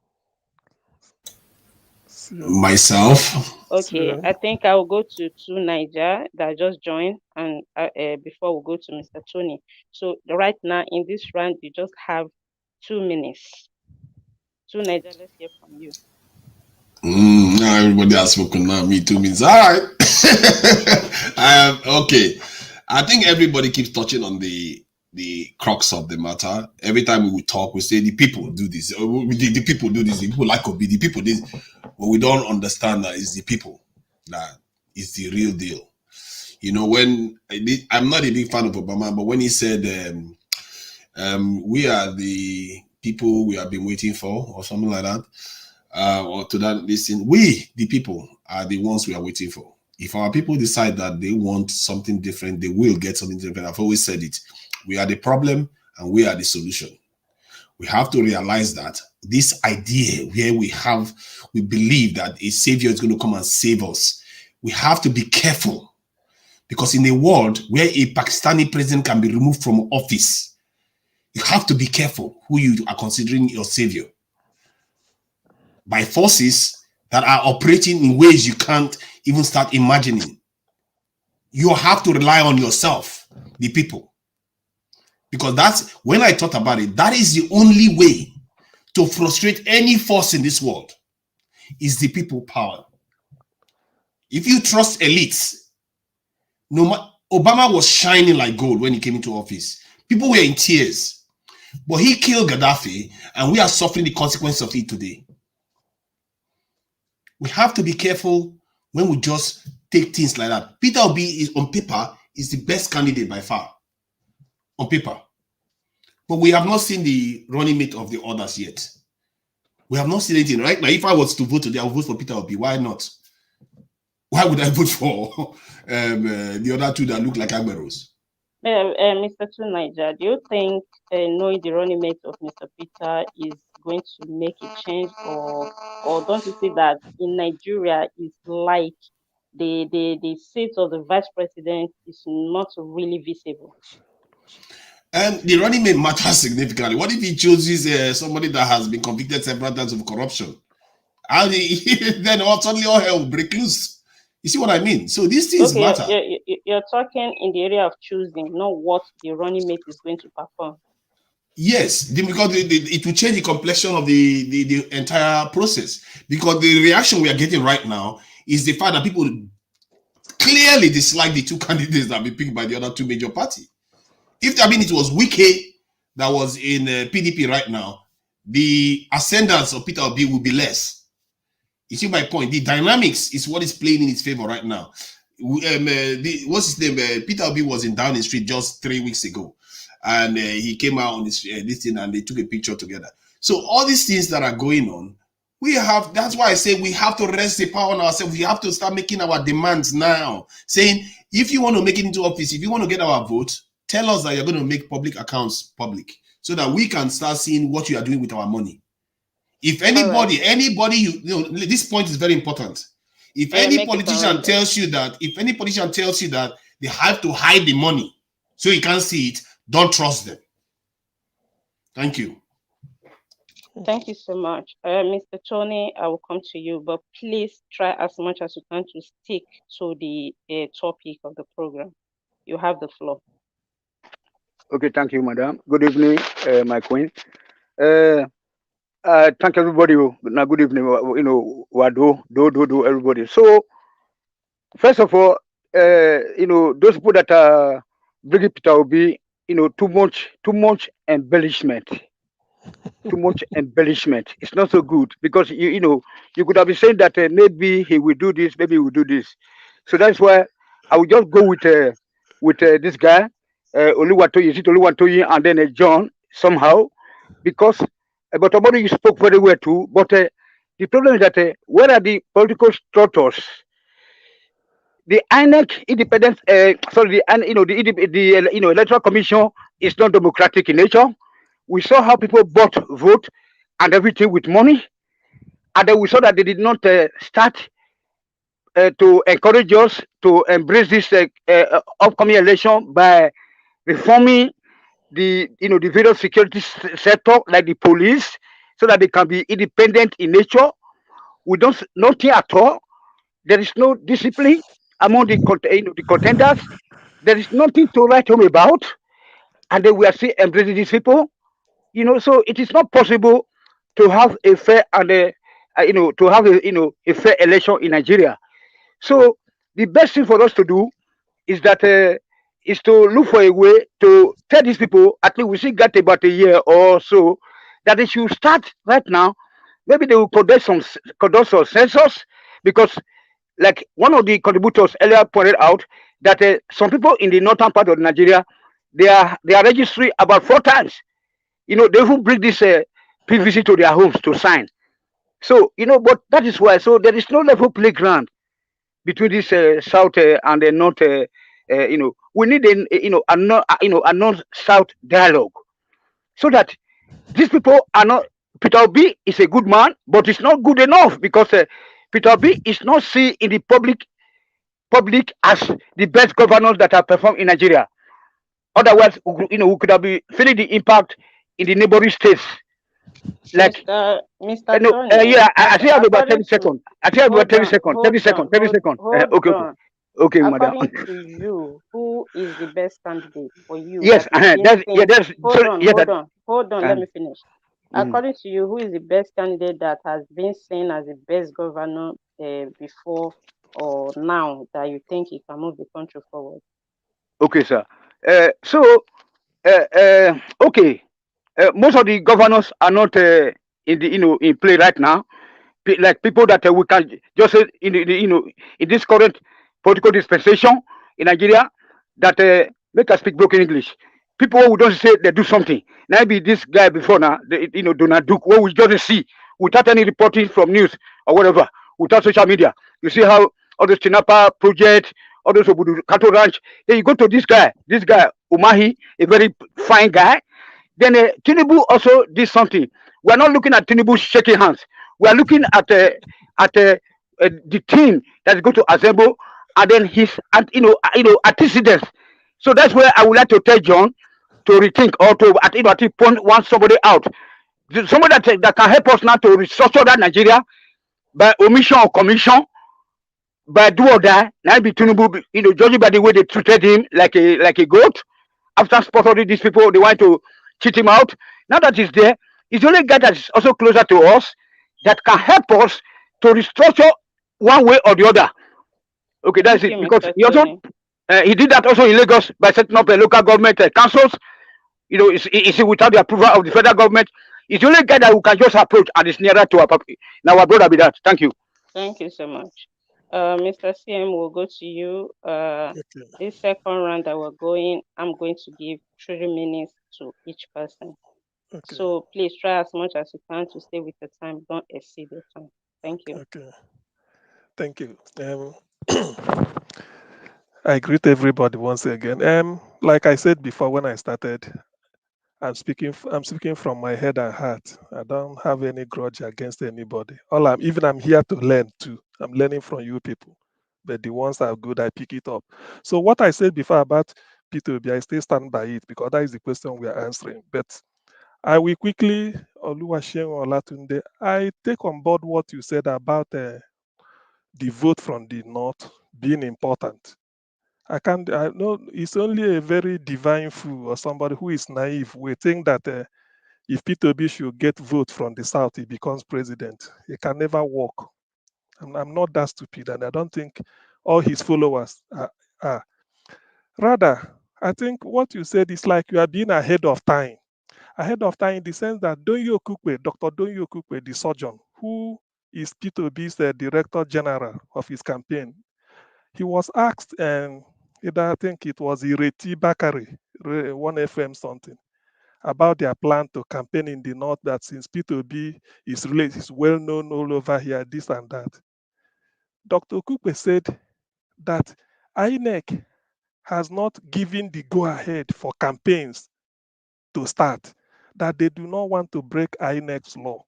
Myself. Okay, I think I will go to NIGERIAN that just joined, and before we go to Mr. Tony. So right now in this round, you just have 2 minutes. NIGERIAN, let's hear from you. Now everybody has spoken. Now me 2 minutes. All right. Okay. I think everybody keeps touching on the crux of the matter. Every time we talk, we say the people do this. The people do this. The people like Obi. The people this. But we don't understand that it's the people that is the real deal. When I'm not a big fan of Obama, but when he said we are the people we have been waiting for, or something like that, or to that listen, we the people are the ones we are waiting for. If our people decide that they want something different, they will get something different. I've always said it. We are the problem and we are the solution. We have to realize that this idea where we believe that a savior is going to come and save us, we have to be careful, because in a world where a Pakistani president can be removed from office, you have to be careful who you are considering your savior. By forces that are operating in ways you can't even start imagining. You have to rely on yourself, the people. Because that's, when I thought about it, that is the only way to frustrate any force in this world, is the people power. If you trust elites, Obama was shining like gold when he came into office. People were in tears. But he killed Gaddafi, and we are suffering the consequence of it today. We have to be careful when we just take things like that. Peter Obi is, on paper, is the best candidate by far. On paper. But we have not seen the running mate of the others yet. We have not seen anything. Right now, if I was to vote today, I would vote for Peter Obi. Why not? Why would I vote for the other two that look like Agberos? Mr. NIGERIAN, do you think knowing the running mate of Mr. Peter is going to make a change, or don't you see that in Nigeria is like the seat of the vice president is not really visible? And the running mate matters significantly. What if he chooses somebody that has been convicted several times of corruption? And then suddenly all hell will break loose. You see what I mean? So these things matter. You're talking in the area of choosing, not what the running mate is going to perform. Yes, because it will change the complexion of the entire process. Because the reaction we are getting right now is the fact that people clearly dislike the two candidates that have been picked by the other two major parties. If it was Wike that was in PDP right now, the ascendance of Peter Obi will be less. You see my point? The dynamics is what is playing in its favor right now. What's his name? Peter Obi was in Downing Street just 3 weeks ago, and he came out on this thing and they took a picture together. So all these things that are going on, that's why I say we have to rest the power on ourselves. We have to start making our demands now, saying, if you want to make it into office, if you want to get our vote, tell us that you're going to make public accounts public so that we can start seeing what you are doing with our money. If anybody, this point is very important. If any politician tells you that, they have to hide the money so you can't see it, don't trust them. Thank you. Thank you so much. Mr. Tony, I will come to you, but please try as much as you can to stick to the topic of the program. You have the floor. Okay, thank you, madam. Good evening, my queen. Thank everybody. Now, good evening. Do everybody. So, first of all, those people that are bringing Peter Obi, too much embellishment. Too much embellishment. It's not so good because you could have been saying that maybe he will do this, maybe he will do this. So that's why I will just go with this guy, Oluwatoyin, is it Oluwatoyin, and then John somehow, because but about you spoke very well too. But the problem is that where are the political structures? The INEC independence, the electoral commission is not democratic in nature. We saw how people bought vote and everything with money, and then we saw that they did not start to encourage us to embrace this upcoming election by reforming the various security sector like the police, so that they can be independent in nature. We don't nothing at all. There is no discipline among the contenders. There is nothing to write home about, and then we are still embracing these people. So it is not possible to have a fair and a fair election in Nigeria. So the best thing for us to do is that is to look for a way to tell these people, at least we still got about a year or so, that they should start right now. Maybe they will conduct some census, because like one of the contributors earlier pointed out that some people in the northern part of Nigeria, they are registering about 4 times. They even bring this PVC to their homes to sign. So but that is why. So there is no level playground between this south and the north. We need a north-south dialogue, so that these people are not. Peter Obi is a good man, but it's not good enough, because Peter Obi is not seen in the public as the best governors that have performed in Nigeria. Otherwise, we could have been feeling the impact in the neighboring states. Like, Mr. Tony, yeah, I think I have about 30 seconds. I think I have about 30 seconds. 30 seconds. 30 seconds. Okay, madam. According to you, who is the best candidate for you? Yes, Hold on. Let me finish. According to you, who is the best candidate that has been seen as the best governor before or now, that you think he can move the country forward? Okay, sir. Okay. Most of the governors are not in play right now. Like people that we can just say in this current political dispensation in Nigeria, that make us speak broken English. People who don't say they do something. Maybe this guy before now, Donald Duke, what we just see without any reporting from news or whatever, without social media. You see how all the Tinapa project, all those Obudu Cattle Ranch. Then you go to this guy, Umahi, a very fine guy. Then Tinubu also did something. We are not looking at Tinubu shaking hands. We are looking at the team that is going to assemble, and then his antecedents. So that's where I would like to tell John to rethink, or to point somebody out. Somebody that can help us now to restructure that Nigeria by omission or commission, by do or die. Now be Tinubu, judging by the way they treated him like a goat. After sponsoring these people, they want to cheat him out. Now that he's there, he's the only guy that is also closer to us, that can help us to restructure one way or the other. Okay, Thank that's it. you, Because Mr. he also Tony. he did that also in Lagos by setting up a local government councils. You know, it's without the approval of the federal government. It's the only guy that we can just approach and it's nearer to our now our brother be that. Thank you. Thank you so much. Mr. CM, we'll go to you. Okay. This second round that we're going, I'm going to give 3 minutes to each person. Okay. So please try as much as you can to stay with the time. Don't exceed the time. Thank you. Okay. Thank you. I greet everybody once again. Like I said before when I started, I'm speaking from my head and heart. I don't have any grudge against anybody. I'm here to learn too. I'm learning from you people. But the ones that are good, I pick it up. So what I said before about P2B, I still stand by it because that is the question we are answering. But I will quickly, Oluwaseun Olatunde, I take on board what you said about the vote from the north being important. I know it's only a very divine fool or somebody who is naive will think that if Peter Obi should get vote from the south, he becomes president. It can never work. I'm not that stupid, and I don't think all his followers are. Rather, I think what you said is like you are being ahead of time. Ahead of time in the sense that Dr. Donyo Kukwe, the surgeon, who is Peter Obi's director general of his campaign, he was asked, and I think it was Ireti Bakari, 1FM something, about their plan to campaign in the north, that since P2B is well known all over here, this and that. Dr. Kupe said that INEC has not given the go-ahead for campaigns to start, that they do not want to break INEC's law.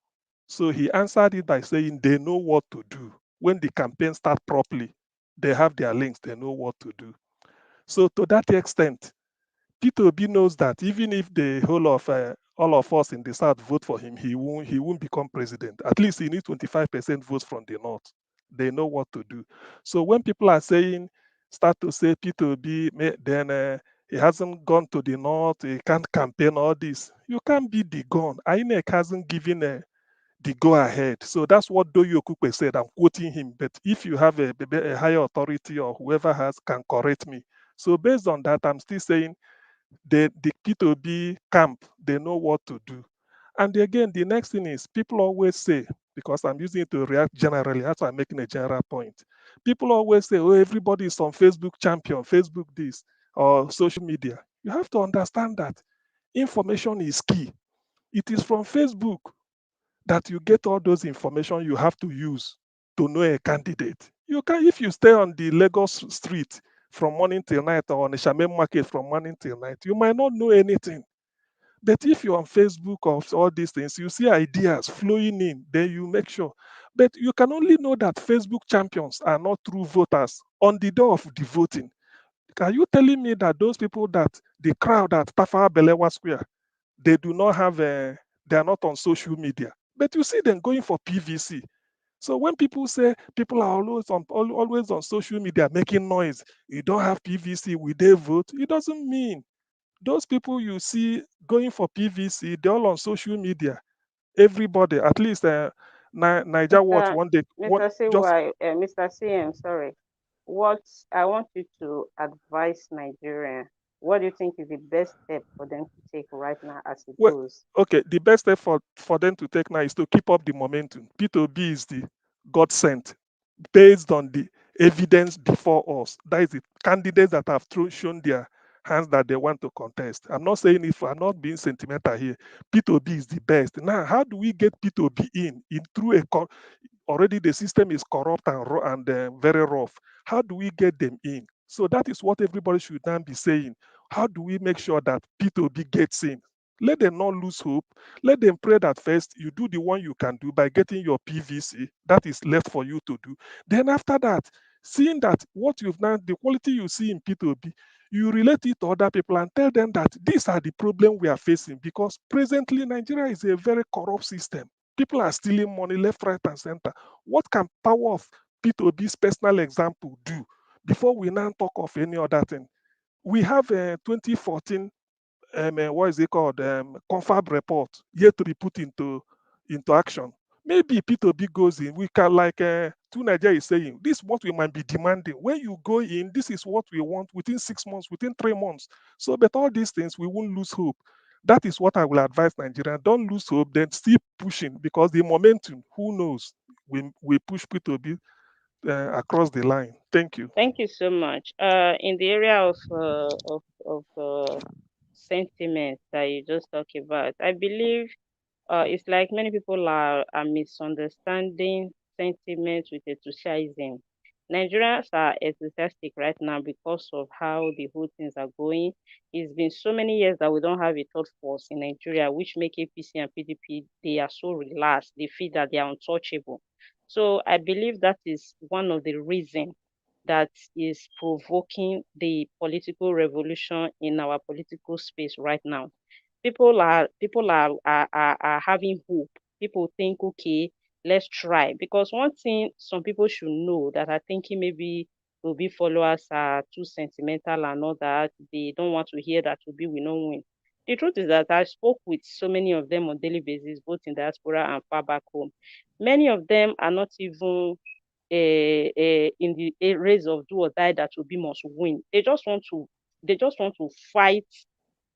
So he answered it by saying they know what to do. When the campaign starts properly, they have their links, they know what to do. So to that extent, P2B knows that even if the whole of all of us in the South vote for him, he won't become president. At least he needs 25% votes from the North. They know what to do. So when people are start to say P2B, then he hasn't gone to the North, he can't campaign, all this. You can't be the gun. INEC hasn't given the go ahead. So that's what Doyo Kupe said. I'm quoting him. But if you have a higher authority or whoever can correct me. So based on that, I'm still saying the P2B camp, they know what to do. And again, the next thing is people always say, because I'm using it to react generally, that's why I'm making a general point. People always say, oh, everybody is on Facebook champion, Facebook this, or social media. You have to understand that information is key. It is from Facebook that you get all those information you have to use to know a candidate. You can, if you stay on the Lagos street from morning till night or on the Shaman market from morning till night, you might not know anything. But if you're on Facebook or all these things, you see ideas flowing in, then you make sure. But you can only know that Facebook champions are not true voters on the day of the voting. Are you telling me that those people that the crowd at Tafawa Balewa Square, they do not have they are not on social media, but you see them going for PVC. So when people say people are always on social media making noise, you don't have PVC, we they vote, it doesn't mean those people you see going for PVC, they're all on social media. Everybody, at least NIGERIAN Watch Mr. one day, Mr. just CY, Mr. CM, sorry. What I want you to advise Nigeria. What do you think is the best step for them to take right now as it well, goes? okay. The best step for them to take now is to keep up the momentum. P2B is the God sent, based on the evidence before us. That is the candidates that have shown their hands that they want to contest. I'm not saying if I'm not being sentimental here. P2B is the best. Now, how do we get P2B in through already the system is corrupt and very rough. How do we get them in? So that is what everybody should now be saying. How do we make sure that P2B gets in? Let them not lose hope. Let them pray that first you do the one you can do by getting your PVC. That is left for you to do. Then after that, seeing that what you've done, the quality you see in P2B, you relate it to other people and tell them that these are the problem we are facing because presently Nigeria is a very corrupt system. People are stealing money left, right, and center. What can power of P2B's personal example do before we now talk of any other thing? We have a 2014, what is it called, confab report yet to be put into action. Maybe P2B goes in. We can like Nigeria is saying, this is what we might be demanding. When you go in, this is what we want within 6 months, within 3 months. So, but all these things, we won't lose hope. That is what I will advise Nigeria. Don't lose hope, then keep pushing, because the momentum, who knows, we push P2B across the line. Thank you. Thank you so much. In the area of sentiment that you just talked about, I believe it's like many people are misunderstanding sentiment with enthusiasm. Nigerians are enthusiastic right now because of how the whole things are going. It's been so many years that we don't have a third force in Nigeria, which make APC and PDP, they are so relaxed. They feel that they are untouchable. So I believe that is one of the reasons that is provoking the political revolution in our political space right now. People are having hope. People think, okay, let's try. Because one thing some people should know that are thinking maybe Obi followers are too sentimental and all that, they don't want to hear that Obi will not win. The truth is that I spoke with so many of them on daily basis, both in diaspora and far back home. Many of them are not even in the race of do or die that Obi must win. They just want to fight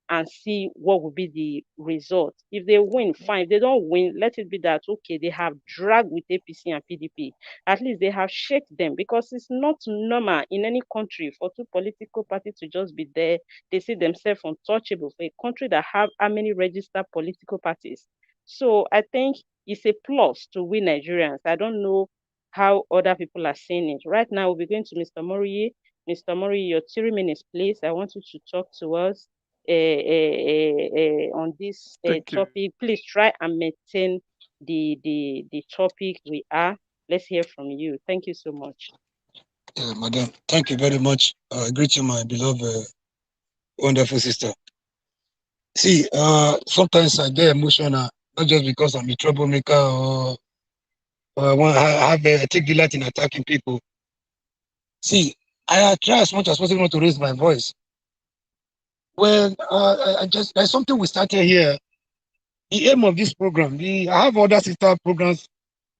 and see what will be the result. If they win, fine. If they don't win, let it be that, okay, they have dragged with APC and PDP. At least they have shaken them, because it's not normal in any country for two political parties to just be there. They see themselves untouchable for a country that have how many registered political parties. So I think it's a plus to we Nigerians. I don't know how other people are seeing it. Right now, we'll be going to Mr. Moriye. Mr. Moriye, your 3 minutes, please. I want you to talk to us on this topic. Please try and maintain the topic we are. Let's hear from you. Thank you so much. Madam, thank you very much. Greet you, my beloved, wonderful sister. See, sometimes I get emotional, not just because I'm a troublemaker or I take delight in attacking people. See, I try as much as possible not to raise my voice. When there's something we started here. The aim of this program, I have other sister programs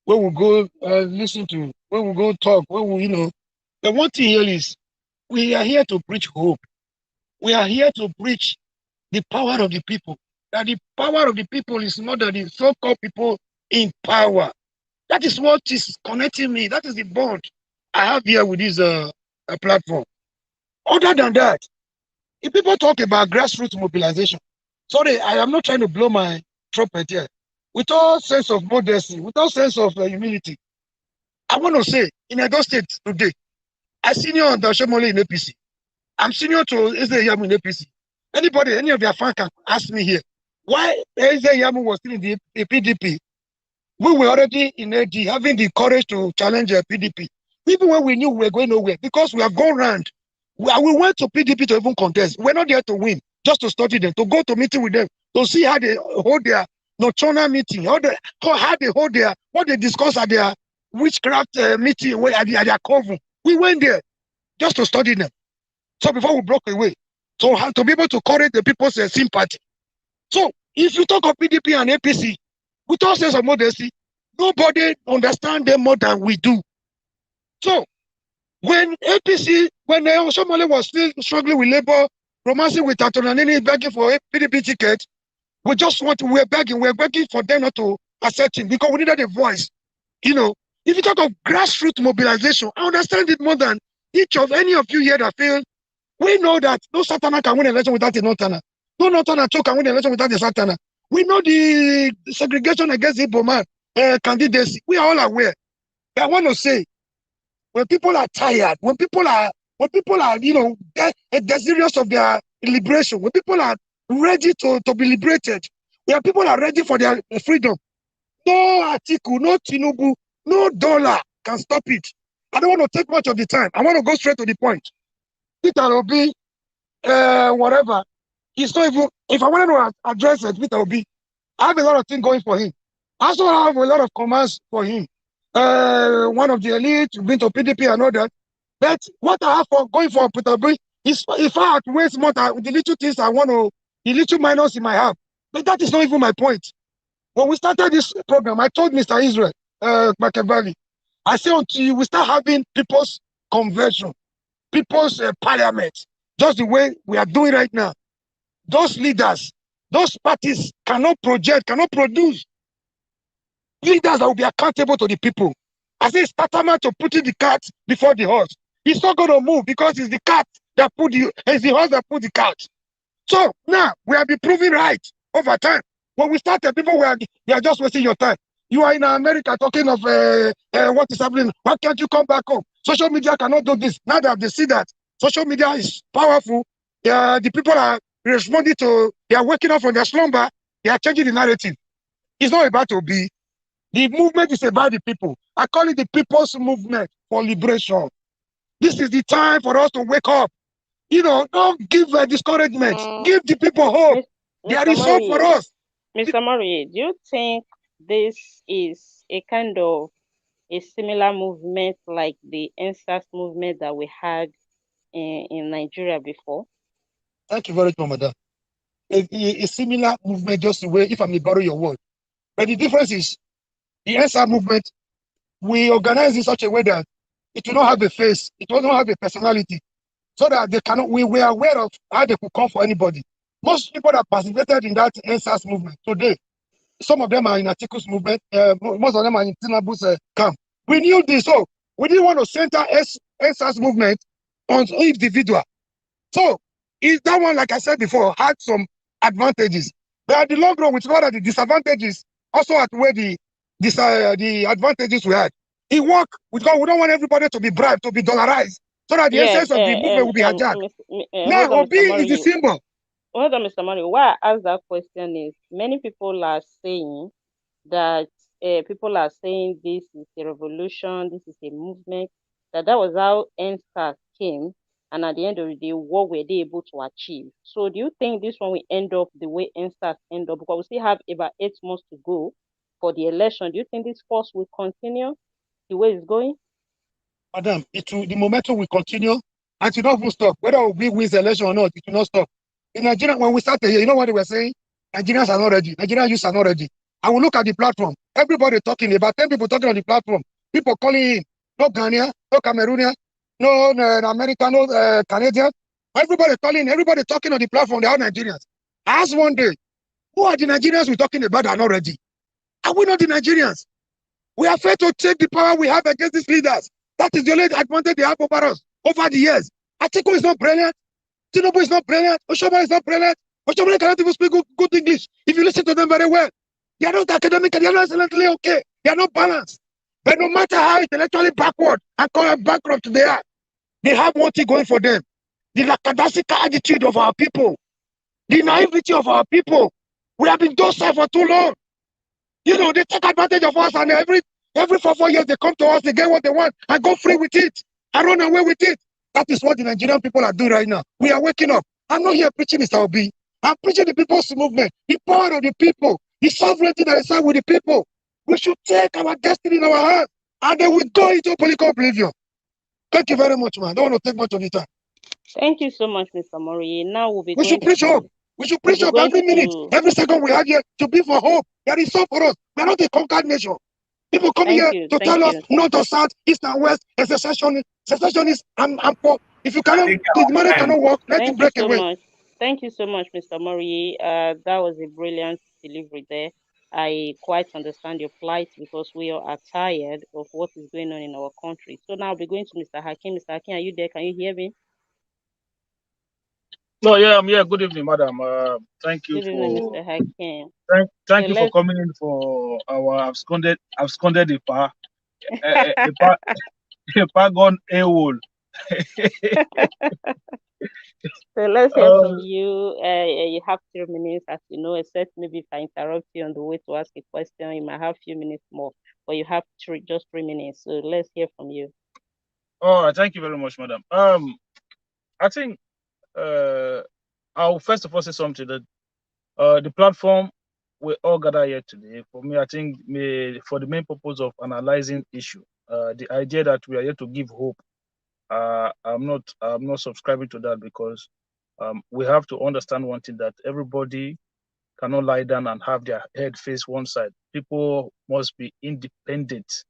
where we go listen to, where we go talk, where we, the one thing here is we are here to preach hope. We are here to preach the power of the people. That the power of the people is not that the so-called people in power. That is what is connecting me. That is the bond I have here with this platform. Other than that, if people talk about grassroots mobilization, sorry, I am not trying to blow my trumpet here. With all sense of modesty, with all sense of humility, I want to say, in Edo State today, I senior on Shomole in APC. I'm senior to Eze Yamu in APC. Anybody, any of their fans can ask me here, why Eze Yamu was still in the PDP? We were already in AD, having the courage to challenge PDP. Even when we knew we were going nowhere, because we have gone round. We went to PDP to even contest. We're not there to win, just to study them, to go to meeting with them, to see how they hold their nocturnal meeting, how they hold their, what they discuss at their witchcraft meeting, where at their coven. We went there just to study them. So before we broke away, to be able to correct the people's sympathy. So if you talk of PDP and APC, with all sense of modesty, nobody understands them more than we do. So when APC, when Shomole was still struggling with labor, romancing with Atonanini, begging for a PDP ticket, we're begging for them not to accept him because we needed a voice. If you talk of grassroots mobilization, I understand it more than any of you here that feel, we know that no Satana can win an election without a Northerner. No Northerner can win an election without a Satana. We know the segregation against the Igbo man candidacy. We are all aware. But I want to say, when people are tired, when people are desirous of their liberation, when people are ready to be liberated, when people are ready for their freedom, no article, no Tinubu, no dollar can stop it. I don't want to take much of the time. I want to go straight to the point. Peter Obi, whatever, he's not even, if I wanted to address it, Peter Obi, I have a lot of things going for him. I also have a lot of commands for him. One of the elite, been to PDP and all that. But what I have for going for Peter Obi is, if I waste more time with the little things I want to, the little minus in my have. But that is not even my point. When we started this program, I told Mr. Israel, Machiavelli, I say until you we start having people's convention, people's parliament, just the way we are doing right now, those leaders, those parties cannot project, cannot produce leaders that will be accountable to the people. I say it's tantamount to putting the cat before the horse. It's not going to move because it's the cat that it's the horse that put the cat. So now we have been proven right over time. When we started, people were just wasting your time. You are in America talking of what is happening. Why can't you come back home? Social media cannot do this. Now that they see that social media is powerful, the people are responding to, they are waking up from their slumber, they are changing the narrative. It's not about to be. The movement is about the people. I call it the people's movement for liberation. This is the time for us to wake up. Don't give discouragement. Give the people hope. There is hope for us. Mr. Murray, do you think this is a kind of a similar movement like the NSAS movement that we had in Nigeria before? Thank you very much, madam. A similar movement, just the way, if I may borrow your word. But the difference is, the NSAS movement, we organize in such a way that it will not have a face, it will not have a personality, so that they cannot. We were aware of how they could come for anybody. Most people that participated in that NSAS movement today, some of them are in Atiku's movement, most of them are in Tinubu's camp. We knew this, so we didn't want to center NSAS movement on individual. So that one, like I said before, had some advantages. But at the long run, with what are the disadvantages, also outweigh the advantages we had. It worked because we don't want everybody to be bribed, to be dollarized, so that the essence of the movement will be hijacked. Now, Obi is the symbol. Hold on, Mr. Murray. Why I asked that question is many people are saying that this is a revolution, this is a movement, that was how NSAS came, and at the end of the day, what were they able to achieve? So do you think this one will end up the way NSAS end up? Because we still have about 8 months to go for the election. Do you think this force will continue the way it's going? Madam, the momentum will continue and it will not stop. Whether Obi wins the election or not, it will not stop. In Nigeria, when we started here, you know what they were saying? Nigerians are not ready. Nigerian youths are not ready. I will look at the platform. Everybody talking, about 10 people talking on the platform. People calling in. No Ghanaian, no Cameroonian, no American, no Canadian. Everybody calling, everybody talking on the platform. They are Nigerians. I asked one day, who are the Nigerians we're talking about that are not ready? Are we not the Nigerians? We are fair to take the power we have against these leaders. That is the only advantage they have over us over the years. Atiku is not brilliant. Tinubu is not brilliant. Oshoma is not brilliant. Oshoma cannot even speak good English. If you listen to them very well, they are not academic, they are not excellently okay. They are not balanced. But no matter how intellectually backward and bankrupt they have one thing going for them. The lackadaisical attitude of our people. The naivety of our people. We have been docile for too long. They take advantage of us, and every 4 years they come to us, they get what they want, and go free with it, and run away with it. That is what the Nigerian people are doing right now. We are waking up. I'm not here preaching Mr. Obi. I'm preaching the people's movement, the power of the people, the sovereignty that is out with the people. We should take our destiny in our hands, and then we go into political oblivion. Thank you very much, man. I don't want to take much of your time. Thank you so much, Mr. Murray. Now we should preach hope. We should preach hope every minute, every second we have here to be for hope. There is hope for us. We are not a conquered nation. People come here to tell us north or south, east and west, a secessionist, I'm poor. If you cannot, the money cannot work, let it break away. Thank you so much, Mr. Murray. That was a brilliant delivery there. I quite understand your plight because we are tired of what is going on in our country. So now we're going to Mr. Hakim. Mr. Hakim, are you there? Can you hear me? No, yeah, I'm here. Good evening, madam. Thank you Good evening, Mr. Hakim. Thank you for coming in for our absconded Ipa. Ipa gone AWOL. So let's hear from you. You have 3 minutes, as you know, except maybe if I interrupt you on the way to ask a question, you might have a few minutes more, but you have just 3 minutes. So let's hear from you. All right, thank you very much, madam. I think I'll first of all say something that the platform we all gather here today. For me, I think for the main purpose of analyzing issue, the idea that we are here to give hope. I'm not subscribing to that because we have to understand one thing, that everybody cannot lie down and have their head face one side. People must be independent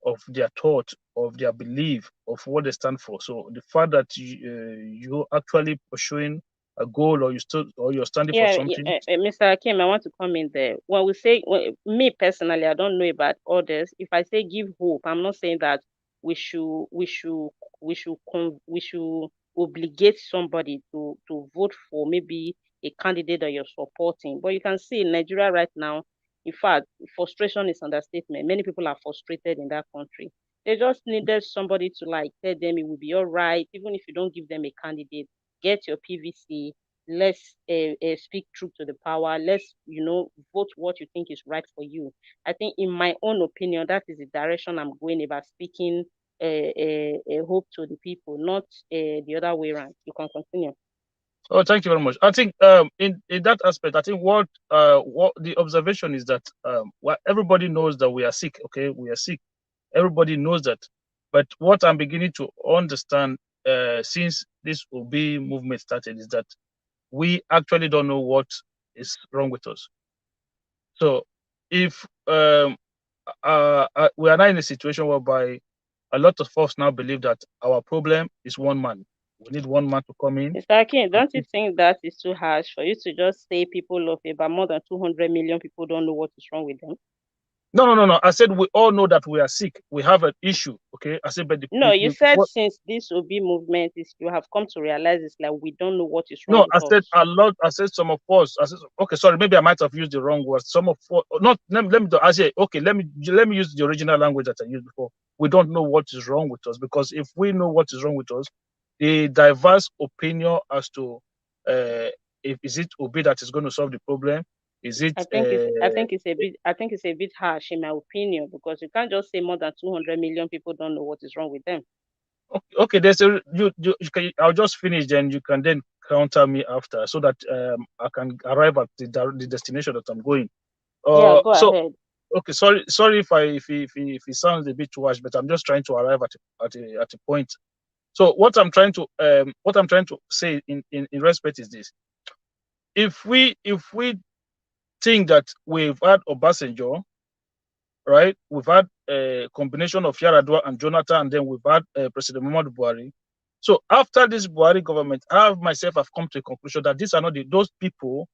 of their thought, of their belief, of what they stand for. So the fact that you actually pursuing a goal, or you're standing for something. Mr. Akim, I want to come in there. When we say, me personally, I don't know about others. If I say give hope, I'm not saying that we should obligate somebody to vote for maybe a candidate that you're supporting. But you can see in Nigeria right now, in fact, frustration is understatement. Many people are frustrated in that country. They just needed somebody to like tell them it will be all right, even if you don't give them a candidate. Get your PVC. Let's speak truth to the power. Let's, vote what you think is right for you. I think, in my own opinion, that is the direction I'm going about speaking hope to the people, not the other way around. You can continue. Oh, thank you very much. I think in that aspect, I think what the observation is that everybody knows that we are sick. Okay, we are sick. Everybody knows that. But what I'm beginning to understand since this OB movement started is that we actually don't know what is wrong with us. So if we are now in a situation whereby a lot of us now believe that our problem is one man. We need one man to come in. Mr. Akin, don't you think that is too harsh for you to just say people of about more than 200 million people don't know what is wrong with them? No. I said we all know that we are sick. We have an issue. Okay. I said, but you said since this OB movement is, you have come to realize it's like we don't know what is wrong. No, I said a lot. I said some of us. I said, okay, sorry, maybe I might have used the wrong word. Some of us, not. Let me. I say, okay, let me use the original language that I used before. We don't know what is wrong with us, because if we know what is wrong with us, the diverse opinion as to if is it OB that is going to solve the problem. Is it? I think it's a bit harsh in my opinion, because you can't just say more than 200 million people don't know what is wrong with them. Okay, there's a I'll just finish, then you can then counter me after, so that I can arrive at the destination that I'm going. Yeah, go ahead. Okay, sorry if it sounds a bit too harsh, but I'm just trying to arrive at a point. So what I'm trying to say in respect is this: if we think that we've had Obasanjo, right? We've had a combination of Yaradua and Jonathan, and then we've had President Muhammadu Buhari. So after this Buhari government, I myself have come to a conclusion that those people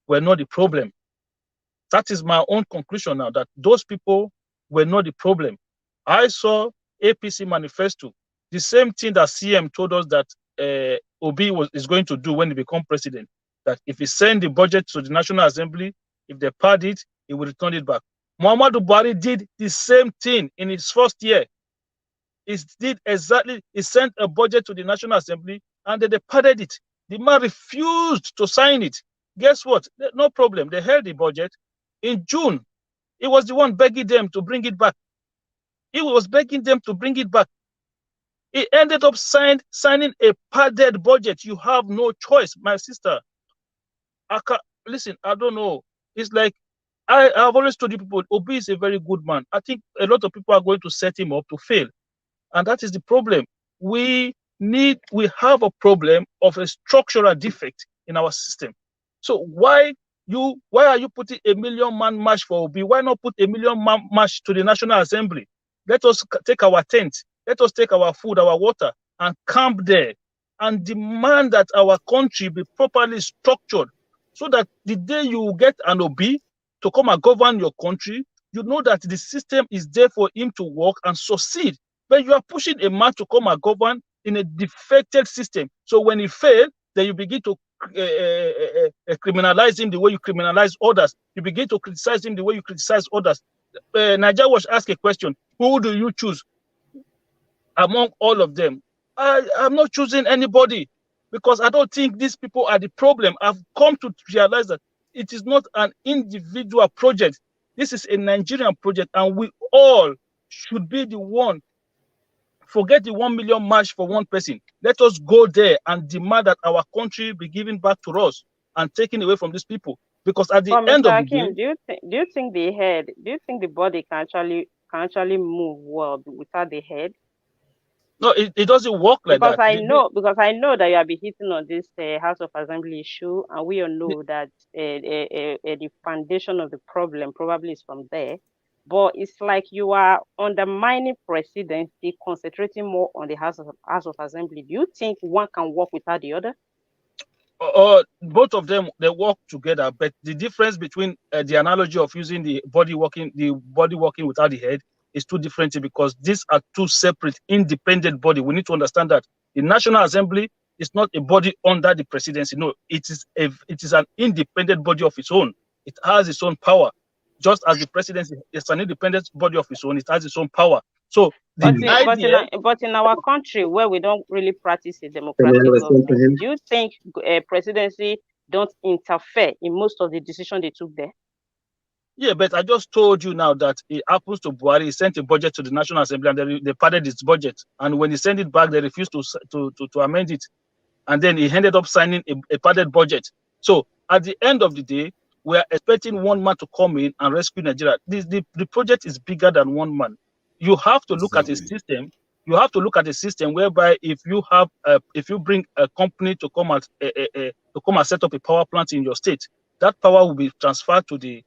were not the problem. That is my own conclusion now, that those people were not the problem. I saw APC manifesto, the same thing that CM told us that Obi is going to do when he becomes president, that if he send the budget to the National Assembly, if they pad it, he will return it back. Muhammadu Buhari did the same thing in his first year. He did exactly. He sent a budget to the National Assembly and they padded it. The man refused to sign it. Guess what? No problem. They held the budget. In June, he was the one begging them to bring it back. He was begging them to bring it back. He ended up signing a padded budget. You have no choice, my sister. Listen, I don't know. It's like, I've always told you people, Obi is a very good man. I think a lot of people are going to set him up to fail. And that is the problem. We have a problem of a structural defect in our system. So why are you putting a 1 million man march for Obi? Why not put a 1 million man march to the National Assembly? Let us take our tent, let us take our food, our water, and camp there and demand that our country be properly structured, so that the day you get an Obi to come and govern your country, you know that the system is there for him to work and succeed. But you are pushing a man to come and govern in a defected system. So when he fails, then you begin to criminalize him the way you criminalize others. You begin to criticize him the way you criticize others. NIGERIAN was asked a question: who do you choose among all of them? I'm not choosing anybody, because I don't think these people are the problem. I've come to realize that it is not an individual project. This is a Nigerian project, and we all should be the one. Forget the 1 million march for one person. Let us go there and demand that our country be given back to us and taken away from these people. Because at the end of the day, do you think the body can actually move well without the head? No, it doesn't work like that. Because I know that you have been hitting on this House of Assembly issue, and we all know that the foundation of the problem probably is from there. but it's like you are undermining presidency, concentrating more on the House of Assembly. Do you think one can work without the other? Both of them, they work together, but the difference between the analogy of using the body working without the head is two different things, because these are two separate, independent body. We need to understand that the National Assembly is not a body under the presidency. No, it is an independent body of its own. It has its own power, just as the presidency is an independent body of its own. It has its own power. So but in our country, where we don't really practice a democratic government, do you think presidency don't interfere in most of the decisions they took there? Yeah, but I just told you now that it happens to Buhari. He sent a budget to the National Assembly and they padded its budget. And when he sent it back, they refused to amend it. And then he ended up signing a padded budget. So at the end of the day, we are expecting one man to come in and rescue Nigeria. The project is bigger than one man. You have to look at a system. You have to look at a system whereby if you bring a company to come and set up a power plant in your state, that power will be transferred to the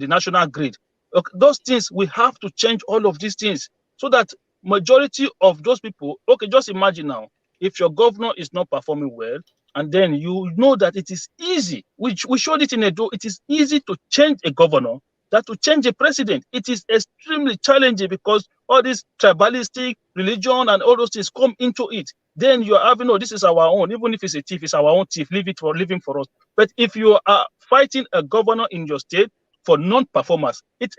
national grid. Okay, those things, we have to change all of these things so that majority of those people. Okay, just imagine now, if your governor is not performing well, and then you know that it is easy, which we showed it in Edo, it is easy to change a governor than to change a president. It is extremely challenging because all this tribalistic religion and all those things come into it. Then you are having, oh, this is our own. Even if it's a thief, it's our own thief. Leave him for us. But if you are fighting a governor in your state for non-performance, it's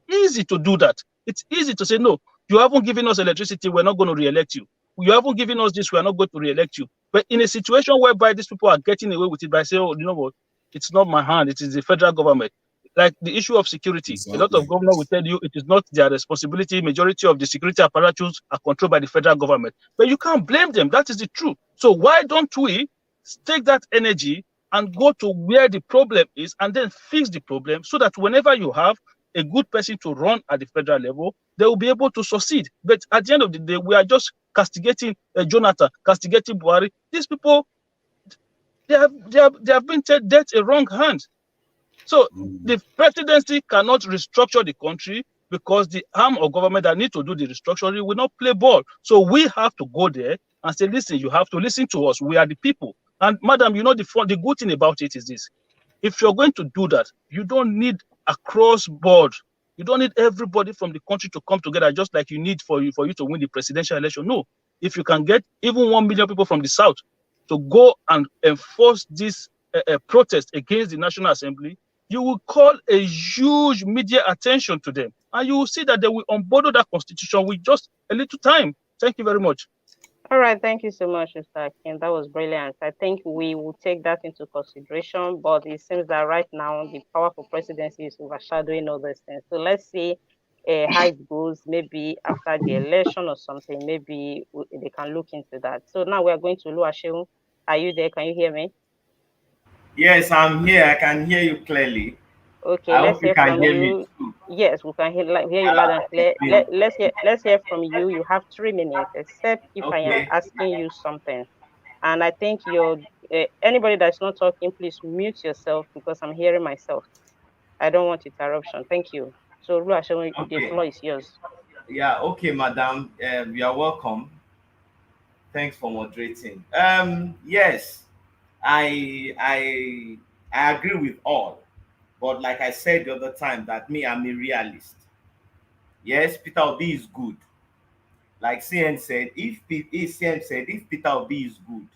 easy to do that. It's easy to say, no, you haven't given us electricity, we're not going to re-elect you. You haven't given us this, we're not going to re-elect you. But in a situation whereby these people are getting away with it by saying, oh, you know what, it's not my hand, it is the federal government. Like the issue of security, exactly. A lot of governors will tell you it is not their responsibility. Majority of the security apparatus are controlled by the federal government. But you can't blame them. That is the truth. So why don't we take that energy and go to where the problem is and then fix the problem so that whenever you have a good person to run at the federal level, they will be able to succeed. But at the end of the day, we are just castigating Jonathan, castigating Buhari. These people, they have been dealt a wrong hand. So the presidency cannot restructure the country because the arm of government that need to do the restructuring will not play ball. So we have to go there and say, listen, you have to listen to us. We are the people. And madam, you know, the good thing about it is this. If you're going to do that, you don't need across board. You don't need everybody from the country to come together just like you need for you to win the presidential election. No. If you can get even 1 million people from the South to go and enforce this protest against the National Assembly, you will call a huge media attention to them. And you will see that they will unbundle that constitution with just a little time. Thank you very much. All right, thank you so much, Mr. Akin. That was brilliant. I think we will take that into consideration, but it seems that right now the powerful presidency is overshadowing all these things. So let's see how it goes. Maybe after the election or something, maybe they can look into that. So now we are going to Oluwaseun. Are you there? Can you hear me? Yes, I'm here. I can hear you clearly. Okay, let's hear from you. Yes, we can hear you loud and clear. Let's hear from you. You have 3 minutes, except if I am asking you something. And I think anybody that's not talking, please mute yourself because I'm hearing myself. I don't want interruption. Thank you. So, Oluwaseun, the floor is yours. Yeah. Okay, madam. You are welcome. Thanks for moderating. Yes, I agree with all. But like I said the other time, that me, I'm a realist. Yes, Peter Obi is good. Like CN said, if Peter Obi is good,